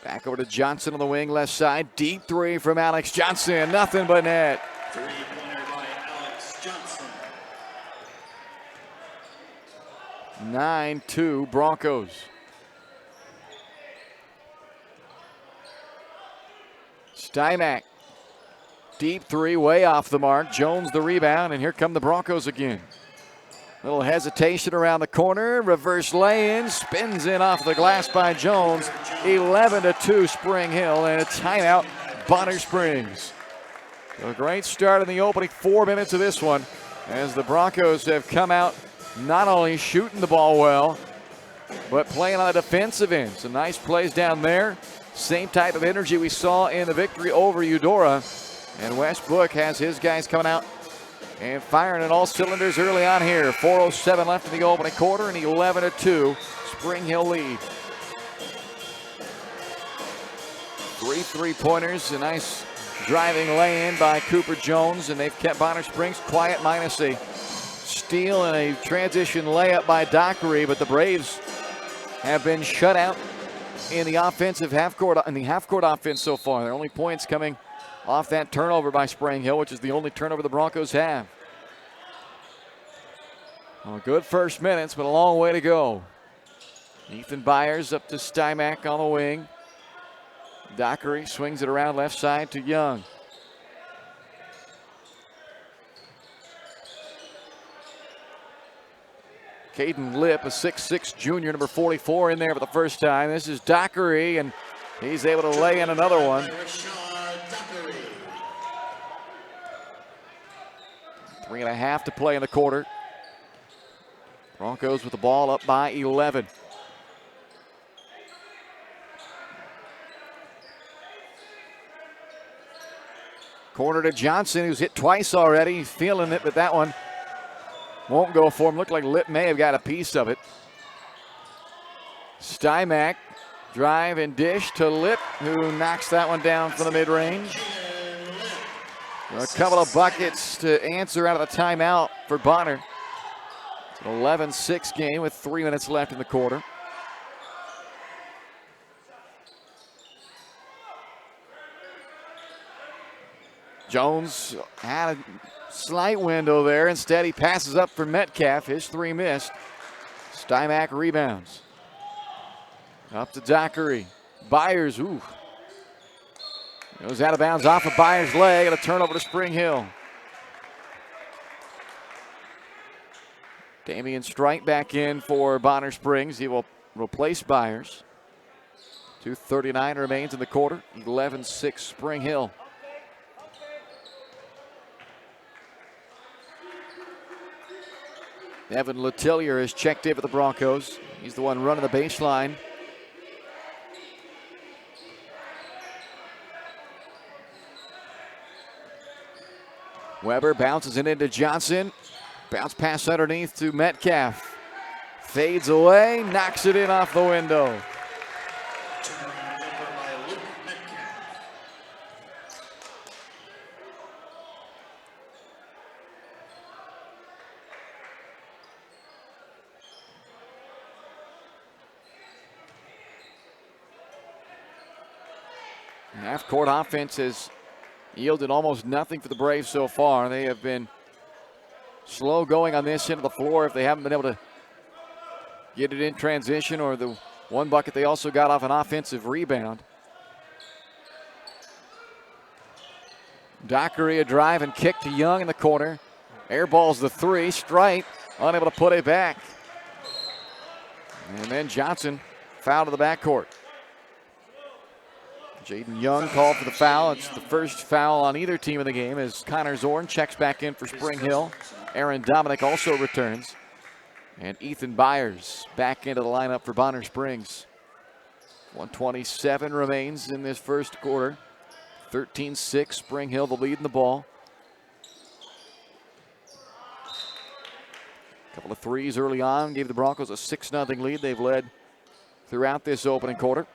Back over to Johnson on the wing, left side. Deep 3 from Alex Johnson. Nothing but net. 3-pointer by Alex Johnson. 9-2 Broncos. Stymack. Deep 3, way off the mark. Jones the rebound, and here come the Broncos again. Little hesitation around the corner. Reverse lay-in. Spins in off the glass by Jones. 11-2 Spring Hill, and a timeout Bonner Springs. A great start in the opening 4 minutes of this one, as the Broncos have come out not only shooting the ball well, but playing on the defensive end. Some nice plays down there. Same type of energy we saw in the victory over Eudora. And Westbrook has his guys coming out and firing at all cylinders early on here. 4:07 left in the opening quarter, and 11-2 Spring Hill lead. 3 3-pointers, a nice driving lay-in by Cooper Jones, and they've kept Bonner Springs quiet, minus a steal and a transition layup by Dockery, but the Braves have been shut out in the offensive half-court offense so far. Their only points coming off that turnover by Spring Hill, which is the only turnover the Broncos have. Well, good first minutes, but a long way to go. Ethan Byers up to Stymack on the wing. Dockery swings it around left side to Young. Caden Lipp, a 6'6 junior, number 44, in there for the first time. This is Dockery, and he's able to lay in another one. 3.5 to play in the quarter. Broncos with the ball up by 11. Corner to Johnson, who's hit twice already. Feeling it, but that one won't go for him. Looked like Lipp may have got a piece of it. Stymack, drive and dish to Lipp, who knocks that one down from the mid-range. A couple of buckets to answer out of the timeout for Bonner. It's an 11-6 game with 3 minutes left in the quarter. Jones had a slight window there. Instead, he passes up for Metcalf. His 3 missed. Stymack rebounds. Up to Dockery. Byers, ooh. Goes out of bounds off of Byers' leg, and a turnover to Spring Hill. Damian Strite back in for Bonner Springs. He will replace Byers. 2:39 remains in the quarter. 11-6 Spring Hill. Evan Letellier has checked in for the Broncos. He's the one running the baseline. Weber bounces it into Johnson. Bounce pass underneath to Metcalf. Fades away, knocks it in off the window. Half-court offense has yielded almost nothing for the Braves so far. They have been slow going on this end of the floor if they haven't been able to get it in transition, or the one bucket they also got off an offensive rebound. Dockery, a drive and kick to Young in the corner. Airballs the 3. Strite unable to put it back. And then Johnson fouled to the backcourt. Jaden Young called for the foul. It's the first foul on either team in the game as Connor Zorn checks back in for Spring Hill. Aaron Dominic also returns. And Ethan Byers back into the lineup for Bonner Springs. 1:27 remains in this first quarter. 13-6, Spring Hill the lead in the ball. Couple of threes early on gave the Broncos a 6-0 lead. They've led throughout this opening quarter.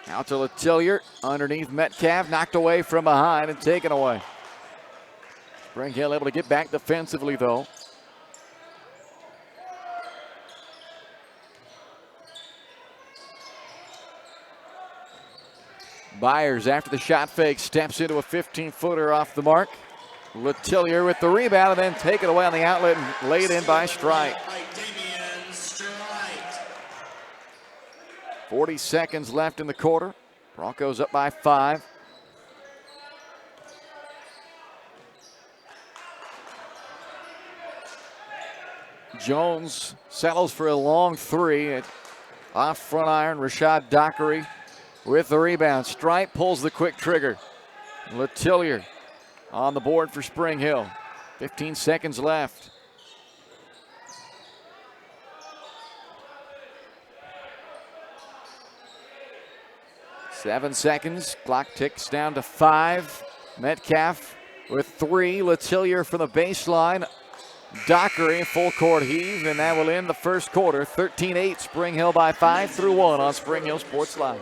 Out to Letellier, underneath Metcalf, knocked away from behind and taken away. Spring Hill able to get back defensively though. Byers, after the shot fake, steps into a 15-footer off the mark. Letellier with the rebound and then taken away on the outlet and laid in by Strite. 40 seconds left in the quarter. Broncos up by 5. Jones settles for a long three. Off front iron, Rashad Dockery with the rebound. Strite pulls the quick trigger. Letellier on the board for Spring Hill. 15 seconds left. Seven seconds. Clock ticks down to 5. Metcalf with 3. Letellier from the baseline. Dockery, full court heave, and that will end the first quarter. 13-8, Spring Hill by 5 through 1 on Spring Hill Sports Live.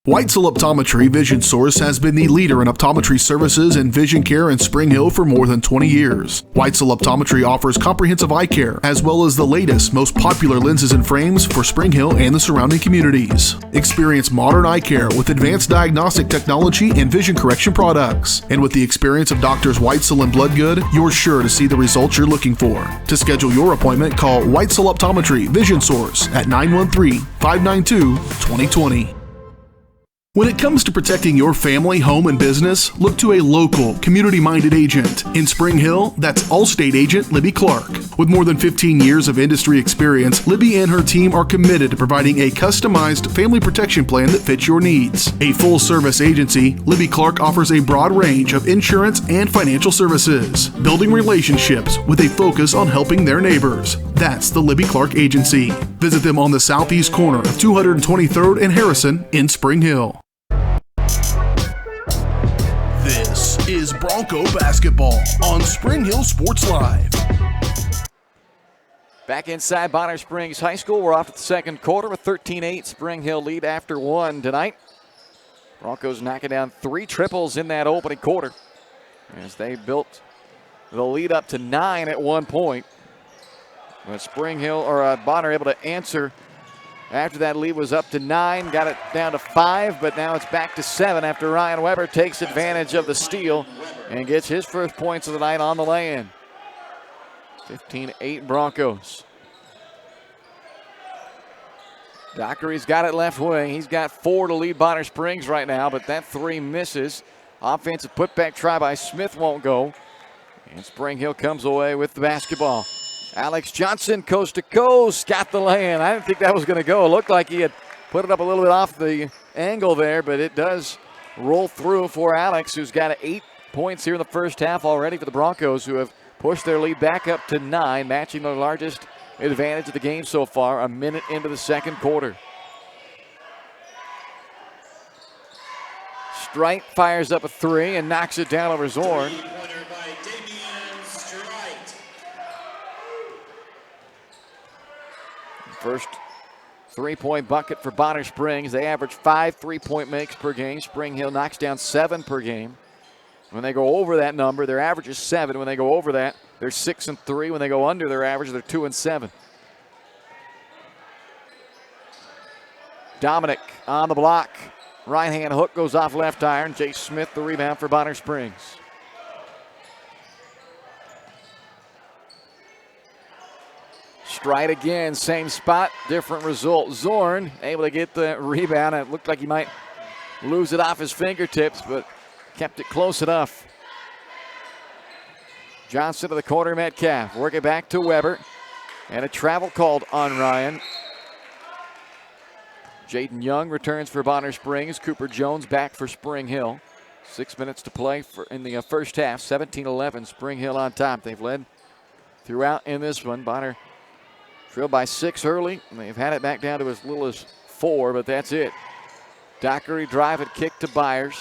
Weitzel Optometry Vision Source has been the leader in optometry services and vision care in Spring Hill for more than 20 years. Weitzel Optometry offers comprehensive eye care, as well as the latest, most popular lenses and frames for Spring Hill and the surrounding communities. Experience modern eye care with advanced diagnostic technology and vision correction products. And with the experience of Doctors Weitzel and Bloodgood, you're sure to see the results you're looking for. To schedule your appointment, call Weitzel Optometry Vision Source at 913-592-2020. When it comes to protecting your family, home, and business, look to a local, community-minded agent. In Spring Hill, that's Allstate agent Libby Clark. With more than 15 years of industry experience, Libby and her team are committed to providing a customized family protection plan that fits your needs. A full-service agency, Libby Clark offers a broad range of insurance and financial services, building relationships with a focus on helping their neighbors. That's the Libby Clark Agency. Visit them on the southeast corner of 223rd and Harrison in Spring Hill. This is Bronco basketball on Spring Hill Sports Live. Back inside Bonner Springs High School. We're off at the second quarter with 13-8. Spring Hill lead after 1 tonight. Broncos knocking down 3 triples in that opening quarter as they built the lead up to 9 at one point. But Spring Hill or Bonner able to answer after that lead was up to 9, got it down to 5, but now it's back to 7 after Ryan Weber takes advantage of the steal and gets his first points of the night on the lay-in. 15-8 Broncos. Dockery's got it left wing. He's got 4 to lead Bonner Springs right now, but that 3 misses. Offensive putback try by Smith won't go. And Spring Hill comes away with the basketball. Alex Johnson, coast to coast, got the lay-in. I didn't think that was going to go. It looked like he had put it up a little bit off the angle there, but it does roll through for Alex, who's got 8 points here in the first half already for the Broncos, who have pushed their lead back up to 9, matching their largest advantage of the game so far, a minute into the second quarter. Strite fires up a 3 and knocks it down over Zorn. First 3-point bucket for Bonner Springs. They average 5 3-point makes per game. Spring Hill knocks down 7 per game. When they go over that number, their average is 7. When they go over that, they're 6 and 3. When they go under their average, they're 2 and 7. Dominic on the block. Right hand hook goes off left iron. Jay Smith the rebound for Bonner Springs. Strite again, same spot, different result. Zorn able to get the rebound. It looked like he might lose it off his fingertips, but kept it close enough. Johnson to the corner, Metcalf. Work it back to Weber. And a travel called on Ryan. Jaden Young returns for Bonner Springs. Cooper Jones back for Spring Hill. 6 minutes to play in the first half. 17-11, Spring Hill on top. They've led throughout in this one. Bonner trailed by 6 early, and they've had it back down to as little as 4, but that's it. Dockery drive and kick to Byers.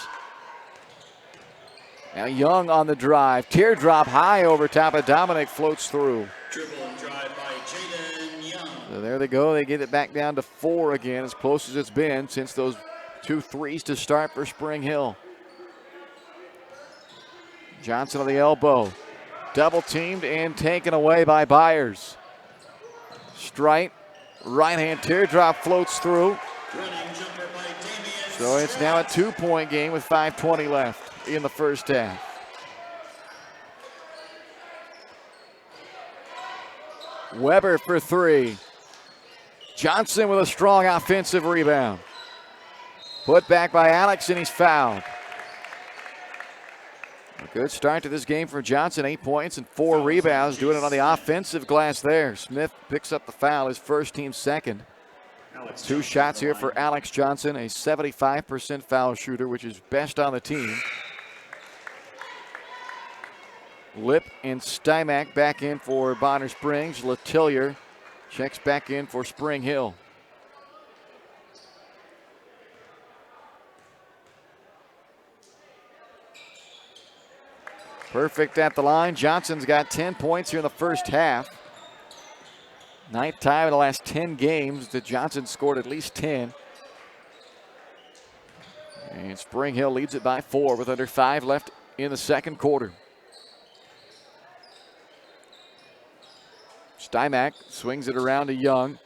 Now Young on the drive. Teardrop high over top of Dominic, floats through. Dribble and drive by Jaden Young. So there they go. They get it back down to 4 again, as close as it's been since those 2 threes to start for Spring Hill. Johnson on the elbow. Double teamed and taken away by Byers. Strite, right hand teardrop floats through. So it's now a 2-point game with 5:20 left in the first half. Weber for 3. Johnson with a strong offensive rebound. Put back by Alex, and he's fouled. A good start to this game for Johnson. 8 points and 4 rebounds. Doing it on the offensive glass there. Smith picks up the foul, his first, team second. 2 shots here for Alex Johnson, a 75% foul shooter, which is best on the team. Lip and Stymack back in for Bonner Springs. Letillier checks back in for Spring Hill. Perfect at the line. Johnson's got 10 points here in the first half. 9th time in the last 10 games that Johnson scored at least 10. And Spring Hill leads it by 4 with under 5 left in the second quarter. Stymack swings it around to Young.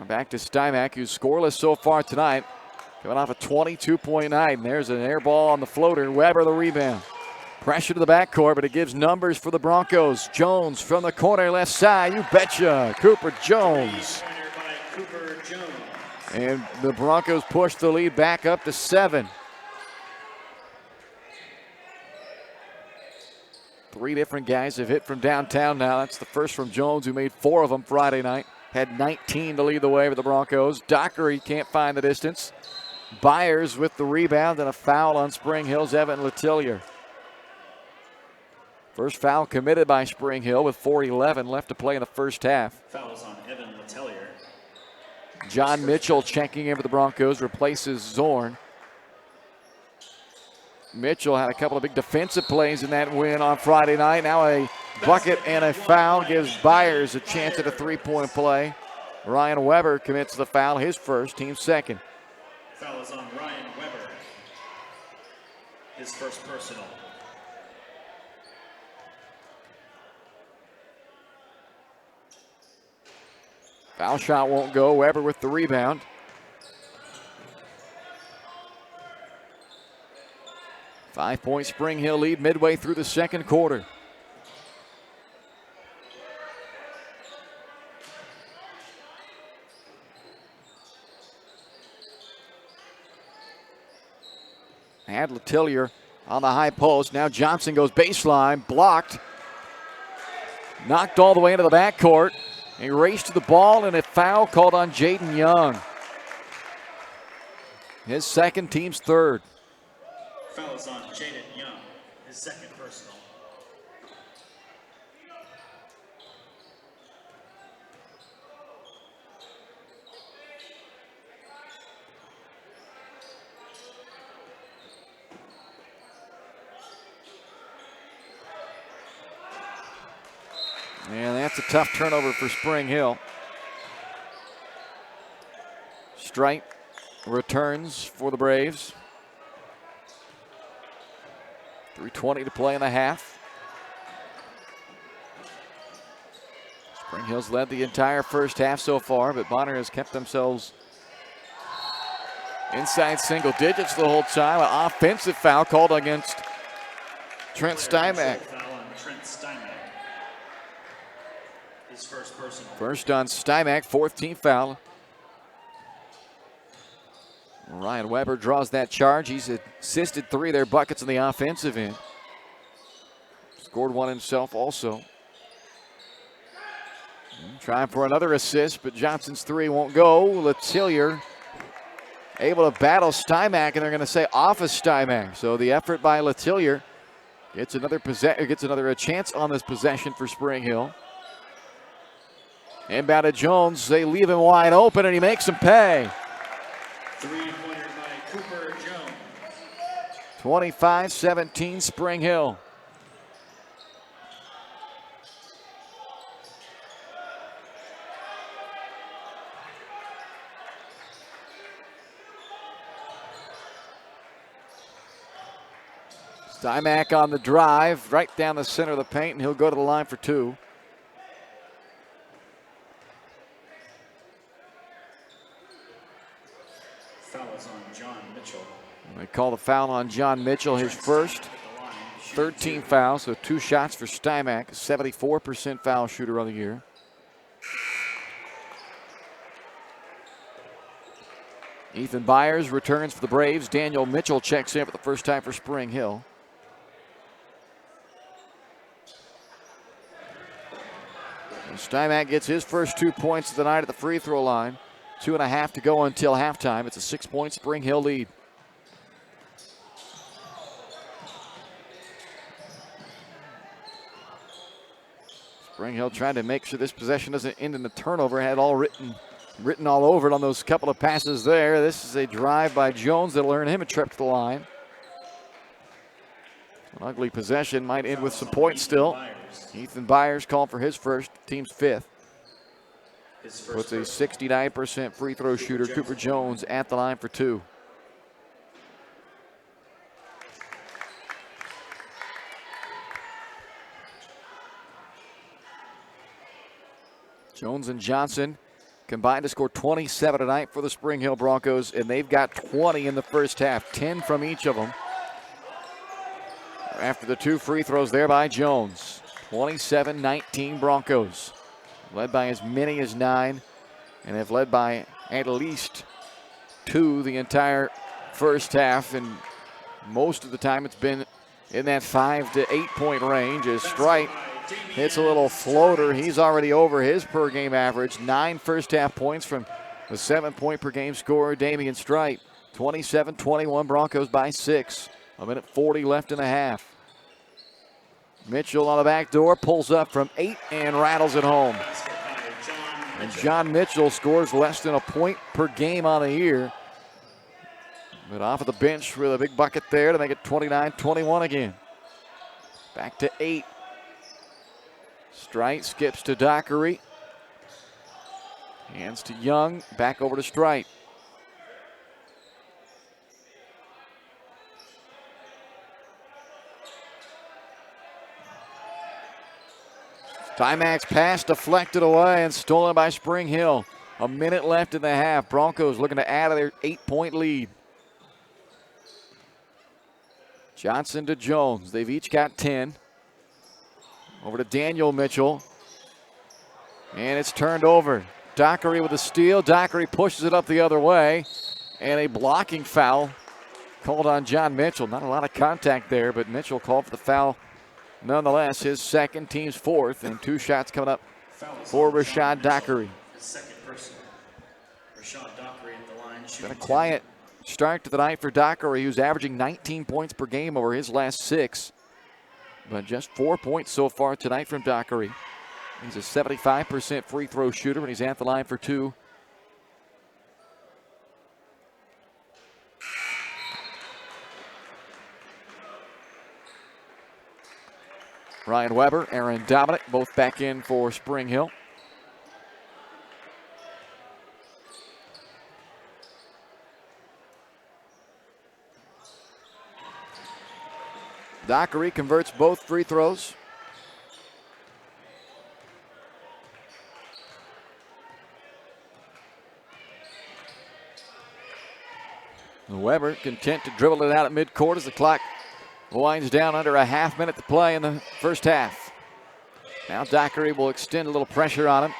Back to Stymack, who's scoreless so far tonight. Coming off a 22.9. There's an air ball on the floater. Weber the rebound. Pressure to the backcourt, but it gives numbers for the Broncos. Jones from the corner left side. You betcha. Cooper Jones. And the Broncos push the lead back up to 7. 3 different guys have hit from downtown now. That's the first from Jones, who made 4 of them Friday night. Had 19 to lead the way for the Broncos. Dockery can't find the distance. Byers with the rebound and a foul on Spring Hill's Evan Letillier. First foul committed by Spring Hill with 4:11 left to play in the first half. Fouls on Evan Letellier. John Mitchell checking in for the Broncos, replaces Zorn. Mitchell had a couple of big defensive plays in that win on Friday night. Now a bucket and a foul gives Byers a chance at a 3-point play. Ryan Weber commits the foul, his first, team second. Foul is on Ryan Weber. His first personal. Foul shot won't go. Weber with the rebound. Five-point Spring Hill lead midway through the second quarter. And Letillier on the high post. Now Johnson goes baseline, blocked. Knocked all the way into the backcourt. He raced to the ball, and a foul called on Jaden Young. His second, team's third. Foul is on Jaden Young, his second personal. And that's a tough turnover for Spring Hill. Strite returns for the Braves. 3:20 to play in the half. Spring Hill's led the entire first half so far, but Bonner has kept themselves inside single digits the whole time. An offensive foul called against Trent Stymack. Foul on Trent Stymack. His first personal. First on Stymack, 4th team foul. Ryan Weber draws that charge. He's assisted 3 of their buckets on the offensive end. Scored one himself also. Trying for another assist, but Johnson's three won't go. Letillier able to battle Stymack, and they're going to say off of Stymack. So the effort by Letillier gets another chance on this possession for Spring Hill. Inbound to Jones. They leave him wide open, and he makes him pay. Three-pointer by Cooper Jones. 25-17 Spring Hill. Stymack on the drive, right down the center of the paint, and he'll go to the line for two. Foul is on John Mitchell. They call the foul on John Mitchell, his first. 13 fouls, so 2 shots for Stymack, 74% foul shooter on the year. Ethan Byers returns for the Braves. Daniel Mitchell checks in for the first time for Spring Hill. And Stymack gets his first 2 points of the night at the free throw line. 2.5 to go until halftime. It's a 6-point Spring Hill lead. Spring Hill trying to make sure this possession doesn't end in a turnover. Had all written all over it on those couple of passes there. This is a drive by Jones that'll earn him a trip to the line. An ugly possession, might end with some points still. Ethan Byers called for his first, team's 5th. Puts a 69% free throw shooter, Cooper Jones, at the line for 2. Jones and Johnson combined to score 27 tonight for the Spring Hill Broncos, and they've got 20 in the first half, 10 from each of them. After the 2 free throws there by Jones. 27-19 Broncos. Led by as many as 9, and have led by at least 2 the entire first half, and most of the time it's been in that 5 to 8 point range as Strite hits a little floater. He's already over his per game average. 9 first half points from the 7-point per game scorer, Damian Strite. 27-21 Broncos by 6. 1:40 left in the half. Mitchell on the back door, pulls up from 8 and rattles it home. And John Mitchell scores less than a point per game on the year. But off of the bench with a big bucket there to make it 29-21 again. Back to 8. Strite skips to Dockery. Hands to Young, back over to Strite. Stymack's pass deflected away and stolen by Spring Hill. A minute left in the half. Broncos looking to add to their 8-point lead. Johnson to Jones. They've each got 10. Over to Daniel Mitchell. And it's turned over. Dockery with a steal. Dockery pushes it up the other way. And a blocking foul called on John Mitchell. Not a lot of contact there, but Mitchell called for the foul. Nonetheless, his second, team's 4th, and 2 shots coming up for Rashad Dockery. Second person. Rashad Dockery at the line. Been a quiet start to the night for Dockery, who's averaging 19 points per game over his last 6. But just 4 points so far tonight from Dockery. He's a 75% free throw shooter, and he's at the line for 2. Ryan Weber, Aaron Dominic, both back in for Spring Hill. Dockery converts both free throws. Weber content to dribble it out at midcourt as the clock winds down under a half minute to play in the first half. Now Dockery will extend a little pressure on him.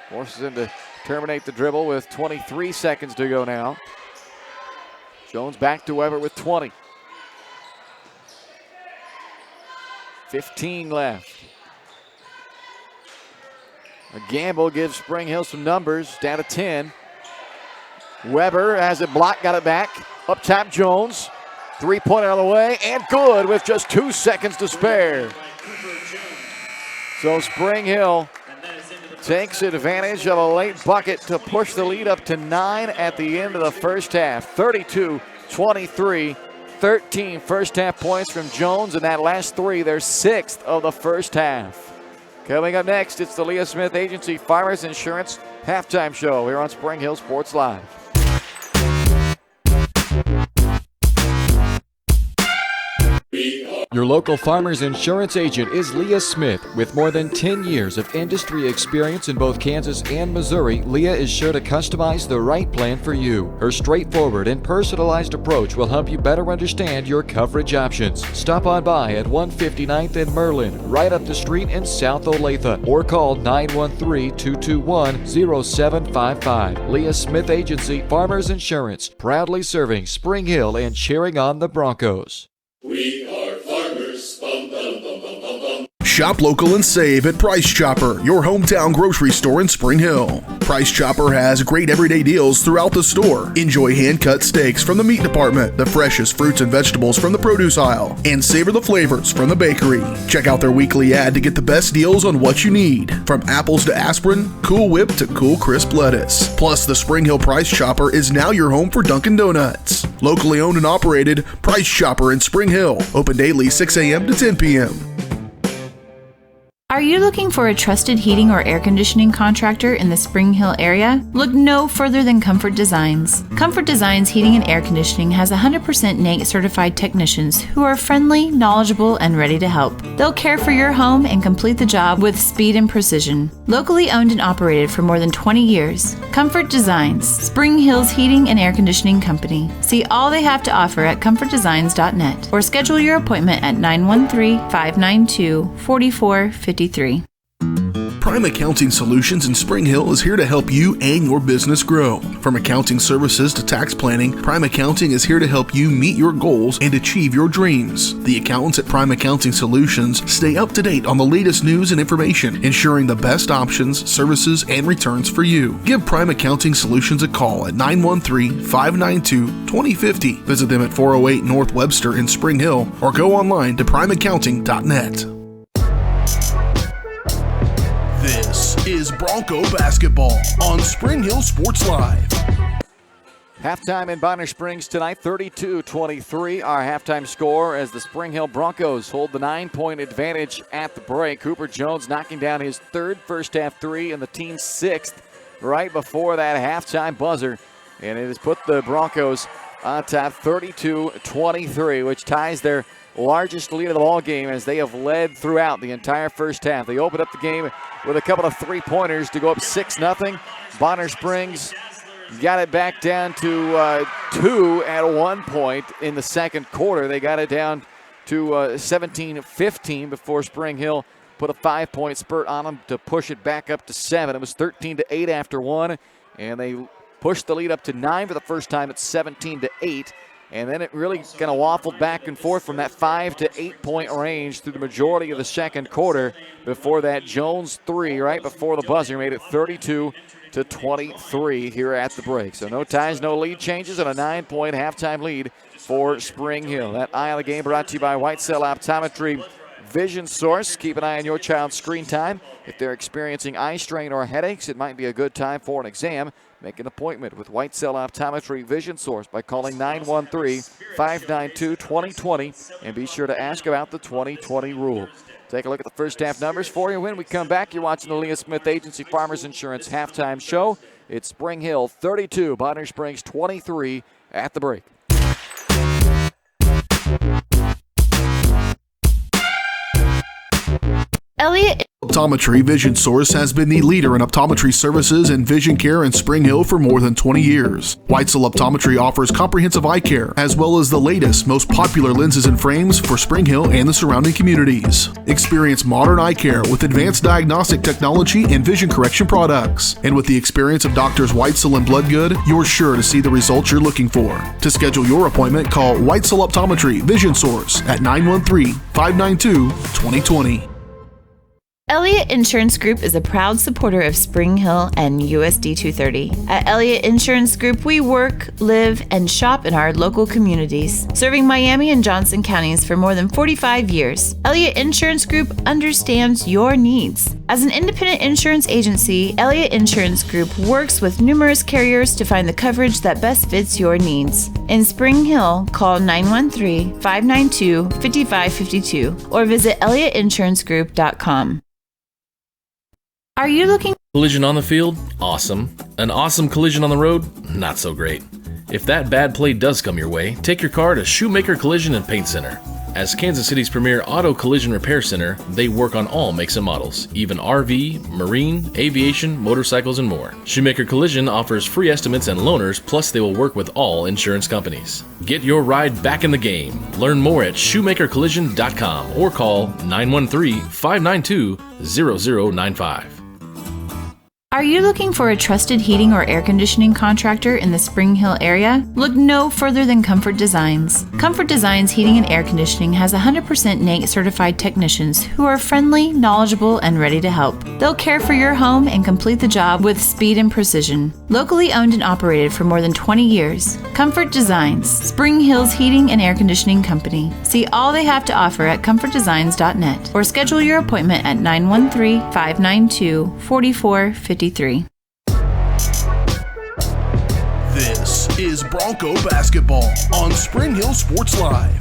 Forces him to terminate the dribble with 23 seconds to go now. Jones back to Weber with 20. 15 left. A gamble gives Spring Hill some numbers, down to 10. Weber has it blocked, got it back. Up top, Jones. Three-pointer on the way, and good with just 2 seconds to spare. So Spring Hill takes advantage of a late bucket to push the lead up to 9 at the end of the first half. 32-23, 13 first half points from Jones, and that last 3, their 6th of the first half. Coming up next, it's the Leah Smith Agency Farmers Insurance halftime show here on Spring Hill Sports Live. Your local Farmers Insurance agent is Leah Smith. With more than 10 years of industry experience in both Kansas and Missouri, Leah is sure to customize the right plan for you. Her straightforward and personalized approach will help you better understand your coverage options. Stop on by at 159th and Merlin, right up the street in South Olathe, or call 913-221-0755. Leah Smith Agency Farmers Insurance, proudly serving Spring Hill and cheering on the Broncos. We are farmers. Bum, bum, bum, bum, bum, bum. Shop local and save at Price Chopper, your hometown grocery store in Spring Hill. Price Chopper has great everyday deals throughout the store. Enjoy hand-cut steaks from the meat department, the freshest fruits and vegetables from the produce aisle, and savor the flavors from the bakery. Check out their weekly ad to get the best deals on what you need, from apples to aspirin, Cool Whip to Cool Crisp lettuce. Plus, the Spring Hill Price Chopper is now your home for Dunkin' Donuts. Locally owned and operated, Price Chopper in Spring Hill. Open daily 6 a.m. to 10 p.m. Are you looking for a trusted heating or air conditioning contractor in the Spring Hill area? Look no further than Comfort Designs. Comfort Designs Heating and Air Conditioning has 100% NATE certified technicians who are friendly, knowledgeable, and ready to help. They'll care for your home and complete the job with speed and precision. Locally owned and operated for more than 20 years, Comfort Designs, Spring Hill's heating and air conditioning company. See all they have to offer at comfortdesigns.net or schedule your appointment at 913-592-4453. Prime Accounting Solutions in Spring Hill is here to help you and your business grow. From accounting services to tax planning, Prime Accounting is here to help you meet your goals and achieve your dreams. The accountants at Prime Accounting Solutions stay up to date on the latest news and information, ensuring the best options, services, and returns for you. Give Prime Accounting Solutions a call at 913-592-2050. Visit them at 408 North Webster in Spring Hill or go online to primeaccounting.net. This is Bronco basketball on Spring Hill Sports Live. Halftime in Bonner Springs tonight, 32-23. Our halftime score as the Spring Hill Broncos hold the 9-point advantage at the break. Cooper Jones knocking down his third first-half three and the team's 6th right before that halftime buzzer. And it has put the Broncos on top 32-23, which ties their largest lead of the ball game as they have led throughout the entire first half. They opened up the game with a couple of three-pointers to go up 6-0. Bonner Springs got it back down to 2 at one point in the second quarter. They got it down to 17-15 before Spring Hill put a 5-point spurt on them to push it back up to 7. It was 13-8 after one, and they pushed the lead up to 9 for the first time at 17-8. And then it really kind of waffled back and forth from that 5 to 8 point range through the majority of the second quarter before that Jones three right before the buzzer made it 32-23 here at the break. So no ties, no lead changes, and a 9-point halftime lead for Spring Hill. That eye of the game brought to you by White Cell Optometry Vision Source. Keep an eye on your child's screen time. If they're experiencing eye strain or headaches, it might be a good time for an exam. Make an appointment with White Cell Optometry Vision Source by calling 913-592-2020 and be sure to ask about the 2020 rule. Take a look at the first half numbers for you. When we come back, you're watching the Leah Smith Agency Farmers Insurance halftime show. It's Spring Hill 32, Bonner Springs 23 at the break. Elliott Optometry Vision Source has been the leader in optometry services and vision care in Spring Hill for more than 20 years. Weitzel Optometry offers comprehensive eye care, as well as the latest, most popular lenses and frames for Spring Hill and the surrounding communities. Experience modern eye care with advanced diagnostic technology and vision correction products. And with the experience of Doctors Weitzel and Bloodgood, you're sure to see the results you're looking for. To schedule your appointment, call Weitzel Optometry Vision Source at 913-592-2020. Elliott Insurance Group is a proud supporter of Spring Hill and USD 230. At Elliott Insurance Group, we work, live, and shop in our local communities, serving Miami and Johnson counties for more than 45 years. Elliott Insurance Group understands your needs. As an independent insurance agency, Elliott Insurance Group works with numerous carriers to find the coverage that best fits your needs. In Spring Hill, call 913-592-5552 or visit elliottInsuranceGroup.com. Are you looking? Collision on the field? Awesome. An awesome collision on the road? Not so great. If that bad play does come your way, take your car to Shoemaker Collision and Paint Center. As Kansas City's premier auto collision repair center, they work on all makes and models, even RV, marine, aviation, motorcycles, and more. Shoemaker Collision offers free estimates and loaners, plus they will work with all insurance companies. Get your ride back in the game. Learn more at shoemakercollision.com or call 913-592-0095. Are you looking for a trusted heating or air conditioning contractor in the Spring Hill area? Look no further than Comfort Designs. Comfort Designs Heating and Air Conditioning has 100% NATE certified technicians who are friendly, knowledgeable, and ready to help. They'll care for your home and complete the job with speed and precision. Locally owned and operated for more than 20 years, Comfort Designs, Spring Hill's heating and air conditioning company. See all they have to offer at comfortdesigns.net or schedule your appointment at 913-592-4453. This is Bronco basketball on Spring Hill Sports Live.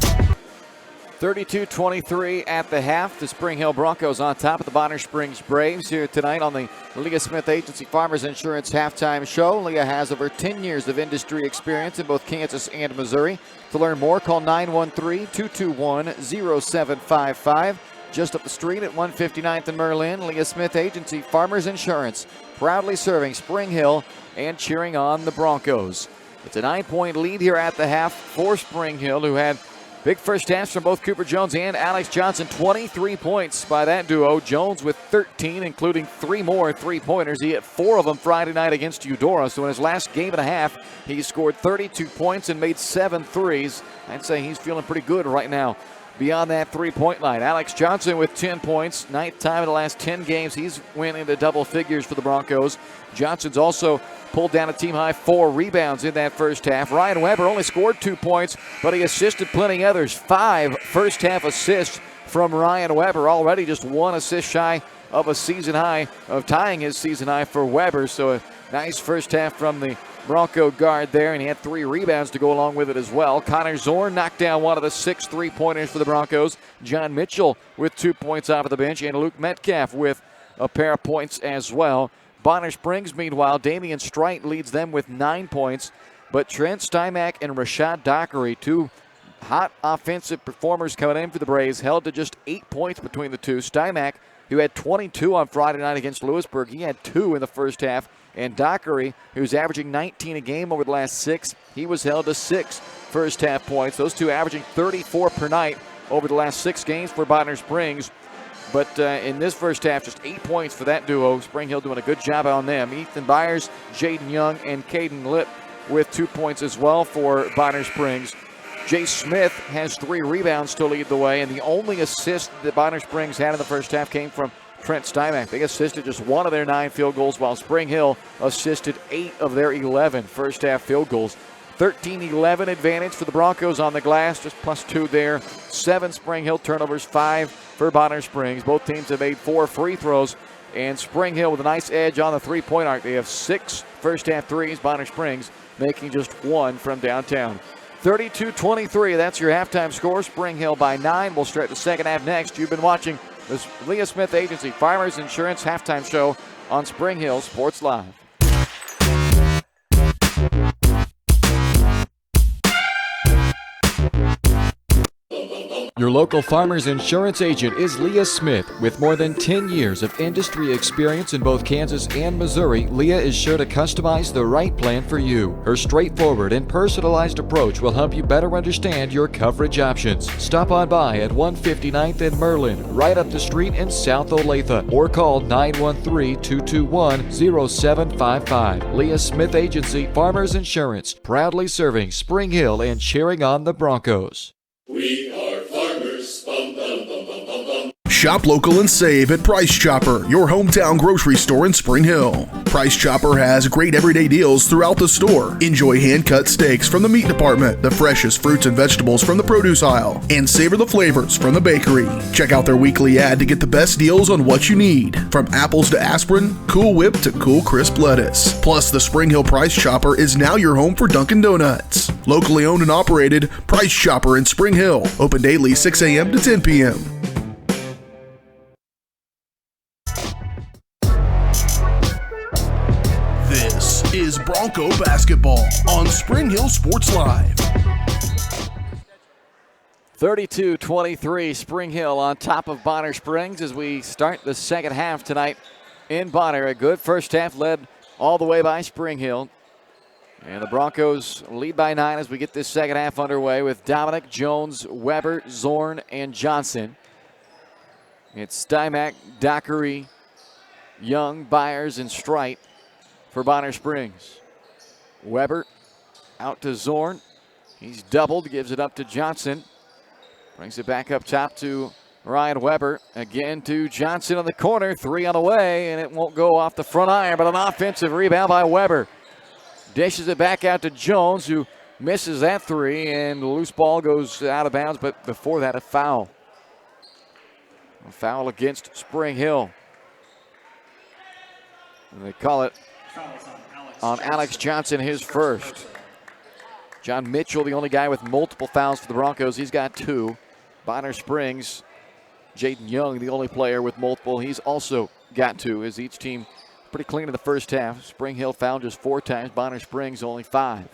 32-23 at the half. The Spring Hill Broncos on top of the Bonner Springs Braves here tonight on the Leah Smith Agency Farmers Insurance halftime show. Leah has over 10 years of industry experience in both Kansas and Missouri. To learn more, call 913-221-0755. Just up the street at 159th and Merlin, Leah Smith Agency Farmers Insurance, proudly serving Spring Hill and cheering on the Broncos. It's a 9-point lead here at the half for Spring Hill, who had big first halves from both Cooper Jones and Alex Johnson. 23 points by that duo. Jones with 13, including 3 more three-pointers. He hit 4 of them Friday night against Eudora. So in his last game and a half, he scored 32 points and made 7 threes. I'd say he's feeling pretty good right now beyond that three-point line. Alex Johnson with 10 points. 9th time in the last 10 games he's went into double figures for the Broncos. Johnson's also pulled down a team-high 4 rebounds in that first half. Ryan Weber only scored 2 points, but he assisted plenty others. 5 first-half assists from Ryan Weber. Already just 1 assist shy of a season high, of tying his season high for Weber. So a nice first half from the Bronco guard there, and he had 3 rebounds to go along with it as well. Connor Zorn knocked down one of the 6 3-pointers for the Broncos. John Mitchell with 2 points off of the bench, and Luke Metcalf with a pair of points as well. Bonner Springs, meanwhile, Damian Strite leads them with 9 points, but Trent Stymack and Rashad Dockery, 2 hot offensive performers coming in for the Braves, held to just 8 points between the two. Stymack, who had 22 on Friday night against Lewisburg, he had 2 in the first half. And Dockery, who's averaging 19 a game over the last 6, he was held to 6 first half points. Those two averaging 34 per night over the last 6 games for Bonner Springs. But in this first half, just 8 points for that duo. Spring Hill doing a good job on them. Ethan Byers, Jaden Young, and Caden Lipp with 2 points as well for Bonner Springs. Jay Smith has 3 rebounds to lead the way, and the only assist that Bonner Springs had in the first half came from Trent Stymack. They assisted just 1 of their 9 field goals, while Spring Hill assisted 8 of their 11 first half field goals. 13-11 advantage for the Broncos on the glass, just +2 there. 7 Spring Hill turnovers, 5 for Bonner Springs. Both teams have made 4 free throws, and Spring Hill with a nice edge on the three-point arc. They have 6 first half threes, Bonner Springs making just 1 from downtown. 32-23, that's your halftime score. Spring Hill by 9. We'll start the second half next. You've been watching this Leah Smith Agency Farmers Insurance halftime show on Spring Hill Sports Live. Your local Farmers Insurance agent is Leah Smith. With more than 10 years of industry experience in both Kansas and Missouri, Leah is sure to customize the right plan for you. Her straightforward and personalized approach will help you better understand your coverage options. Stop on by at 159th and Merlin, right up the street in South Olathe, or call 913-221-0755. Leah Smith Agency, Farmers Insurance, proudly serving Spring Hill and cheering on the Broncos. We are farmers. Bum, bum, bum, bum, bum, bum. Shop local and save at Price Chopper, your hometown grocery store in Spring Hill. Price Chopper has great everyday deals throughout the store. Enjoy hand-cut steaks from the meat department, the freshest fruits and vegetables from the produce aisle, and savor the flavors from the bakery. Check out their weekly ad to get the best deals on what you need, from apples to aspirin, Cool Whip to cool crisp lettuce. Plus, the Spring Hill Price Chopper is now your home for Dunkin' Donuts. Locally owned and operated, Price Chopper in Spring Hill. Open daily 6 a.m. to 10 p.m. This is Bronco basketball on Spring Hill Sports Live. 32-23, Spring Hill on top of Bonner Springs as we start the second half tonight in Bonner. A good first half led all the way by Spring Hill. And the Broncos lead by 9 as we get this second half underway with Dominic, Jones, Weber, Zorn, and Johnson. It's Stymack, Dockery, Young, Byers, and Strite for Bonner Springs. Weber out to Zorn. He's doubled, gives it up to Johnson. Brings it back up top to Ryan Weber. Again to Johnson on the corner. 3 on the way, and it won't go off the front iron, but an offensive rebound by Weber. Dishes it back out to Jones, who misses that 3, and the loose ball goes out of bounds, but before that, a foul. A foul against Spring Hill. And they call it on Alex Johnson, his first. John Mitchell, the only guy with multiple fouls for the Broncos. He's got 2. Bonner Springs, Jaden Young, the only player with multiple. He's also got 2, as each team pretty clean in the first half. Spring Hill fouled just 4 times. Bonner Springs only 5.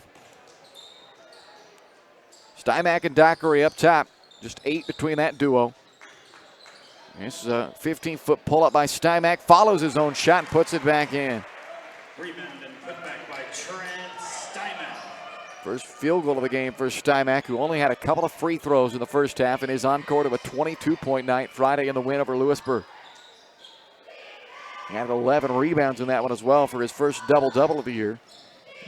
Stymack and Dockery up top. Just 8 between that duo. This is a 15-foot pull-up by Stymack. Follows his own shot and puts it back in. Rebound and put back by Trent Stymack. First field goal of the game for Stymack, who only had a couple of free throws in the first half and is on court of a 22-point night Friday in the win over Lewisburg. He had 11 rebounds in that one as well for his first double-double of the year.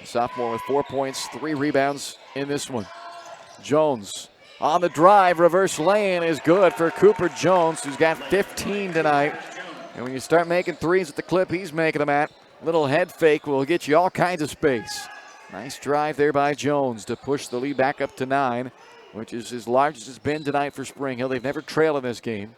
A sophomore with 4 points, 3 rebounds in this one. Jones on the drive, reverse lay-in is good for Cooper Jones, who's got 15 tonight. And when you start making threes at the clip he's making them at, little head fake will get you all kinds of space. Nice drive there by Jones to push the lead back up to 9, which is as large as it's been tonight for Spring Hill. They've never trailed in this game.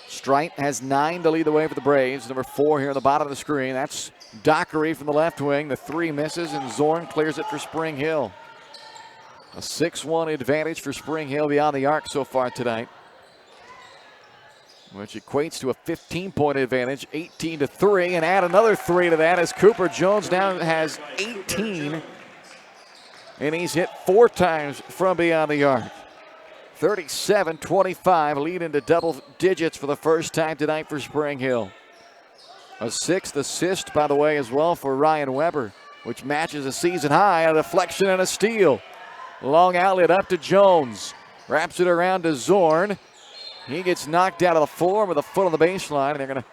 Strite has 9 to lead the way for the Braves. Number 4 here on the bottom of the screen. That's Dockery from the left wing. The 3 misses, and Zorn clears it for Spring Hill. A 6-1 advantage for Spring Hill beyond the arc so far tonight, which equates to a 15-point advantage, 18-3, and add another 3 to that as Cooper Jones now has 18, and he's hit 4 times from beyond the arc. 37-25, lead into double digits for the first time tonight for Spring Hill. A 6th assist, by the way, as well for Ryan Weber, which matches a season high, a deflection and a steal. Long outlet up to Jones, wraps it around to Zorn. He gets knocked out of the floor with a foot on the baseline, and they're going to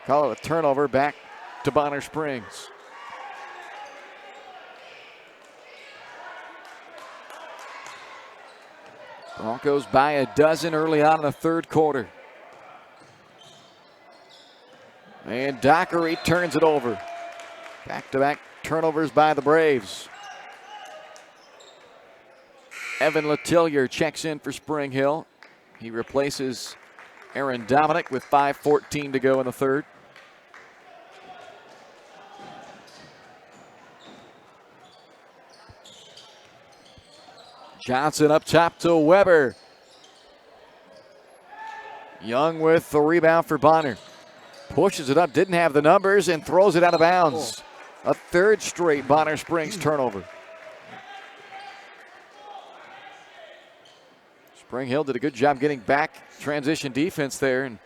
call it a turnover back to Bonner Springs. Broncos by a dozen early on in the third quarter. And Dockery turns it over. Back-to-back turnovers by the Braves. Evan Letillier checks in for Spring Hill. He replaces Aaron Dominic with 5:14 to go in the third. Johnson up top to Weber. Young with the rebound for Bonner. Pushes it up, didn't have the numbers, and throws it out of bounds. A 3rd straight Bonner Springs turnover. Spring Hill did a good job getting back transition defense there. And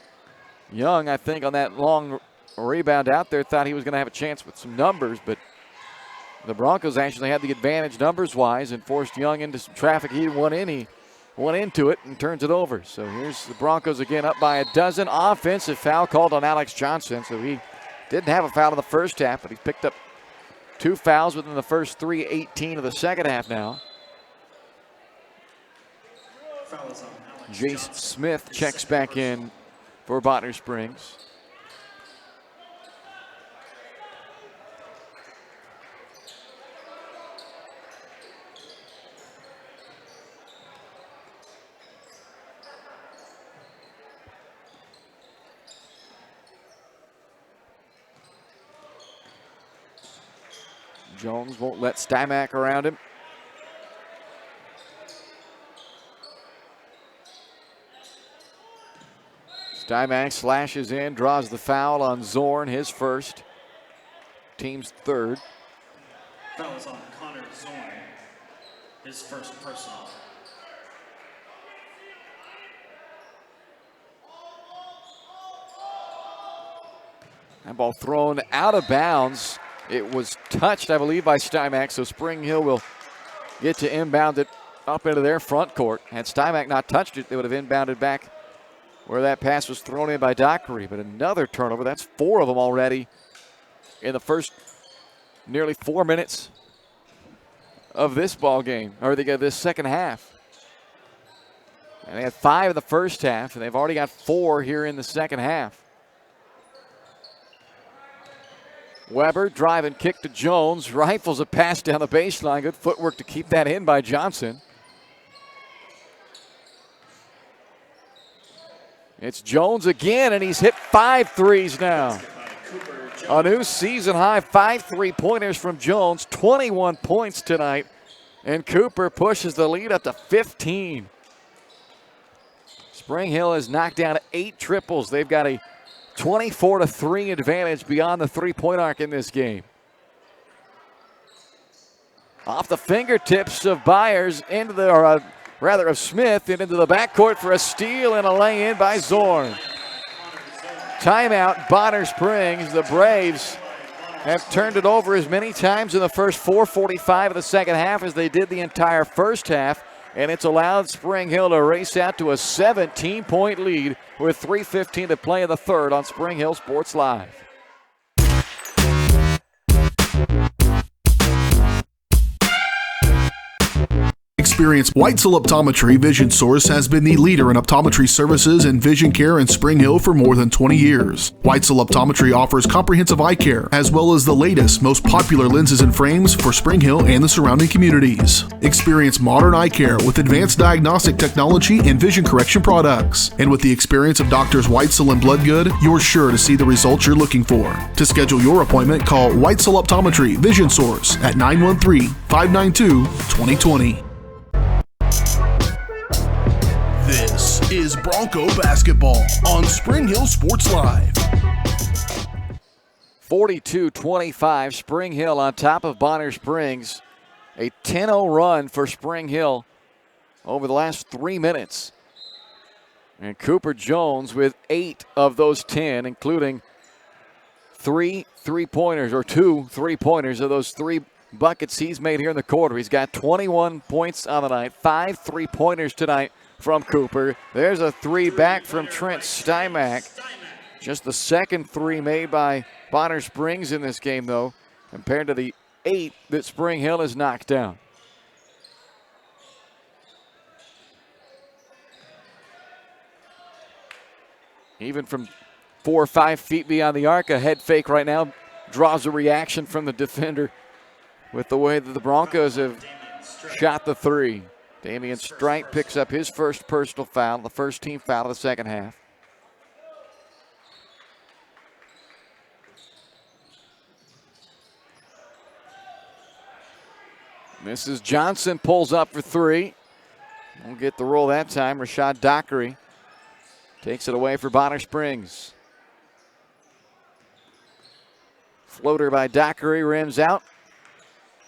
Young, I think, on that long rebound out there, thought he was going to have a chance with some numbers, but the Broncos actually had the advantage numbers-wise and forced Young into some traffic. He went into it and turns it over. So here's the Broncos again up by a dozen. Offensive foul called on Alex Johnson. So he didn't have a foul in the first half, but he picked up 2 fouls within the first 3:18 of the second half now. Jace Smith checks back in for Bonner Springs. Jones won't let Stymack around him. Stymack slashes in, draws the foul on Zorn, his first, team's third. Fouls on Connor Zorn, his first personal. That ball thrown out of bounds. It was touched, I believe, by Stymack, so Spring Hill will get to inbound it up into their front court. Had Stymack not touched it, they would have inbounded back where that pass was thrown in by Dockery. But another turnover. That's 4 of them already in the first nearly 4 minutes of this ball game, or this second half. And they had 5 in the first half, and they've already got 4 here in the second half. Weber drive and kick to Jones. Rifles a pass down the baseline. Good footwork to keep that in by Johnson. It's Jones again, and he's hit 5 threes now. A new season high, 5 3-pointers from Jones. 21 points tonight. And Cooper pushes the lead up to 15. Spring Hill has knocked down 8 triples. They've got a 24-3 advantage beyond the 3-point arc in this game. Off the fingertips of Byers into the, of Smith and into the backcourt for a steal and a lay-in by Zorn. Timeout, Bonner Springs. The Braves have turned it over as many times in the first 4:45 of the second half as they did the entire first half. And it's allowed Spring Hill to race out to a 17-point lead with 3:15 to play in the third on Spring Hill Sports Live. Experience Weitzel Optometry Vision Source has been the leader in optometry services and vision care in Spring Hill for more than 20 years. Weitzel Optometry offers comprehensive eye care, as well as the latest, most popular lenses and frames for Spring Hill and the surrounding communities. Experience modern eye care with advanced diagnostic technology and vision correction products. And with the experience of Doctors Weitzel and Bloodgood, you're sure to see the results you're looking for. To schedule your appointment, call Weitzel Optometry Vision Source at 913-592-2020. This is Bronco basketball on Spring Hill Sports Live. 42-25, Spring Hill on top of Bonner Springs. A 10-0 run for Spring Hill over the last 3 minutes. And Cooper Jones with 8 of those 10, including 3 3-pointers, or 2 3-pointers of those 3 buckets he's made here in the quarter. He's got 21 points on the night, 5 3-pointers tonight from Cooper. There's a 3 back from Trent Stymack. Just the second 3 made by Bonner Springs in this game, though, compared to the 8 that Spring Hill has knocked down. Even from 4 or 5 feet beyond the arc, a head fake right now draws a reaction from the defender with the way that the Broncos have shot the 3. Damian Strite picks up his first personal foul, the first team foul of the second half. Mrs. Johnson pulls up for 3. Won't get the roll that time. Rashad Dockery takes it away for Bonner Springs. Floater by Dockery, rims out.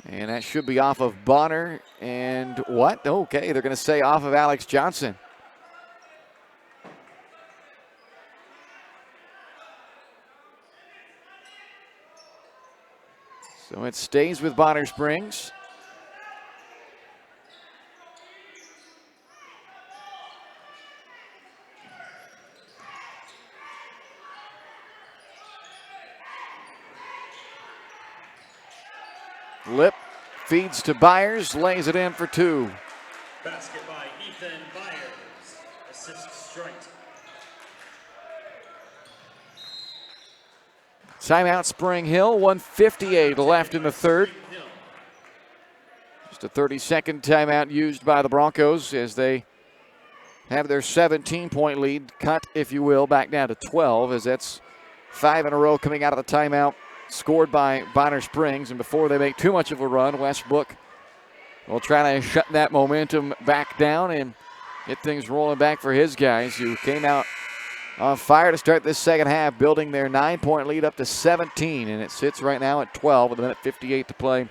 And that should be off of Bonner. And what? Okay, they're going to say off of Alex Johnson. So it stays with Bonner Springs. Lip feeds to Byers, lays it in for 2. Basket by Ethan Byers. Assist Strite. Timeout Spring Hill, 1:58 left in the third. Just a 30-second timeout used by the Broncos as they have their 17-point lead cut, if you will, back down to 12, as that's 5 in a row coming out of the timeout scored by Bonner Springs. And before they make too much of a run, Westbrook will try to shut that momentum back down and get things rolling back for his guys, who came out on fire to start this second half, building their 9-point lead up to 17, and it sits right now at 12 with a minute 58 to play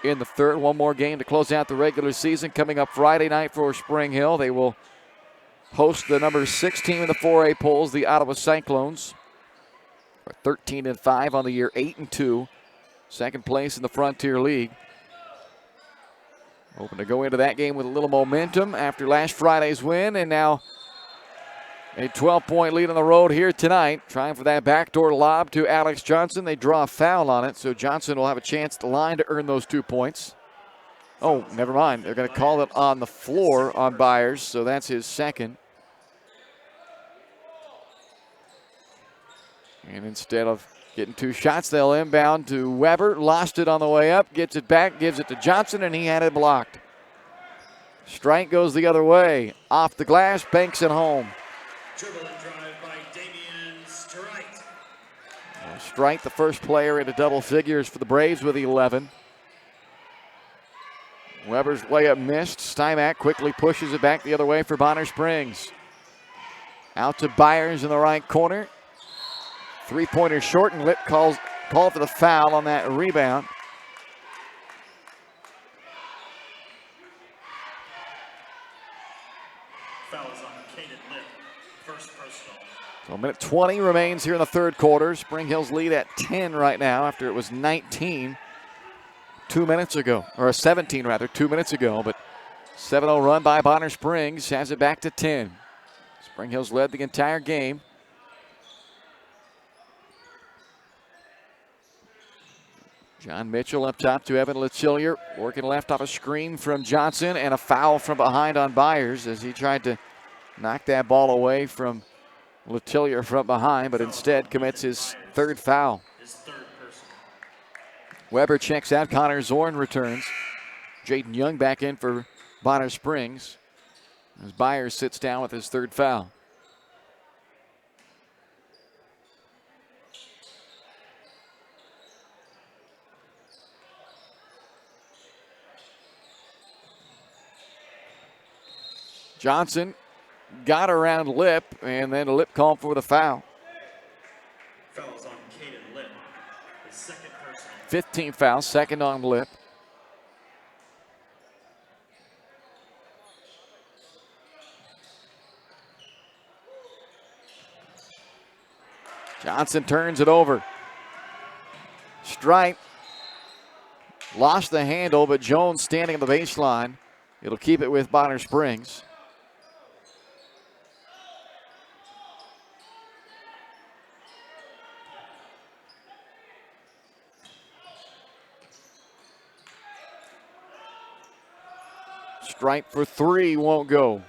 in the third. One more game to close out the regular season coming up Friday night for Spring Hill. They will host the number 6 team in the 4A polls, the Ottawa Cyclones. 13-5 on the year, 8-2. Second place in the Frontier League. Hoping to go into that game with a little momentum after last Friday's win, and now a 12-point lead on the road here tonight. Trying for that backdoor lob to Alex Johnson. They draw a foul on it, so Johnson will have a chance at the line to earn those 2 points. Oh, never mind. They're going to call it on the floor on Byers, so that's his second. And instead of getting 2 shots, they'll inbound to Weber. Lost it on the way up, gets it back, gives it to Johnson, and he had it blocked. Strike goes the other way. Off the glass, banks it home. Dribble and drive by Damian Strite. Strite, the first player into double figures for the Braves with 11. Weber's layup missed. Stymack quickly pushes it back the other way for Bonner Springs. Out to Byers in the right corner. 3-pointer short, and Lip called for the foul on that rebound. Foul is on Caden Lip. First personal. So a minute 20 remains here in the third quarter. Spring Hill's lead at 10 right now after it was 19 2 minutes ago, or 17 rather, 2 minutes ago. But 7-0 run by Bonner Springs has it back to 10. Spring Hill's led the entire game. John Mitchell up top to Evan Letillier, working left off a screen from Johnson, and a foul from behind on Byers as he tried to knock that ball away from Letillier from behind, but instead commits his third foul. Weber checks out, Connor Zorn returns. Jaden Young back in for Bonner Springs as Byers sits down with his third foul. Johnson got around Lip, and then Lip called for the foul. Fouls on Caden Lip. His second personal. 15 fouls, second on Lip. Johnson turns it over. Strite lost the handle, but Jones standing on the baseline. It'll keep it with Bonner Springs. Strite for 3 won't go.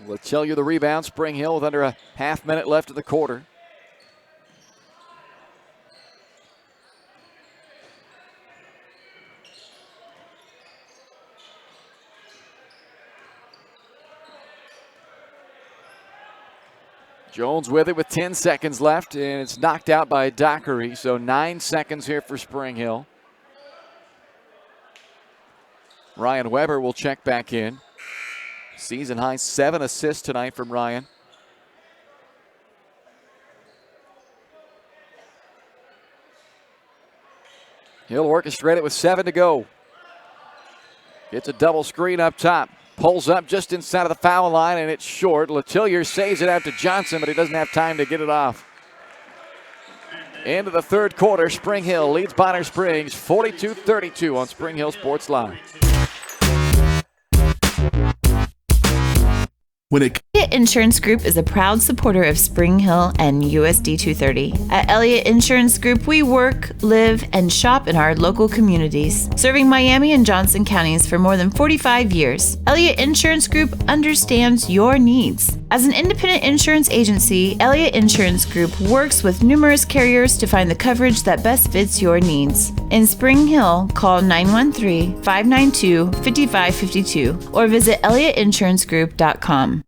Let's tell you the rebound. Spring Hill with under a half minute left in the quarter. Jones with it with 10 seconds left, and it's knocked out by Dockery. So 9 seconds here for Spring Hill. Ryan Weber will check back in. Season high 7 assists tonight from Ryan. He'll orchestrate it with 7 to go. Gets a double screen up top. Pulls up just inside of the foul line, and it's short. Letillier saves it out to Johnson, but he doesn't have time to get it off. And into the third quarter. Spring Hill leads Bonner Springs 42-32 on Spring Hill Sports Live. Elliott Insurance Group is a proud supporter of Spring Hill and USD 230. At Elliott Insurance Group, we work, live, and shop in our local communities, serving Miami and Johnson counties for more than 45 years. Elliott Insurance Group understands your needs. As an independent insurance agency, Elliott Insurance Group works with numerous carriers to find the coverage that best fits your needs. In Spring Hill, call 913-592-5552 or visit elliottInsuranceGroup.com.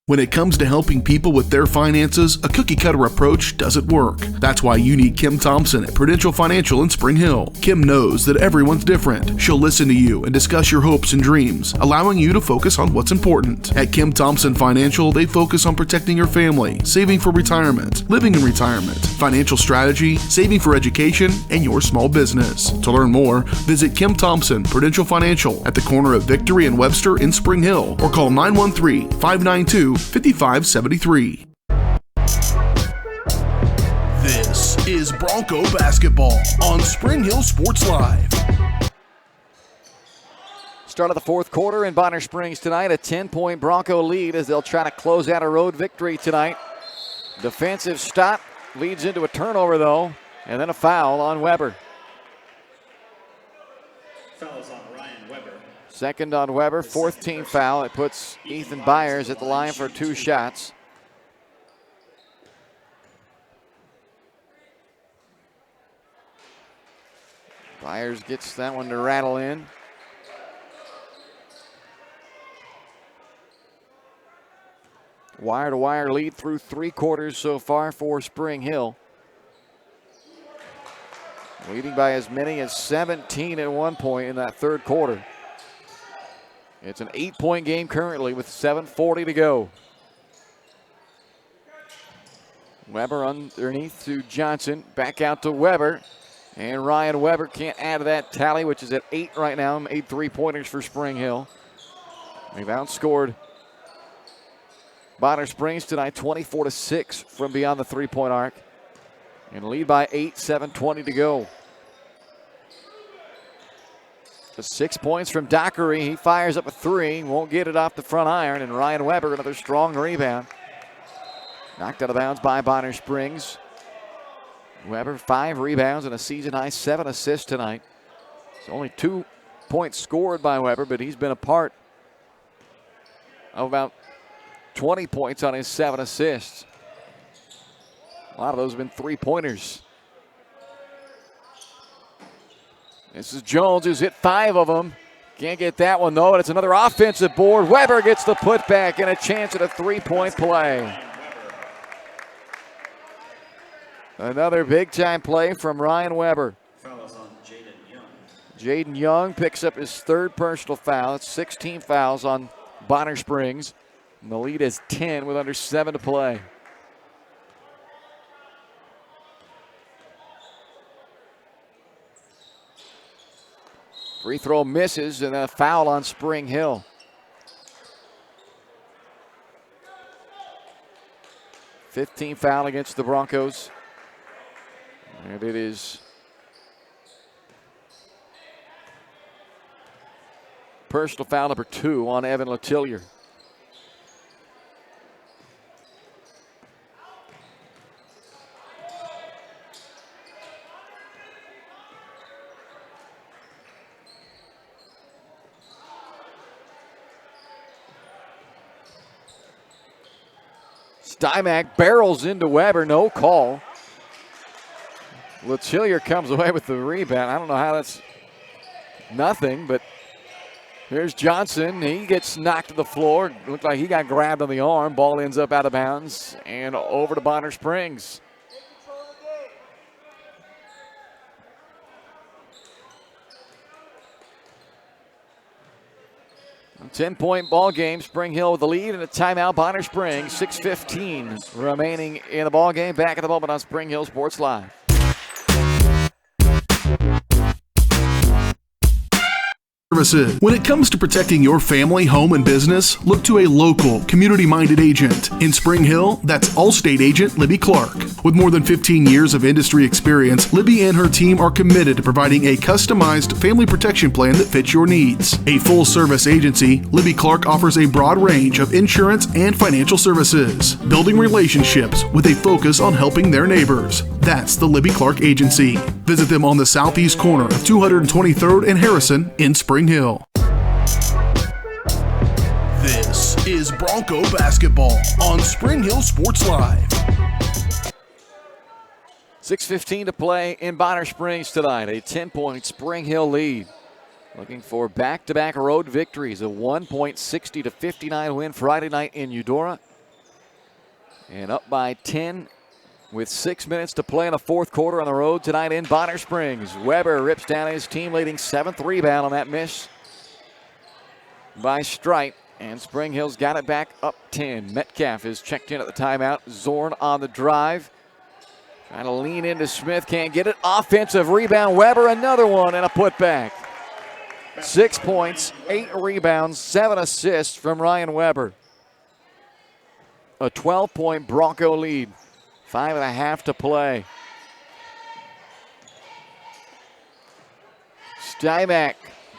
When it comes to helping people with their finances, a cookie-cutter approach doesn't work. That's why you need Kim Thompson at Prudential Financial in Spring Hill. Kim knows that everyone's different. She'll listen to you and discuss your hopes and dreams, allowing you to focus on what's important. At Kim Thompson Financial, they focus on protecting your family, saving for retirement, living in retirement, financial strategy, saving for education, and your small business. To learn more, visit Kim Thompson Prudential Financial at the corner of Victory and Webster in Spring Hill, or call 913-592-5573. This is Bronco basketball on Spring Hill Sports Live. Start of the fourth quarter in Bonner Springs tonight. A 10-point Bronco lead as they'll try to close out a road victory tonight. Defensive stop leads into a turnover, though, and then a foul on Weber. Fouls on Ryan Weber. Second on Weber, fourth team foul. It puts Ethan Byers at the line for 2 shots. Byers gets that one to rattle in. Wire-to-wire lead through 3 quarters so far for Spring Hill. Leading by as many as 17 at one point in that third quarter. It's an 8-point game currently with 7:40 to go. Weber underneath to Johnson. Back out to Weber. And Ryan Weber can't add to that tally, which is at 8 right now. 8 3-pointers for Spring Hill. They've outscored Bonner Springs tonight 24-6 from beyond the 3-point arc. And lead by 8, 7:20 to go. 6 points from Dockery. He fires up a 3. Won't get it off the front iron. And Ryan Weber, another strong rebound. Knocked out of bounds by Bonner Springs. Weber, 5 rebounds and a season-high 7 assists tonight. It's only 2 points scored by Weber, but he's been a part of about 20 points on his 7 assists. A lot of those have been 3-pointers. This is Jones, who's hit 5 of them. Can't get that one, though, and it's another offensive board. Weber gets the putback and a chance at a 3-point play. Another big-time play from Ryan Weber. Fouls on Jaden Young. Jaden Young picks up his 3rd personal foul. It's 16 fouls on Bonner Springs. And the lead is 10 with under 7 to play. Free throw misses and a foul on Spring Hill. $15 foul against the Broncos. And it is personal foul number 2 on Evan Letillier. Stymack barrels into Weber, no call. Letillier comes away with the rebound. I don't know how that's nothing, but here's Johnson. He gets knocked to the floor. Looked like he got grabbed on the arm. Ball ends up out of bounds and over to Bonner Springs. A 10-point ball game. Spring Hill with the lead and a timeout. Bonner Springs. 6:15 remaining in the ball game. Back at the moment on Spring Hill Sports Live. services. When it comes to protecting your family, home, and business, look to a local, community-minded agent. In Spring Hill, that's Allstate agent Libby Clark. With more than 15 years of industry experience, Libby and her team are committed to providing a customized family protection plan that fits your needs. A full-service agency, Libby Clark offers a broad range of insurance and financial services, building relationships with a focus on helping their neighbors. That's the Libby Clark Agency. Visit them on the southeast corner of 223rd and Harrison in Spring Hill. This is Bronco basketball on Spring Hill Sports Live. 6:15 to play in Bonner Springs tonight. A 10-point Spring Hill lead. Looking for back-to-back road victories. A 1.60-59 win Friday night in Eudora. And up by 10 with 6 minutes to play in the fourth quarter on the road tonight in Bonner Springs. Weber rips down his team-leading 7th rebound on that miss by Strite. And Spring Hill's got it back up 10. Metcalf is checked in at the timeout. Zorn on the drive. Trying to lean into Smith, can't get it. Offensive rebound, Weber, another one, and a putback. 6 points, 8 rebounds, 7 assists from Ryan Weber. A 12-point Bronco lead. 5.5 to play. Stymack,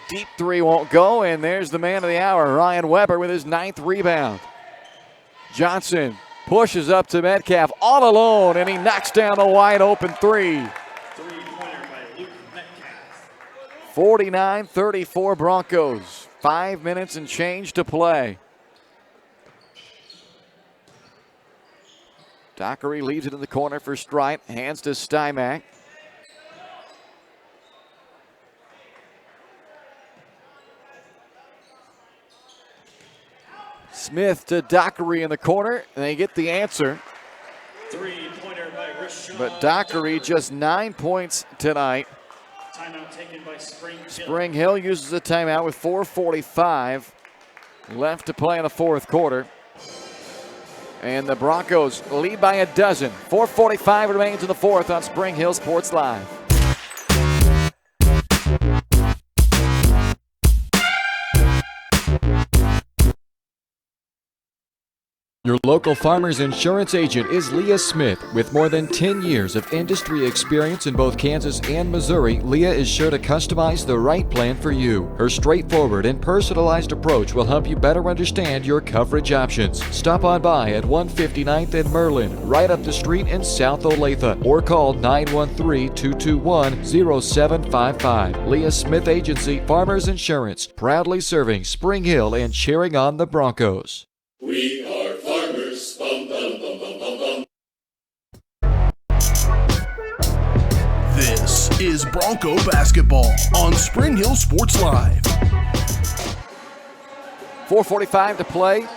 deep three won't go, and there's the man of the hour, Ryan Weber, with his 9th rebound. Johnson pushes up to Metcalf all alone, and he knocks down a wide-open three. Three-pointer by Luke Metcalf. 49-34 Broncos. 5 minutes and change to play. Dockery leaves it in the corner for Strite. Hands to Stymack. Smith to Dockery in the corner, and they get the answer. Three-pointer by Rashad. But Dockery just 9 points tonight. Timeout taken by Spring Hill. Spring Hill uses a timeout with 4:45 left to play in the fourth quarter. And the Broncos lead by a dozen. 4:45 remains in the fourth on Spring Hill Sports Live. Your local farmer's insurance agent is Leah Smith. With more than 10 years of industry experience in both Kansas and Missouri, Leah is sure to customize the right plan for you. Her straightforward and personalized approach will help you better understand your coverage options. Stop on by at 159th and Merlin, right up the street in South Olathe, or call 913-221-0755. Leah Smith Agency, Farmers Insurance, proudly serving Spring Hill and cheering on the Broncos. We are farmers. Bum, bum, bum, bum, bum, bum. This is Bronco basketball on Spring Hill Sports Live. 4:45 to play.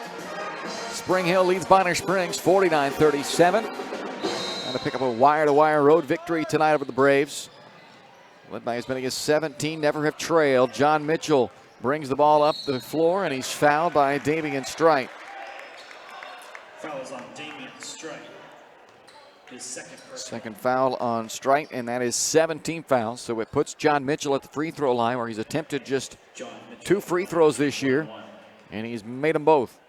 Spring Hill leads Bonner Springs 49-37. Trying to pick up a wire-to-wire road victory tonight over the Braves. Led by as many as 17, never have trailed. John Mitchell brings the ball up the floor, and he's fouled by Damian Strite. Fouls on Damian Strite. His second personal. Second foul on Strite, and that is 17 fouls. So it puts John Mitchell at the free throw line, where he's attempted just John Mitchell. 2 free throws this year, and he's made them both.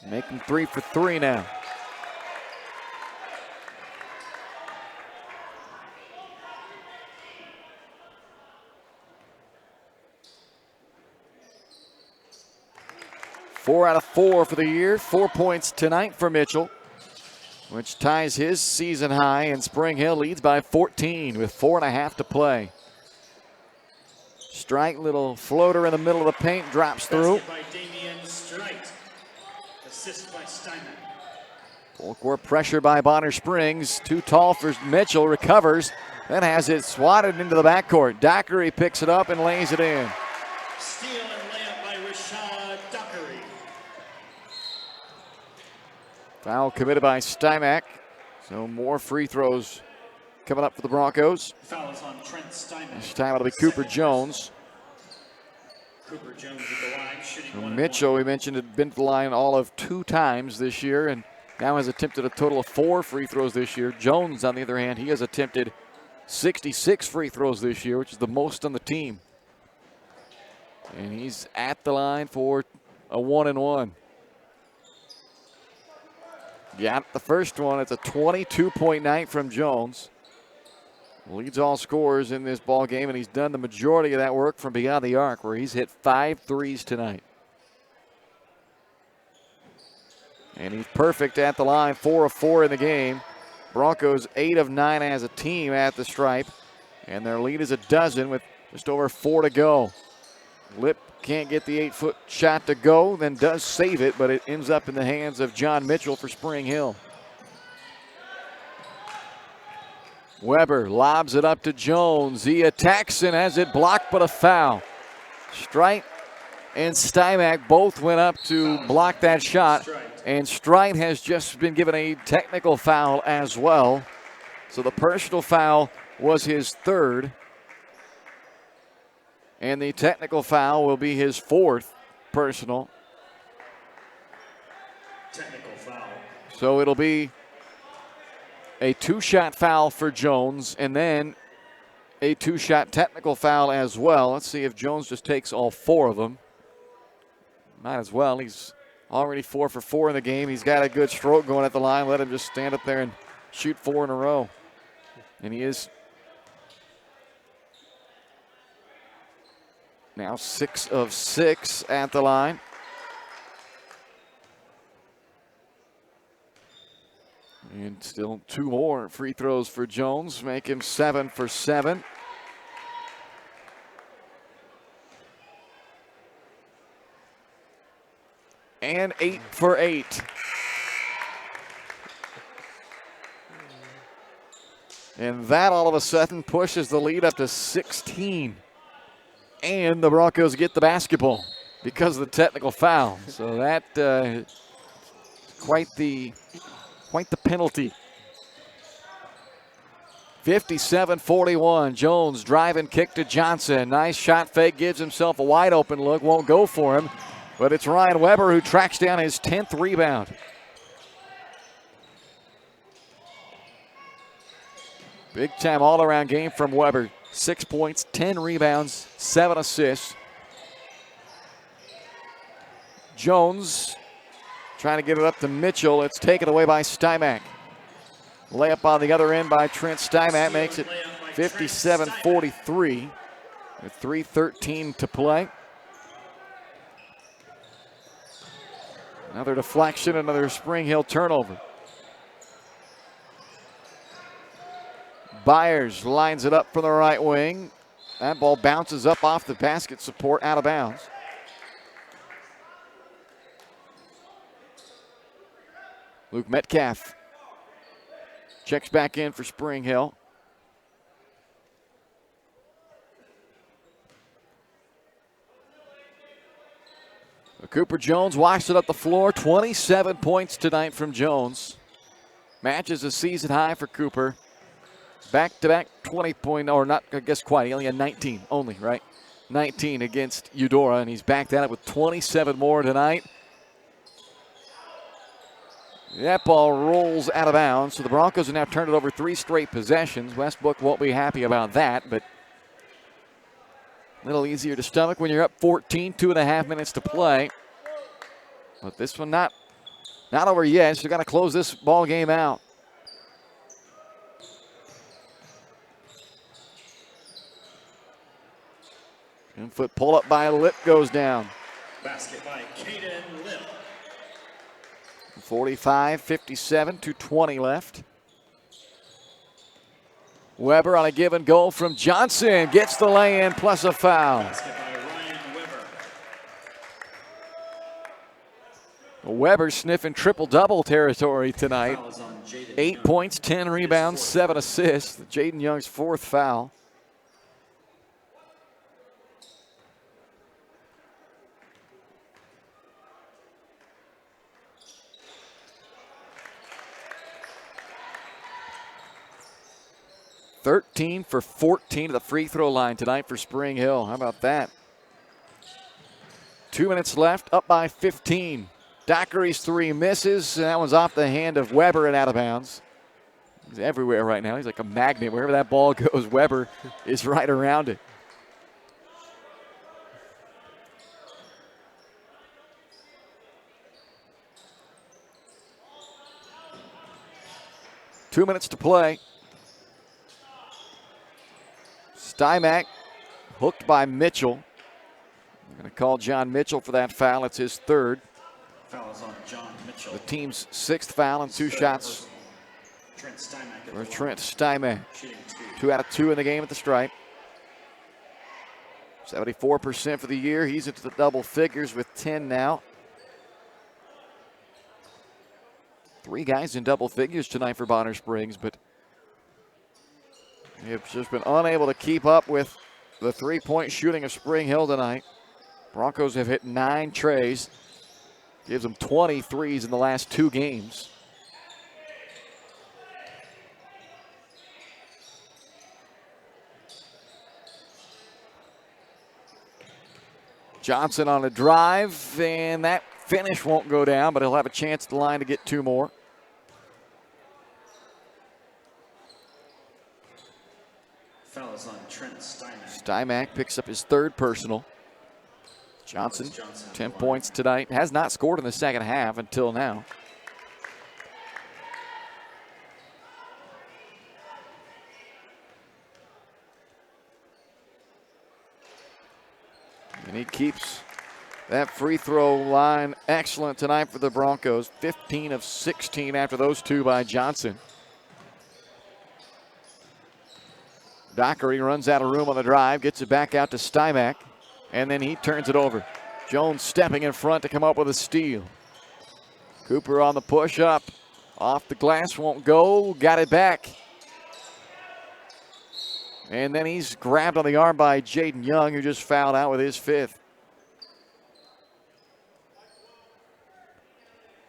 Making 3 for 3 now. Four out of 4 for the year. 4 points tonight for Mitchell, which ties his season high, and Spring Hill leads by 14 with 4.5 to play. Strike, little floater in the middle of the paint, drops through. Basket by Damian Strite. Assist by Steinman. Full court pressure by Bonner Springs. Too tall for Mitchell, recovers, then has it swatted into the backcourt. Dockery picks it up and lays it in. Steal and layup by Rashad Dockery. Foul committed by Stymack. So more free throws coming up for the Broncos. Fouls on Trent Steinman. This time it'll be Cooper Jones. Cooper Jones at the line, shooting So 1 and Mitchell, 1. we mentioned, had been to the line all of 2 times this year, and now has attempted a total of 4 free throws this year. Jones, on the other hand, he has attempted 66 free throws this year, which is the most on the team. And he's at the line for a 1-and-1. Got the first one. It's a 22-point night from Jones. Leads all scorers in this ball game, and he's done the majority of that work from beyond the arc, where he's hit 5 threes tonight. And he's perfect at the line, 4 of 4 in the game. Broncos 8 of 9 as a team at the stripe, and their lead is a dozen with just over 4 to go. Lip can't get the 8-foot shot to go, then does save it, but it ends up in the hands of John Mitchell for Spring Hill. Weber lobs it up to Jones. He attacks and has it blocked, but a foul. Strite and Stymack both went up to block that shot, and Strite has just been given a technical foul as well. So the personal foul was his third, and the technical foul will be his fourth personal. Technical foul. So it'll be a 2-shot foul for Jones, and then a 2-shot technical foul as well. Let's see if Jones just takes all 4 of them. Might as well. He's already 4 for 4 in the game. He's got a good stroke going at the line. Let him just stand up there and shoot 4 in a row. And he is now 6 of 6 at the line. And still 2 more free throws for Jones, make him 7 for 7. And 8 for 8. And that all of a sudden pushes the lead up to 16. And the Broncos get the basketball because of the technical foul. So that quite the penalty. 57-41. Jones driving kick to Johnson. Nice shot fake, gives himself a wide open look. Won't go for him. But it's Ryan Weber who tracks down his 10th rebound. Big time all around game from Weber. 6 points, 10 rebounds, 7 assists. Jones trying to get it up to Mitchell. It's taken away by Stymack. Layup on the other end by Trent Stymack makes it 57-43 with 3:13 to play. Another deflection, another Spring Hill turnover. Byers lines it up from the right wing. That ball bounces up off the basket support, out of bounds. Luke Metcalf checks back in for Spring Hill. Cooper Jones walks it up the floor. 27 points tonight from Jones. Matches a season high for Cooper. Back-to-back 20-point, or not, I guess quite. He only had 19 only, right? 19 against Eudora, and he's backed that up with 27 more tonight. That ball rolls out of bounds, so the Broncos have now turned it over 3 straight possessions. Westbrook won't be happy about that, but a little easier to stomach when you're up 14, 2.5 minutes to play. But this one not over yet, so you've got to close this ball game out. Foot pull up by Lip goes down. Basket by Caden Lip. 45-57, 2:20 left. Weber on a give and go from Johnson. Gets the lay-in plus a foul. Basket by Ryan Weber. Weber sniffing triple-double territory tonight. Fouls on Jaden 8 Young. points, 10 rebounds, 7 assists. Jaden Young's 4th foul. (13 for 14 at the free throw line tonight for Spring Hill. How about that? 2 minutes left, up by 15. Dockery's 3 misses. That one's off the hand of Weber and out of bounds. He's everywhere right now. He's like a magnet. Wherever that ball goes, Weber is right around it. Two minutes to play. Stymack hooked by Mitchell. I'm going to call John Mitchell for that foul. It's his third. Foul is on John Mitchell. The team's sixth foul and two shots Trent Stymack for Trent Stymack. shooting 2 out of 2 in the game at the stripe. 74% for the year. He's into the double figures with 10 now. 3 guys in double figures tonight for Bonner Springs, but they've just been unable to keep up with the three-point shooting of Spring Hill tonight. Broncos have hit 9 trays. Gives them 20 threes in the last 2 games. Johnson on a drive, and that finish won't go down, but he'll have a chance at the line to get 2 more. Foul is on Trent Stymack. Stymack picks up his 3rd personal. Johnson, 10 points tonight. Has not scored in the second half until now. And he keeps that free throw line excellent tonight for the Broncos. 15 of 16 after those 2 by Johnson. Dockery runs out of room on the drive, gets it back out to Stymack, and then he turns it over. Jones stepping in front to come up with a steal. Cooper on the push up. Off the glass, won't go, got it back. And then he's grabbed on the arm by Jaden Young, who just fouled out with his 5th.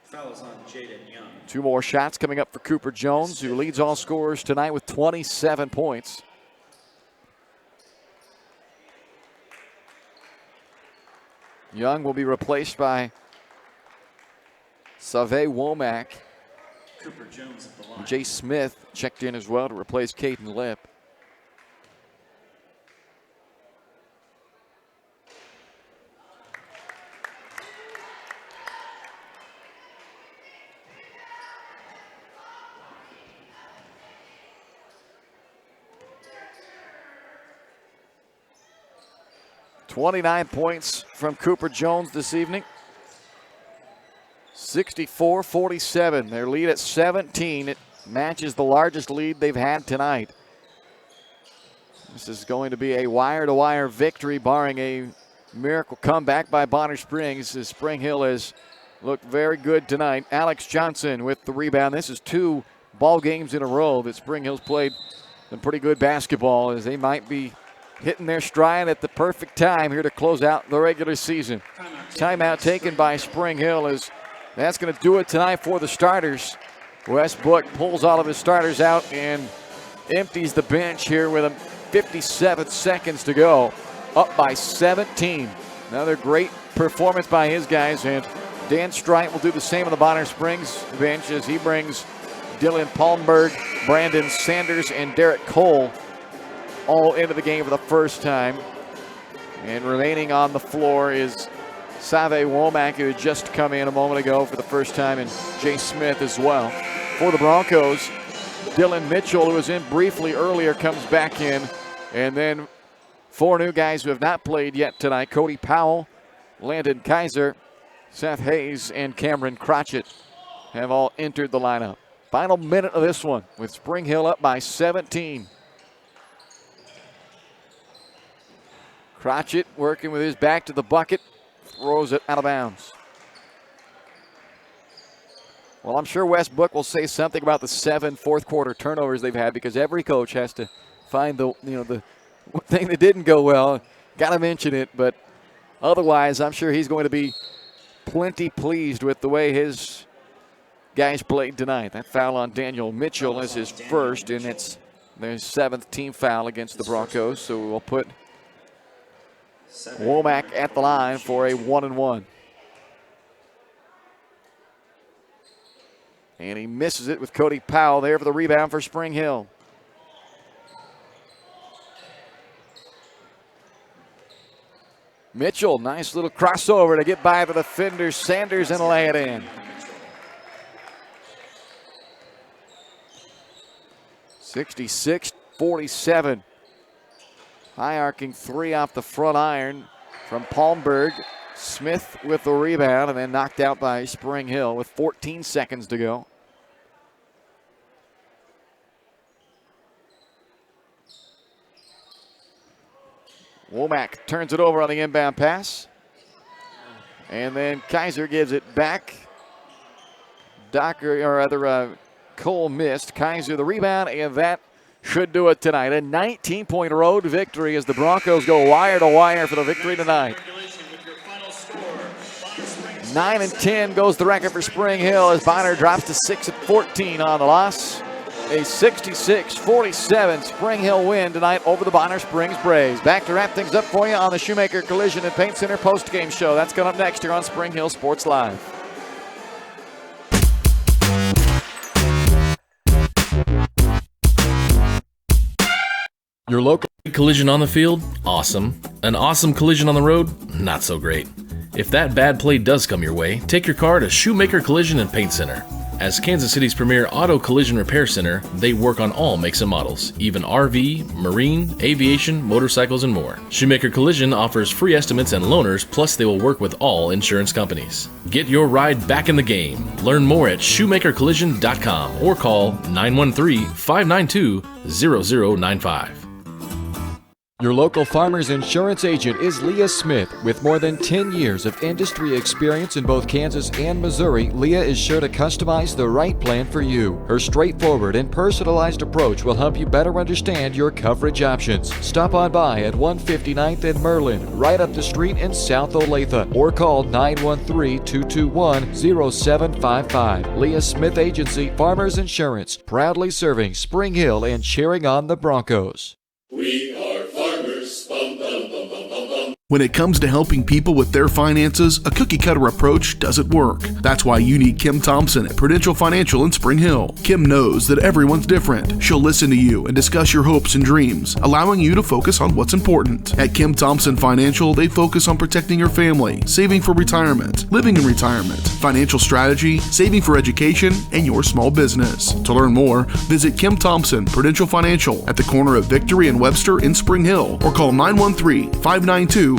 Foul is on Jaden Young. 2 more shots coming up for Cooper Jones, who leads all scorers tonight with 27 points. Young will be replaced by Save Womack. Cooper Jones at the line. Jay Smith checked in as well to replace Caden Lip. .29 points from Cooper Jones this evening. 64-47. Their lead at 17. It matches the largest lead they've had tonight. This is going to be a wire-to-wire victory, barring a miracle comeback by Bonner Springs, as Spring Hill has looked very good tonight. Alex Johnson with the rebound. This is 2 ball games in a row that Spring Hill's played some pretty good basketball, as they might be hitting their stride at the perfect time here to close out the regular season. Timeout taken by Spring Hill, as that's going to do it tonight for the starters. Wes Book pulls all of his starters out and empties the bench here with 57 seconds to go. Up by 17. Another great performance by his guys, and Dan Strite will do the same on the Bonner Springs bench as he brings Dylan Palmberg, Brandon Sanders, and Derek Cole all into the game for the first time. And remaining on the floor is Save Womack, who had just come in a moment ago for the first time, and Jay Smith as well. For the Broncos, Dylan Mitchell, who was in briefly earlier, comes back in. And then 4 new guys who have not played yet tonight: Cody Powell, Landon Kaiser, Seth Hayes, and Cameron Crotchet have all entered the lineup. Final minute of this one, with Spring Hill up by 17. Crotchet working with his back to the bucket, throws it out of bounds. Well, I'm sure Wes Book will say something about the 7 fourth-quarter turnovers they've had, because every coach has to find the thing that didn't go well. Got to mention it, but otherwise, I'm sure he's going to be plenty pleased with the way his guys played tonight. That foul on Daniel Mitchell is his first, and it's their 7th team foul against the Broncos. So we'll put Womack at the line for a 1-and-1. And he misses it with Cody Powell there for the rebound for Spring Hill. Mitchell, nice little crossover to get by the defender Sanders and lay it in. 66-47. High arcing three off the front iron from Palmberg. Smith with the rebound and then knocked out by Spring Hill with 14 seconds to go. Womack turns it over on the inbound pass. And then Kaiser gives it back. Cole missed. Kaiser the rebound, and that should do it tonight. A 19-point road victory as the Broncos go wire to wire for the victory tonight. 9-10 goes the record for Spring Hill as Bonner drops to 6-14 on the loss. A 66-47 Spring Hill win tonight over the Bonner Springs Braves. Back to wrap things up for you on the Shoemaker Collision and Paint Center postgame show. That's coming up next here on Spring Hill Sports Live. Your local collision on the field? Awesome. An awesome collision on the road? Not so great. If that bad play does come your way, take your car to Shoemaker Collision and Paint Center. As Kansas City's premier auto collision repair center, they work on all makes and models, even RV, marine, aviation, motorcycles, and more. Shoemaker Collision offers free estimates and loaners, plus they will work with all insurance companies. Get your ride back in the game. Learn more at shoemakercollision.com or call 913-592-0095. Your local farmer's insurance agent is Leah Smith. With more than 10 years of industry experience in both Kansas and Missouri, Leah is sure to customize the right plan for you. Her straightforward and personalized approach will help you better understand your coverage options. Stop on by at 159th and Merlin, right up the street in South Olathe, or call 913-221-0755. Leah Smith Agency, Farmers Insurance, proudly serving Spring Hill and cheering on the Broncos. We are farmers. Bum, bum, bum, bum, bum, bum. When it comes to helping people with their finances, a cookie-cutter approach doesn't work. That's why you need Kim Thompson at Prudential Financial in Spring Hill. Kim knows that everyone's different. She'll listen to you and discuss your hopes and dreams, allowing you to focus on what's important. At Kim Thompson Financial, they focus on protecting your family, saving for retirement, living in retirement, financial strategy, saving for education, and your small business. To learn more, visit Kim Thompson Prudential Financial at the corner of Victory and Webster in Spring Hill, or call 913-592-5573.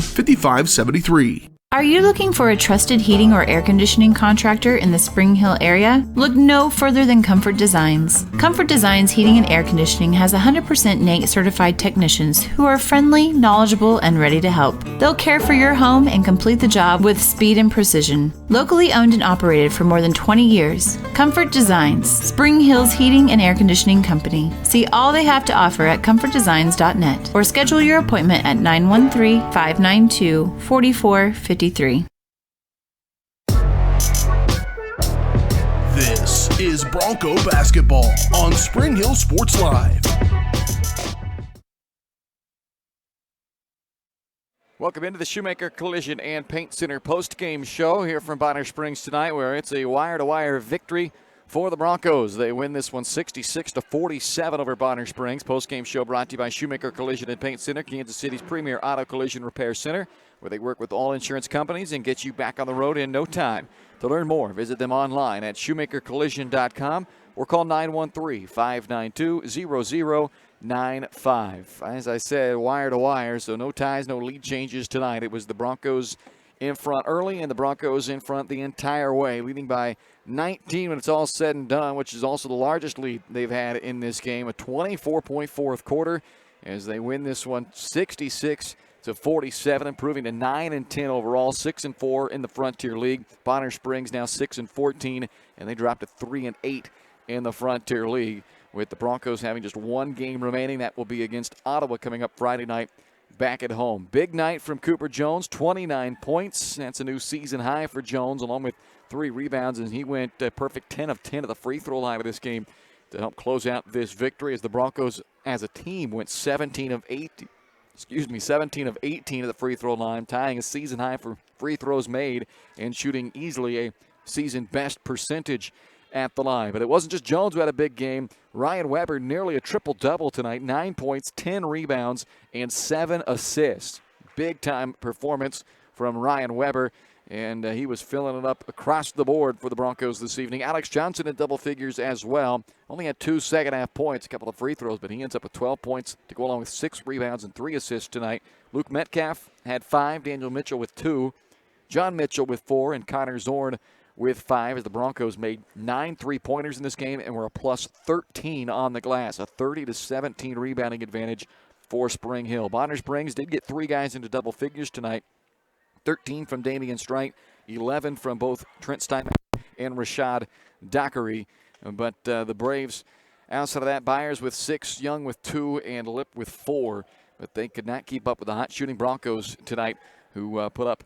Are you looking for a trusted heating or air conditioning contractor in the Spring Hill area? Look no further than Comfort Designs. Comfort Designs Heating and Air Conditioning has 100% NATE certified technicians who are friendly, knowledgeable, and ready to help. They'll care for your home and complete the job with speed and precision. Locally owned and operated for more than 20 years, Comfort Designs, Spring Hill's heating and air conditioning company. See all they have to offer at comfortdesigns.net or schedule your appointment at 913-592-4453. This is Bronco basketball on Spring Hill Sports Live. Welcome into the Shoemaker Collision and Paint Center postgame show here from Bonner Springs tonight, where it's a wire-to-wire victory for the Broncos. They win this one 66-47 over Bonner Springs. Postgame show brought to you by Shoemaker Collision and Paint Center, Kansas City's premier auto collision repair center, where they work with all insurance companies and get you back on the road in no time. To learn more, visit them online at shoemakercollision.com or call 913-592-0095. As I said, wire to wire, so no ties, no lead changes tonight. It was the Broncos in front early and the Broncos in front the entire way, leading by 19 when it's all said and done, which is also the largest lead they've had in this game. A 24-point fourth quarter as they win this one 66-47, improving to 9-10 overall, 6-4 in the Frontier League. Bonner Springs now 6-14, and they dropped to 3-8 in the Frontier League, with the Broncos having just one game remaining. That will be against Ottawa coming up Friday night back at home. Big night from Cooper Jones, 29 points. That's a new season high for Jones, along with 3 rebounds, and he went perfect 10 of 10 at the free throw line of this game to help close out this victory, as the Broncos as a team went 17 of 18 at the free throw line, tying a season high for free throws made and shooting easily a season best percentage at the line. But it wasn't just Jones who had a big game. Ryan Weber nearly a triple-double tonight, 9 points, 10 rebounds, and 7 assists. Big-time performance from Ryan Weber, and he was filling it up across the board for the Broncos this evening. Alex Johnson in double figures as well. Only had 2 second-half points, a couple of free throws, but he ends up with 12 points to go along with 6 rebounds and 3 assists tonight. Luke Metcalf had 5, Daniel Mitchell with 2, John Mitchell with 4, and Connor Zorn with 5, as the Broncos made 9 3-pointers in this game and were a plus 13 on the glass, a 30-17 rebounding advantage for Spring Hill. Bonner Springs did get 3 guys into double figures tonight, 13 from Damian Strite, 11 from both Trent Steinbeck and Rashad Dockery. But the Braves, outside of that, Byers with 6, Young with 2, and Lip with 4. But they could not keep up with the hot shooting Broncos tonight, who put up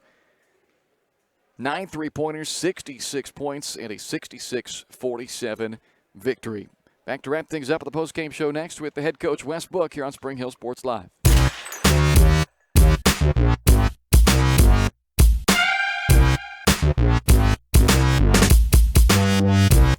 9 3-pointers, 66 points, and a 66-47 victory. Back to wrap things up at the postgame show next with the head coach Wes Book here on Spring Hill Sports Live.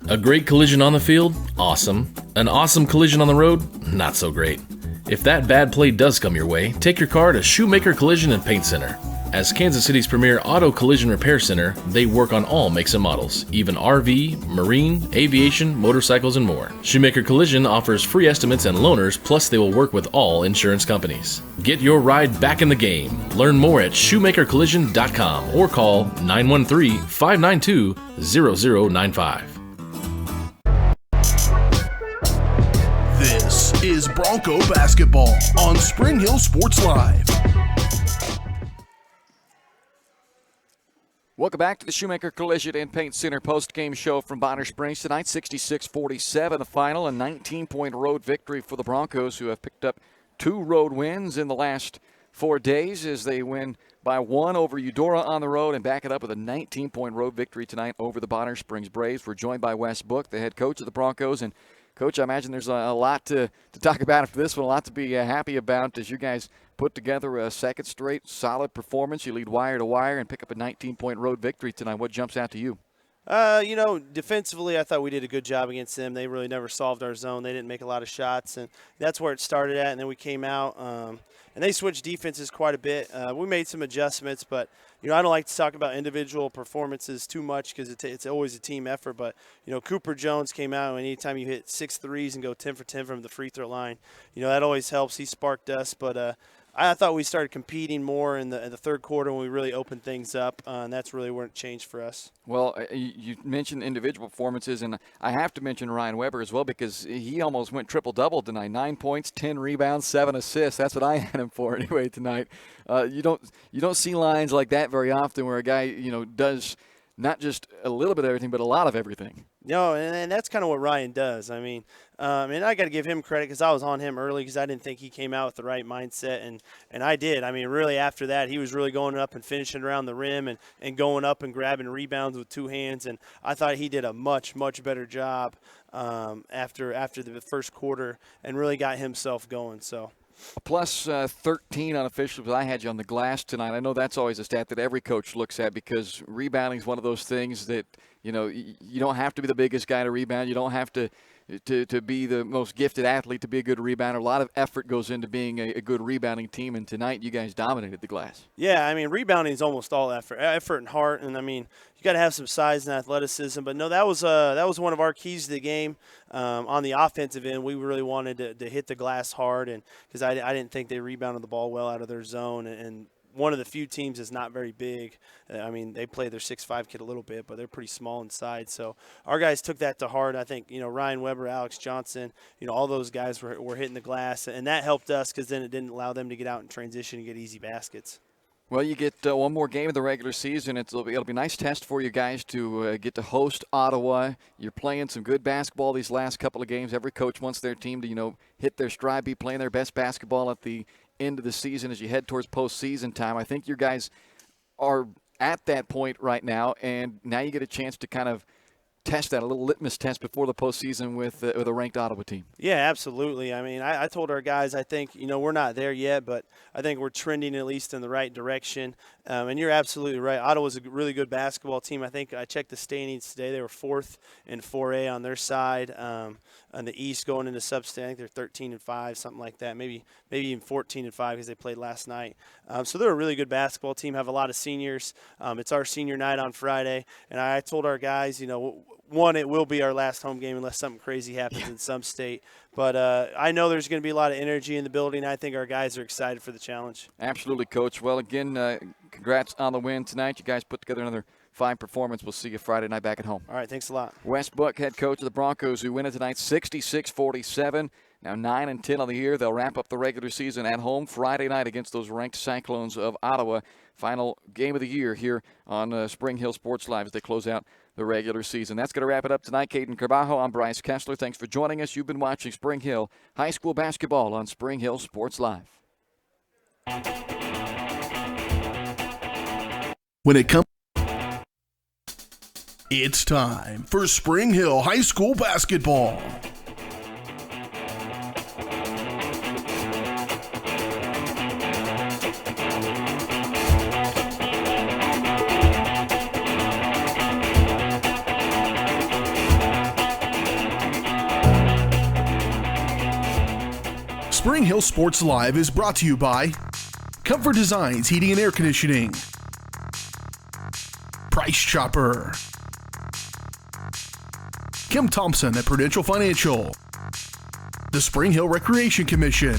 A great collision on the field? Awesome. An awesome collision on the road? Not so great. If that bad play does come your way, take your car to Shoemaker Collision and Paint Center. As Kansas City's premier auto collision repair center, they work on all makes and models, even RV, marine, aviation, motorcycles, and more. Shoemaker Collision offers free estimates and loaners, plus they will work with all insurance companies. Get your ride back in the game. Learn more at shoemakercollision.com or call 913-592-0095. This is Bronco basketball on Spring Hill Sports Live. Welcome back to the Shoemaker Collision and Paint Center post-game show from Bonner Springs tonight. 66-47 the final, a 19-point road victory for the Broncos, who have picked up 2 road wins in the last 4 days as they win by 1 over Eudora on the road and back it up with a 19-point road victory tonight over the Bonner Springs Braves. We're joined by Wes Book, the head coach of the Broncos. And Coach, I imagine there's a lot to talk about after this one, a lot to be happy about as you guys put together a second straight solid performance. You lead wire to wire and pick up a 19-point road victory tonight. What jumps out to you? Defensively, I thought we did a good job against them. They really never solved our zone. They didn't make a lot of shots, and that's where it started at. And then we came out, and they switched defenses quite a bit. We made some adjustments, but, I don't like to talk about individual performances too much because it's always a team effort. But, Cooper Jones came out, and anytime you hit 6 threes and go 10 for 10 from the free throw line, that always helps. He sparked us, but I thought we started competing more in the third quarter when we really opened things up, and that's really where it changed for us. Well, you mentioned individual performances, and I have to mention Ryan Weber as well because he almost went triple-double tonight. 9 points, 10 rebounds, 7 assists. That's what I had him for anyway tonight. You don't see lines like that very often where a guy does not just a little bit of everything, but a lot of everything. No, and that's kind of what Ryan does. And I got to give him credit because I was on him early because I didn't think he came out with the right mindset, and I did. Really after that, he was really going up and finishing around the rim and going up and grabbing rebounds with 2 hands, and I thought he did a much, much better job after the first quarter and really got himself going. So. A plus 13 unofficially, but I had you on the glass tonight. I know that's always a stat that every coach looks at because rebounding is one of those things that, you don't have to be the biggest guy to rebound. You don't have to be the most gifted athlete to be a good rebounder. A lot of effort goes into being a good rebounding team, and tonight you guys dominated the glass. Yeah, rebounding is almost all effort and heart, and you got to have some size and athleticism. But no, that was one of our keys to the game. On the offensive end, we really wanted to hit the glass hard, and because I didn't think they rebounded the ball well out of their zone, and one of the few teams that's not very big. They play their 6'5" kid a little bit, but they're pretty small inside. So our guys took that to heart. I think, Ryan Weber, Alex Johnson, all those guys were hitting the glass, and that helped us because then it didn't allow them to get out in transition and get easy baskets. Well, you get one more game of the regular season. It'll be a nice test for you guys to get to host Ottawa. You're playing some good basketball these last couple of games. Every coach wants their team to, hit their stride, be playing their best basketball at the end of the season as you head towards postseason time. I think your guys are at that point right now, and now you get a chance to kind of test that, a little litmus test before the postseason with a ranked Ottawa team. Yeah, absolutely. I mean, I told our guys, I think, we're not there yet, but I think we're trending at least in the right direction. And you're absolutely right. Ottawa's a really good basketball team. I think I checked the standings today. They were 4th in 4A on their side. On the East going into sub-state, I think they're 13-5, something like that. Maybe even 14-5 because they played last night. So they're a really good basketball team. Have a lot of seniors. It's our senior night on Friday, and I told our guys, one, it will be our last home game unless something crazy happens in some state. But I know there's going to be a lot of energy in the building. I think our guys are excited for the challenge. Absolutely, Coach. Well, again, congrats on the win tonight. You guys put together another fine performance. We'll see you Friday night back at home. All right, thanks a lot. Wes Book, head coach of the Broncos, who win it tonight 66-47. Now 9-10 on the year. They'll wrap up the regular season at home Friday night against those ranked Cyclones of Ottawa. Final game of the year here on Spring Hill Sports Live as they close out the regular season. That's going to wrap it up tonight. Caden Carbajo, I'm Bryce Kessler. Thanks for joining us. You've been watching Spring Hill High School basketball on Spring Hill Sports Live. When it comes, it's time for Spring Hill High School basketball. Spring Hill Sports Live is brought to you by Comfort Designs Heating and Air Conditioning, Price Chopper, Kim Thompson at Prudential Financial, the Spring Hill Recreation Commission,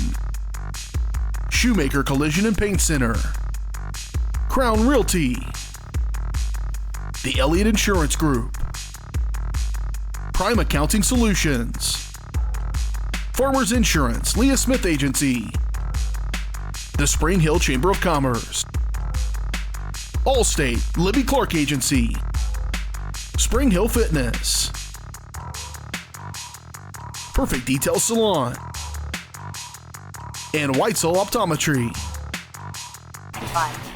Shoemaker Collision and Paint Center, Crown Realty, the Elliott Insurance Group, Prime Accounting Solutions, Farmers Insurance, Leah Smith Agency, the Spring Hill Chamber of Commerce, Allstate, Libby Clark Agency, Spring Hill Fitness, Perfect Detail Salon, and Whitesell Optometry. 5.